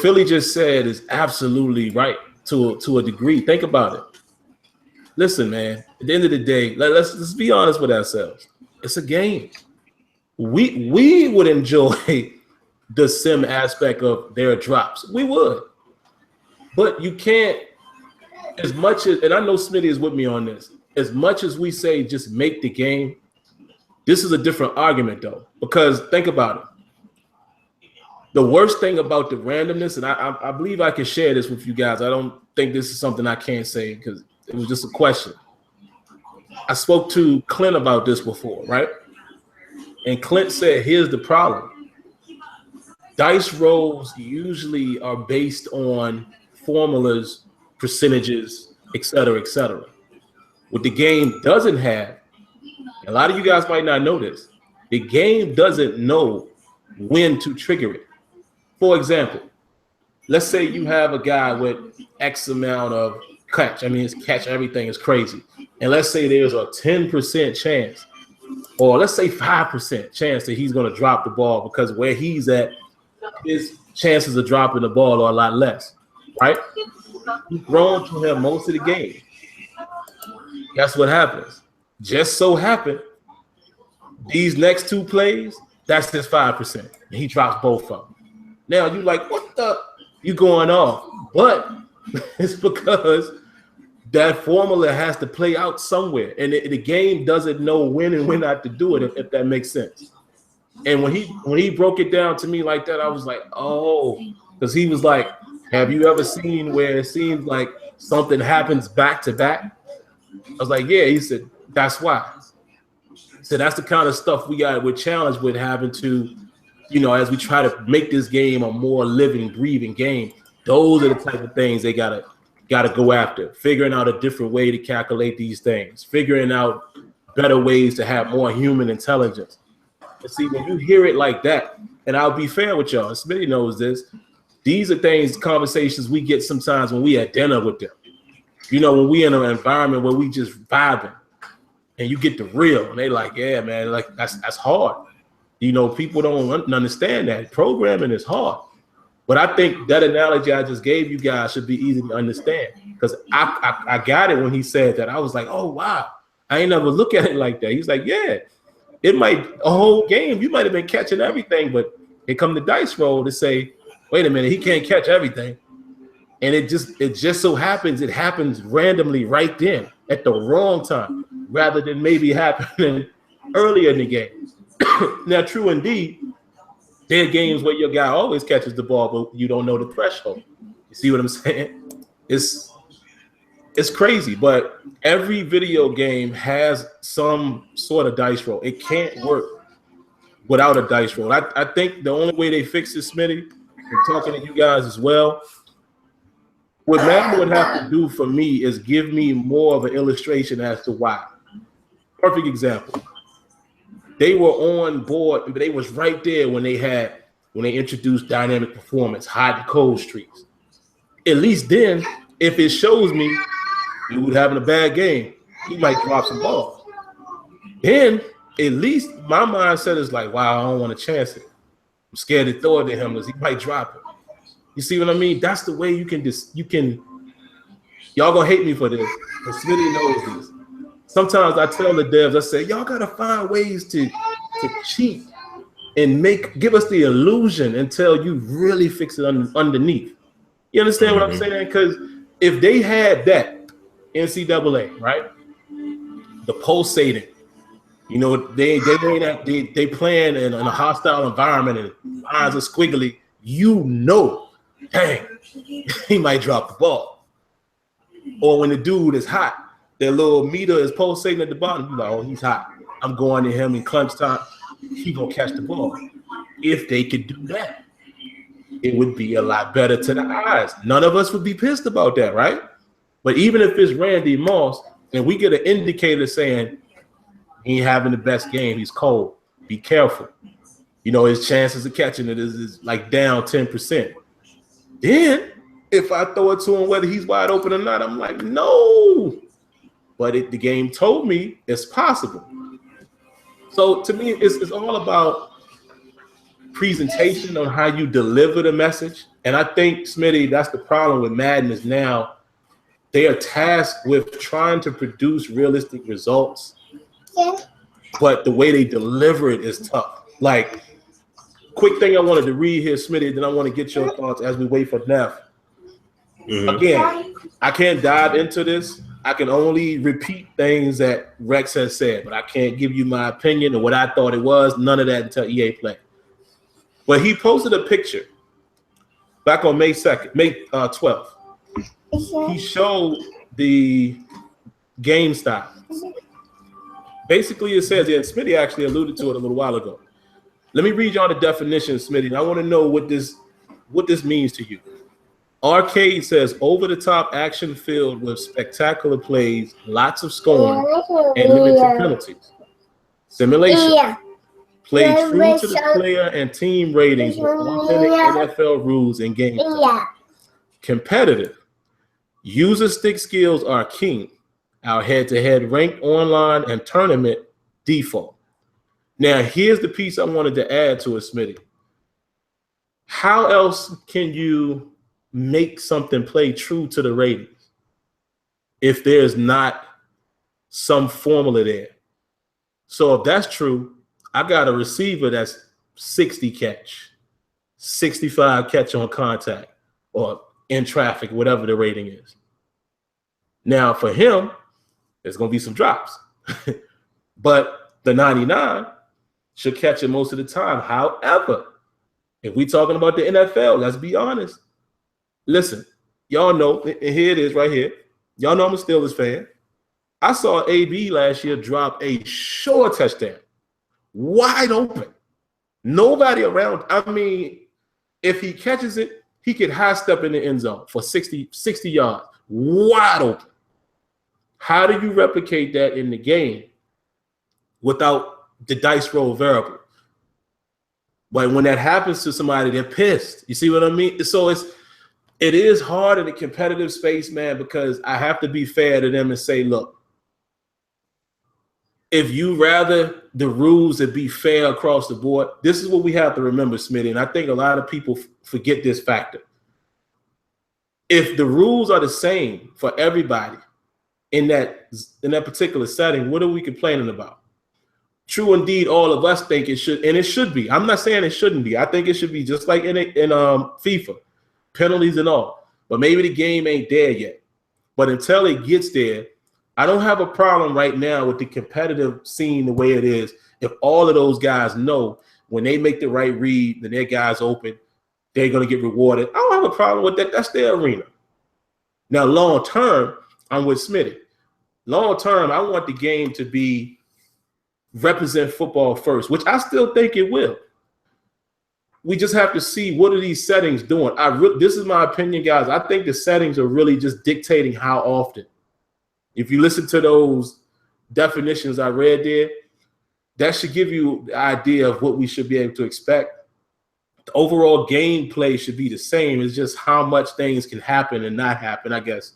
Philly just said is absolutely right to a degree. Think about it. Listen, man, at the end of the day, let's be honest with ourselves. It's a game. We would enjoy the sim aspect of their drops. We would. But you can't, as much as, and I know Smitty is with me on this, as much as we say just make the game, this is a different argument, though, because think about it. The worst thing about the randomness, and I believe I can share this with you guys. I don't think this is something I can't say because it was just a question. I spoke to Clint about this before, right? And Clint said, here's the problem. Dice rolls usually are based on formulas, percentages, et cetera, et cetera. What the game doesn't have, a lot of you guys might not know this, the game doesn't know when to trigger it. For example, let's say you have a guy with X amount of catch. I mean, his catch, everything is crazy. And let's say there's a 10% chance, or let's say 5% chance that he's going to drop the ball because where he's at, his chances of dropping the ball are a lot less, right? You've thrown to him most of the game. Guess what happens? Just so happened, these next two plays, that's his 5%. And he drops both of them. Now you're like, what the? You going off. But it's because that formula has to play out somewhere. And the game doesn't know when and when not to do it, if that makes sense. And when he broke it down to me like that, I was like, oh, because he was like, have you ever seen where it seems like something happens back to back? I was like, yeah. He said, that's why. So that's the kind of stuff we're challenged with having to, you know, as we try to make this game a more living, breathing game. Those are the type of things they gotta go after. Figuring out a different way to calculate these things. Figuring out better ways to have more human intelligence. And see, when you hear it like that, and I'll be fair with y'all, Smitty knows this. These are conversations we get sometimes when we at dinner with them. You know, when we in an environment where we just vibing, and you get the real, and they like, yeah, man, like that's hard. You know, people don't understand that programming is hard. But I think that analogy I just gave you guys should be easy to understand, because I got it when he said that. I was like, oh wow, I ain't never look at it like that. He's like, yeah, it might a whole game you might have been catching everything, but it come the dice roll to say, wait a minute, he can't catch everything. And it just so happens it happens randomly right then at the wrong time, rather than maybe happening earlier in the game. Now, true indeed, there are games where your guy always catches the ball, but you don't know the threshold. You see what I'm saying? It's crazy, but every video game has some sort of dice roll. It can't work without a dice roll. I think the only way they fix this, Smitty, I'm talking to you guys as well, What Madden would have to do for me is give me more of an illustration as to why. Perfect example. They were on board, but they was right there when they introduced dynamic performance, hide the cold streaks. At least then, if it shows me dude having a bad game, he might drop some balls. Then at least my mindset is like, wow, I don't want to chance it. I'm scared to throw it to him because he might drop it. You see what I mean? That's the way you can y'all gonna hate me for this, but Smitty knows this. Sometimes I tell the devs, I say, y'all gotta find ways to cheat and give us the illusion until you really fix it underneath. You understand what I'm saying? Because if they had that NCAA, right? The pulsating, you know, they playing in a hostile environment and lines are squiggly, you know, dang, he might drop the ball. Or when the dude is hot, their little meter is pulsating at the bottom, you're like, oh, he's hot. I'm going to him in clutch time. He gonna catch the ball. If they could do that, it would be a lot better to the eyes. None of us would be pissed about that, right? But even if it's Randy Moss and we get an indicator saying he ain't having the best game, he's cold, be careful. You know, his chances of catching it is like down 10%. Then if I throw it to him, whether he's wide open or not, I'm like, no. But the game told me it's possible. So to me, it's all about presentation on how you deliver the message. And I think, Smitty, that's the problem with Madden is now they are tasked with trying to produce realistic results, but the way they deliver it is tough. Like, quick thing I wanted to read here, Smitty, then I want to get your thoughts as we wait for Neff. Again, I can't dive into this. I can only repeat things that Rex has said, but I can't give you my opinion or what I thought it was. None of that until EA Play. But he posted a picture back on May 12th. He showed the game style. Basically, it says, and Smitty actually alluded to it a little while ago. Let me read y'all the definition, Smitty. And I want to know what this means to you. Arcade says over-the-top action filled with spectacular plays, lots of scoring, and limited penalties. Simulation. Play true to the player and team ratings with authentic NFL rules and game play. Competitive. User stick skills are king. Our head-to-head ranked online and tournament default. Now, here's the piece I wanted to add to it, Smitty. How else can you make something play true to the ratings if there's not some formula there? So if that's true, I got a receiver that's 60 catch, 65 catch on contact, or in traffic, whatever the rating is. Now for him, there's going to be some drops, but the 99 should catch it most of the time. However, if we're talking about the NFL, let's be honest. Listen, y'all know, and here it is right here. Y'all know I'm a Steelers fan. I saw AB last year drop a short touchdown, wide open. Nobody around. I mean, if he catches it, he could high step in the end zone for 60 yards, wide open. How do you replicate that in the game without the dice roll variable? But when that happens to somebody, they're pissed. You see what I mean? So it is hard in a competitive space, man, because I have to be fair to them and say, look, if you rather the rules to be fair across the board, this is what we have to remember, Smitty, and I think a lot of people forget this factor. If the rules are the same for everybody in that particular setting, what are we complaining about? True, indeed, all of us think it should, and it should be. I'm not saying it shouldn't be. I think it should be just like in FIFA. Penalties and all, but maybe the game ain't there yet. But until it gets there, I don't have a problem right now with the competitive scene the way it is. If all of those guys know when they make the right read, then their guys open, they're going to get rewarded. I don't have a problem with that. That's their arena. Now, long term, I'm with Smitty. Long term, I want the game to represent football first, which I still think it will. we just have to see what are these settings doing. This is my opinion, guys. I think the settings are really just dictating how often. If you listen to those definitions I read there, that should give you the idea of what we should be able to expect. The overall gameplay should be the same. It's just how much things can happen and not happen, I guess.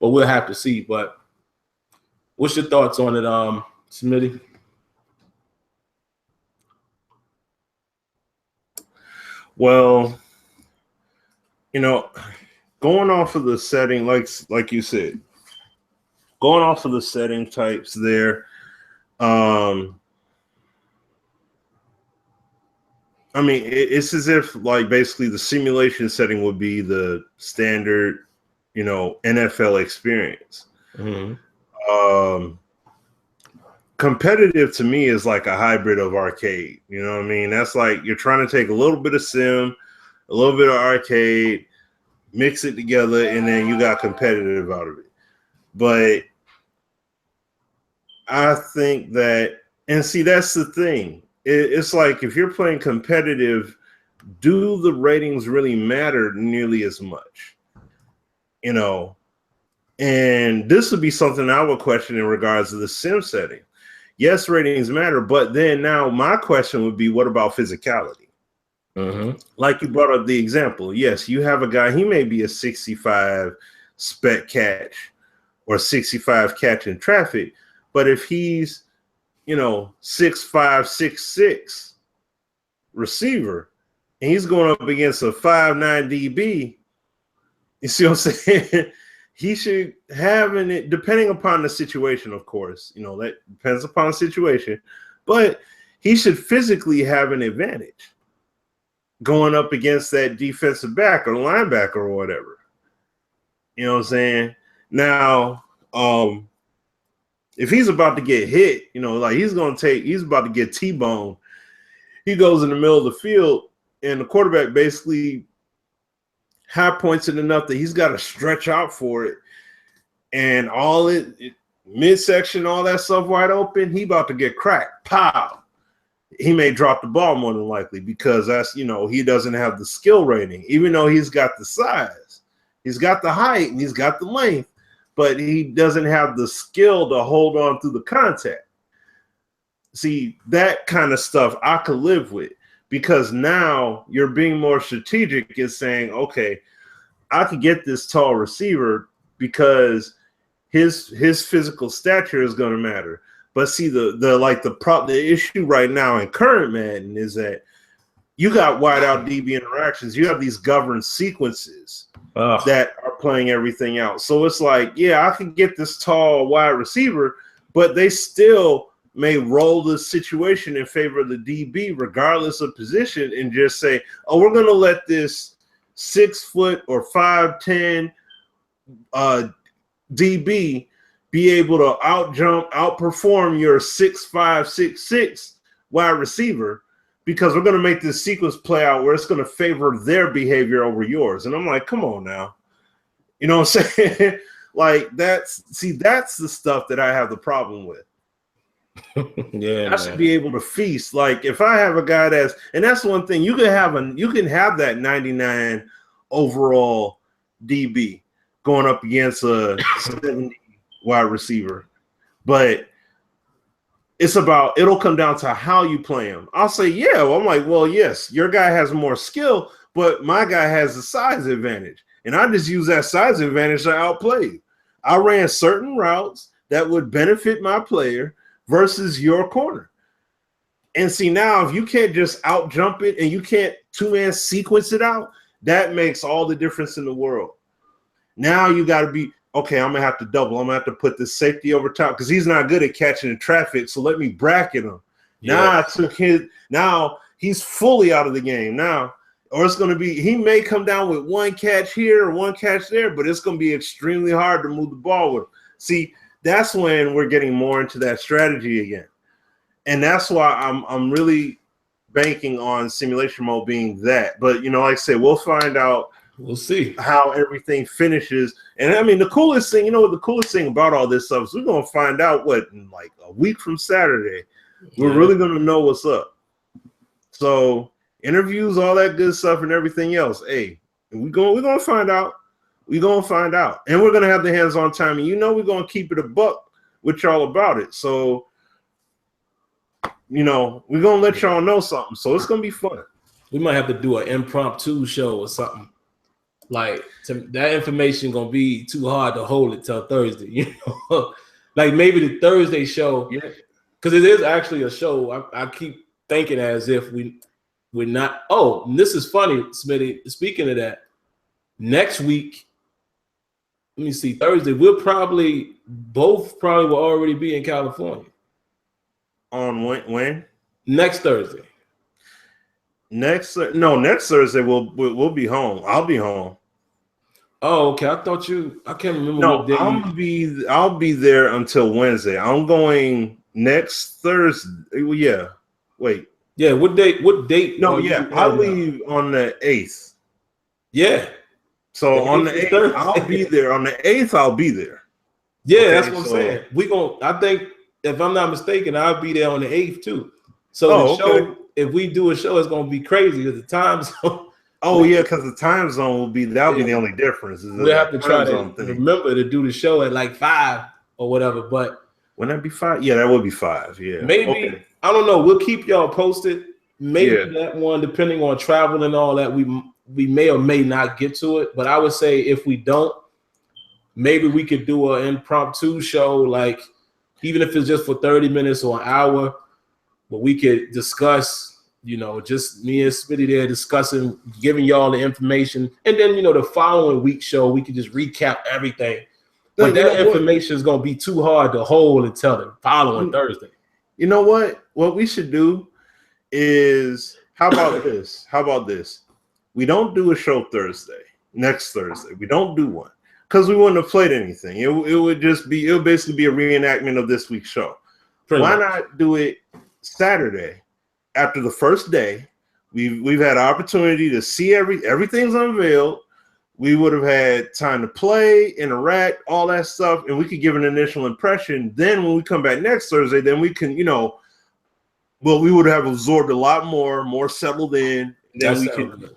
But we'll have to see. But what's your thoughts on it, Smitty? Well, you know, going off of the setting, like you said, going off of the setting types there, I mean, it's as if like basically the simulation setting would be the standard, you know, NFL experience. Mm-hmm. Competitive to me is like a hybrid of arcade. You know what I mean? That's like you're trying to take a little bit of sim, a little bit of arcade, mix it together, and then you got competitive out of it. But I think that, and see, that's the thing. It's like if you're playing competitive, do the ratings really matter nearly as much? You know, and this would be something I would question in regards to the sim setting. Yes, ratings matter, but then now my question would be, what about physicality? Mm-hmm. Like you brought up the example. Yes, you have a guy, he may be a 65 spec catch or 65 catch in traffic, but if he's, you know, 6'5", 6'6" receiver, and he's going up against a 5'9" DB, you see what I'm saying? He should have it, depending upon the situation, of course. You know, that depends upon the situation. But he should physically have an advantage going up against that defensive back or linebacker or whatever. You know what I'm saying? Now, if he's about to get hit, you know, like he's about to get T-boned. He goes in the middle of the field, and the quarterback basically high points it enough that he's got to stretch out for it, and all midsection, all that stuff wide open, he about to get cracked. Pow! He may drop the ball more than likely because that's, you know, he doesn't have the skill rating, even though he's got the size, he's got the height, and he's got the length, but he doesn't have the skill to hold on through the contact. See, that kind of stuff I could live with. Because now you're being more strategic in saying, okay, I could get this tall receiver because his physical stature is going to matter. But see, the issue right now in current Madden is that you got wideout DB interactions. You have these governed sequences that are playing everything out. So it's like, yeah, I can get this tall wide receiver, but they still may roll the situation in favor of the DB regardless of position and just say, oh, we're going to let this 6 foot or 5'10" DB be able to outperform your 6'5", 6'6" wide receiver because we're going to make this sequence play out where it's going to favor their behavior over yours. And I'm like, come on now. You know what I'm saying? Like that's the stuff that I have the problem with. Yeah, I should be able to feast. Like if I have a guy and that's one thing, you can have that 99 overall DB going up against a 70 wide receiver, but it'll come down to how you play him. I'll say, yeah, well, I'm like, well, yes, your guy has more skill, but my guy has a size advantage, and I just use that size advantage to outplay you. I ran certain routes that would benefit my player versus your corner. And see, now if you can't just out jump it and you can't two-man sequence it out, that makes all the difference in the world. Now you got to be, okay, I'm going to have to double. I'm going to have to put this safety over top because he's not good at catching the traffic, so let me bracket him. Yeah. Now he's fully out of the game now. Or it's going to be, he may come down with one catch here or one catch there, but it's going to be extremely hard to move the ball with him. See, that's when we're getting more into that strategy again. And that's why I'm really banking on simulation mode being that. But, you know, like I said, we'll find out. We'll see how everything finishes. And I mean, the coolest thing, you know what the coolest thing about all this stuff is we're going to find out in like a week from Saturday. We're really going to know what's up. So interviews, all that good stuff, and everything else. Hey, we're gonna find out. We're gonna find out, and we're gonna have the hands-on time. And we're gonna keep it a buck with y'all about it. So, we're gonna let y'all know something. So it's gonna be fun. We might have to do an impromptu show or something. Like that information gonna be too hard to hold it till Thursday. Like maybe the Thursday show, because it is actually a show. I keep thinking as if we're not. Oh, and this is funny, Smitty. Speaking of that, next week, let me see. Thursday, we'll probably will already be in California. On when? Next Thursday. Next Thursday we'll be home. I'll be home. Oh, okay. I thought I can't remember. No, what day I'll be there until Wednesday. I'm going next Thursday. Yeah. Wait. Yeah. What date? No. Yeah. I leave on the 8th. Yeah. So on the 8th, I'll be there. On the 8th, I'll be there. Yeah, okay, that's what I'm saying. I think if I'm not mistaken, I'll be there on the 8th too. So the show, if we do a show, it's gonna be crazy because the time zone. Oh yeah, because the time zone will be be the only difference. We'll have to try to remember to do the show at like 5 or whatever. But wouldn't that be 5? Yeah, that would be 5. Yeah, maybe I don't know. We'll keep y'all posted. Maybe that one, depending on travel and all that, we may or may not get to it. But I would say if we don't, maybe we could do an impromptu show, like even if it's just for 30 minutes or an hour. But we could discuss, just me and Smitty there discussing, giving y'all the information. And then, the following week show, we could just recap everything. But that information is going to be too hard to hold until the following Thursday. You know what? What we should do is, how about this? We don't do a show next Thursday. We don't do one because we wouldn't have played anything. It would basically be a reenactment of this week's show. Why not do it Saturday after the first day? We've had an opportunity to see everything's unveiled. We would have had time to play, interact, all that stuff, and we could give an initial impression. Then when we come back next Thursday, then we can, we would have absorbed a lot more settled in. Then we can,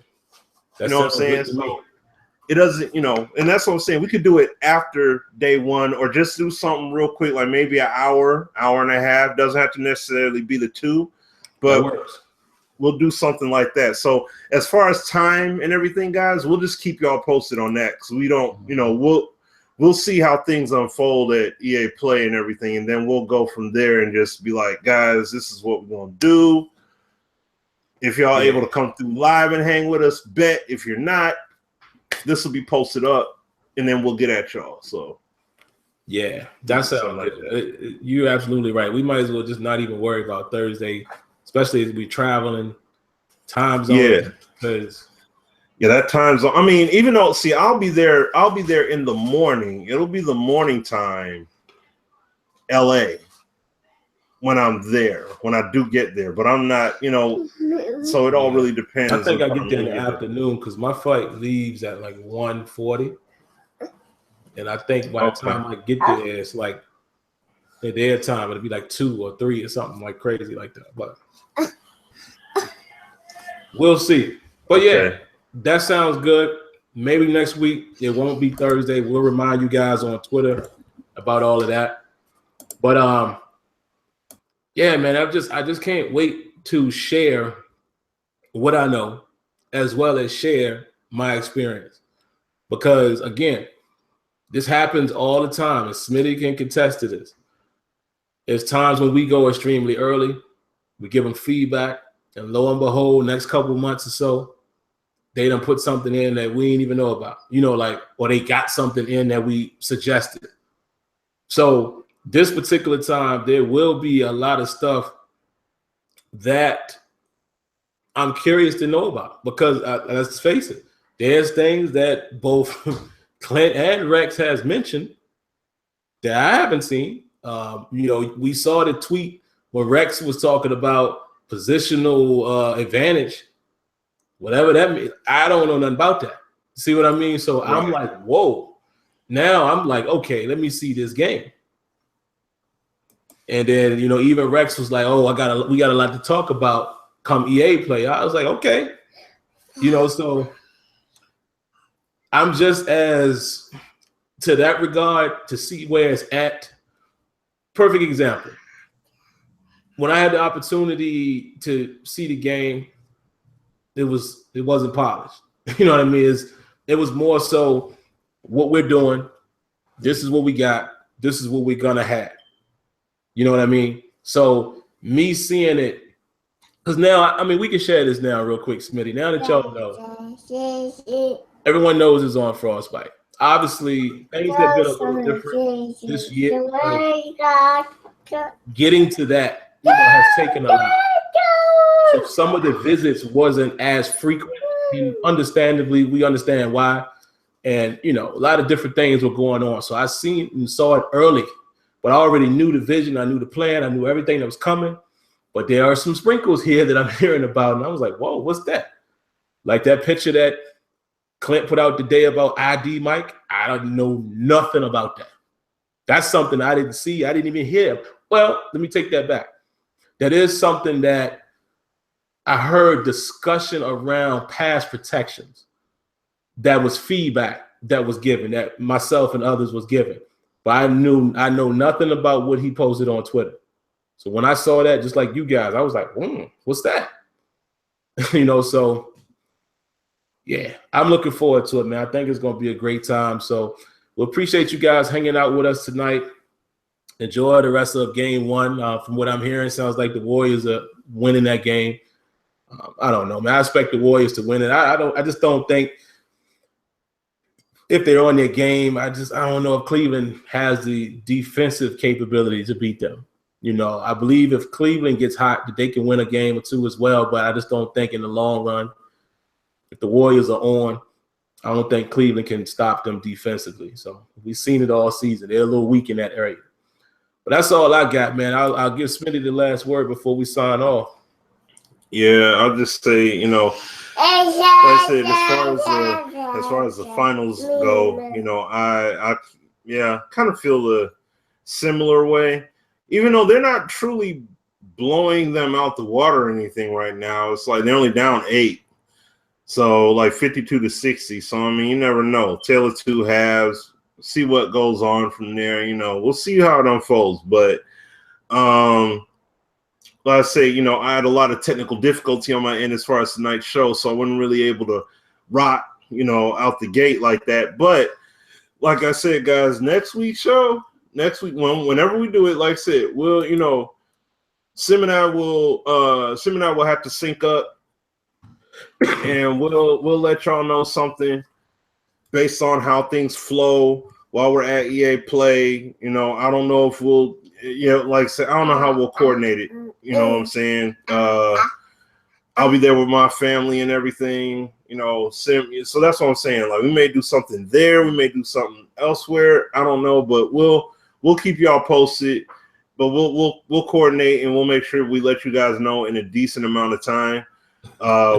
what I'm saying? So it doesn't, and that's what I'm saying. We could do it after day one, or just do something real quick, like maybe an hour and a half. Doesn't have to necessarily be the 2, but we'll do something like that. So as far as time and everything, guys, we'll just keep y'all posted on that. Because we don't, we'll see how things unfold at EA Play and everything, and then we'll go from there and just be like, guys, this is what we're gonna do. If y'all able to come through live and hang with us, bet. If you're not, this will be posted up, and then we'll get at y'all. So, yeah, that's you're absolutely right. We might as well just not even worry about Thursday, especially as we traveling time zone. Yeah, because that time zone. I mean, even though I'll be there in the morning. It'll be the morning time, LA, when I'm there, when I do get there. But I'm not, so it all really depends. I think I get there in the afternoon because my flight leaves at like 1:40. And I think by the time I get there, it's like at their time, it'll be like 2 or 3 or something like crazy like that. But we'll see. But yeah, that sounds good. Maybe next week it won't be Thursday. We'll remind you guys on Twitter about all of that. But yeah, man, I just can't wait to share what I know as well as share my experience. Because again, this happens all the time, and Smitty can contest to this. There's times when we go extremely early, we give them feedback, and lo and behold, next couple months or so, they done put something in that we didn't even know about, or they got something in that we suggested. So this particular time, there will be a lot of stuff that I'm curious to know about because let's face it, there's things that both Clint and Rex has mentioned that I haven't seen. We saw the tweet where Rex was talking about positional advantage, whatever that means. I don't know nothing about that. See what I mean? So right. I'm like, whoa. Now I'm like, okay, let me see this game. And then, even Rex was like, oh, we got a lot to talk about come EA play. I was like, okay, you know, so I'm just as to that regard to see where it's at. Perfect example. When I had the opportunity to see the game, it wasn't polished. You know what I mean? It was more so what we're doing. This is what we got. This is what we're gonna have. You know what I mean? So me seeing it, because now, I mean, we can share this now real quick, Smitty. Now that y'all know, everyone knows it's on Frostbite. Obviously, things have been a little different this year. Getting to that, you know, has taken a lot. So some of the visits wasn't as frequent. And understandably, we understand why. And, you know, a lot of different things were going on. So I seen and saw it early, but I already knew the vision. I knew the plan. I knew everything that was coming. But there are some sprinkles here that I'm hearing about. And I was like, whoa, what's that? Like that picture that Clint put out today about ID Mike. I don't know nothing about that. That's something I didn't see. I didn't even hear. Well, let me take that back. That is something that I heard discussion around pass protections. That was feedback that was given, that myself and others was given. But I know nothing about what he posted on Twitter. So when I saw that, just like you guys, I was like, what's that? You know, so yeah, I'm looking forward to it, man. I think it's going to be a great time. So we appreciate you guys hanging out with us tonight. Enjoy the rest of game one. From what I'm hearing, sounds like the Warriors are winning that game. I don't know, man. I expect the Warriors to win it. I just don't think if they're on their game, I don't know if Cleveland has the defensive capability to beat them. You know, I believe if Cleveland gets hot, that they can win a game or two as well. But I just don't think in the long run, if the Warriors are on, I don't think Cleveland can stop them defensively. So we've seen it all season. They're a little weak in that area. But that's all I got, man. I'll give Smitty the last word before we sign off. Yeah, I'll just say, you know, like I said, as far as the finals go, you know, I kind of feel a similar way. Even though they're not truly blowing them out the water or anything right now, it's like they're only down 8. So like 52-60. So I mean, you never know. Tale of two halves. See what goes on from there. You know, we'll see how it unfolds. But like I say, you know, I had a lot of technical difficulty on my end as far as tonight's show, so I wasn't really able to rock, you know, out the gate like that. But like I said, guys, next week, whenever we do it, like I said, we'll, you know, Sim and I will have to sync up, and we'll let y'all know something based on how things flow while we're at EA Play. You know, I don't know if we'll, you know, like I said, I don't know how we'll coordinate it. You know what I'm saying? I'll be there with my family and everything. You know, so that's what I'm saying. Like, we may do something there, we may do something elsewhere. I don't know, but we'll keep y'all posted. But we'll coordinate, and we'll make sure we let you guys know in a decent amount of time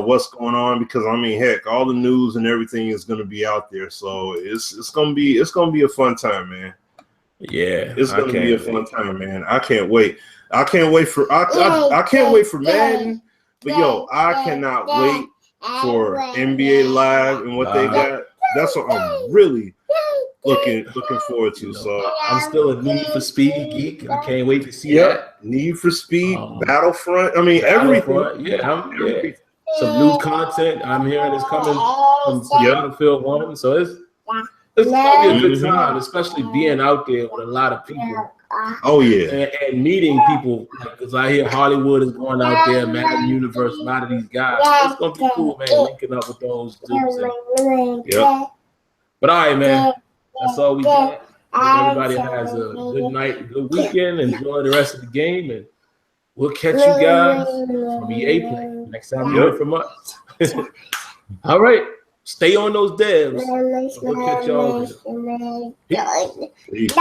what's going on, because I mean, heck, all the news and everything is going to be out there. So it's gonna be a fun time, man. Yeah, it's gonna be a fun time, man. I can't wait. I can't wait for Madden, but yo, I cannot wait for NBA Live and what they got. That's what I'm really looking forward to. So I'm still a Need for Speed geek. I can't wait to see that. Need for Speed, Battlefront. I mean, everything. Yeah, some new content I'm hearing is coming from Battlefield 1. So it's gonna be a good time, especially being out there with a lot of people. Oh yeah, and meeting people, because I hear Hollywood is going out there, Madden Universe, a lot of these guys. It's gonna be cool, man. Linking up with those dudes. But all right, man. That's all we got. Everybody has a good night, good weekend. Enjoy the rest of the game, and we'll catch you guys from EA Play next time you hear from us. All right. Stay on those devs. We'll catch y'all later. Peace.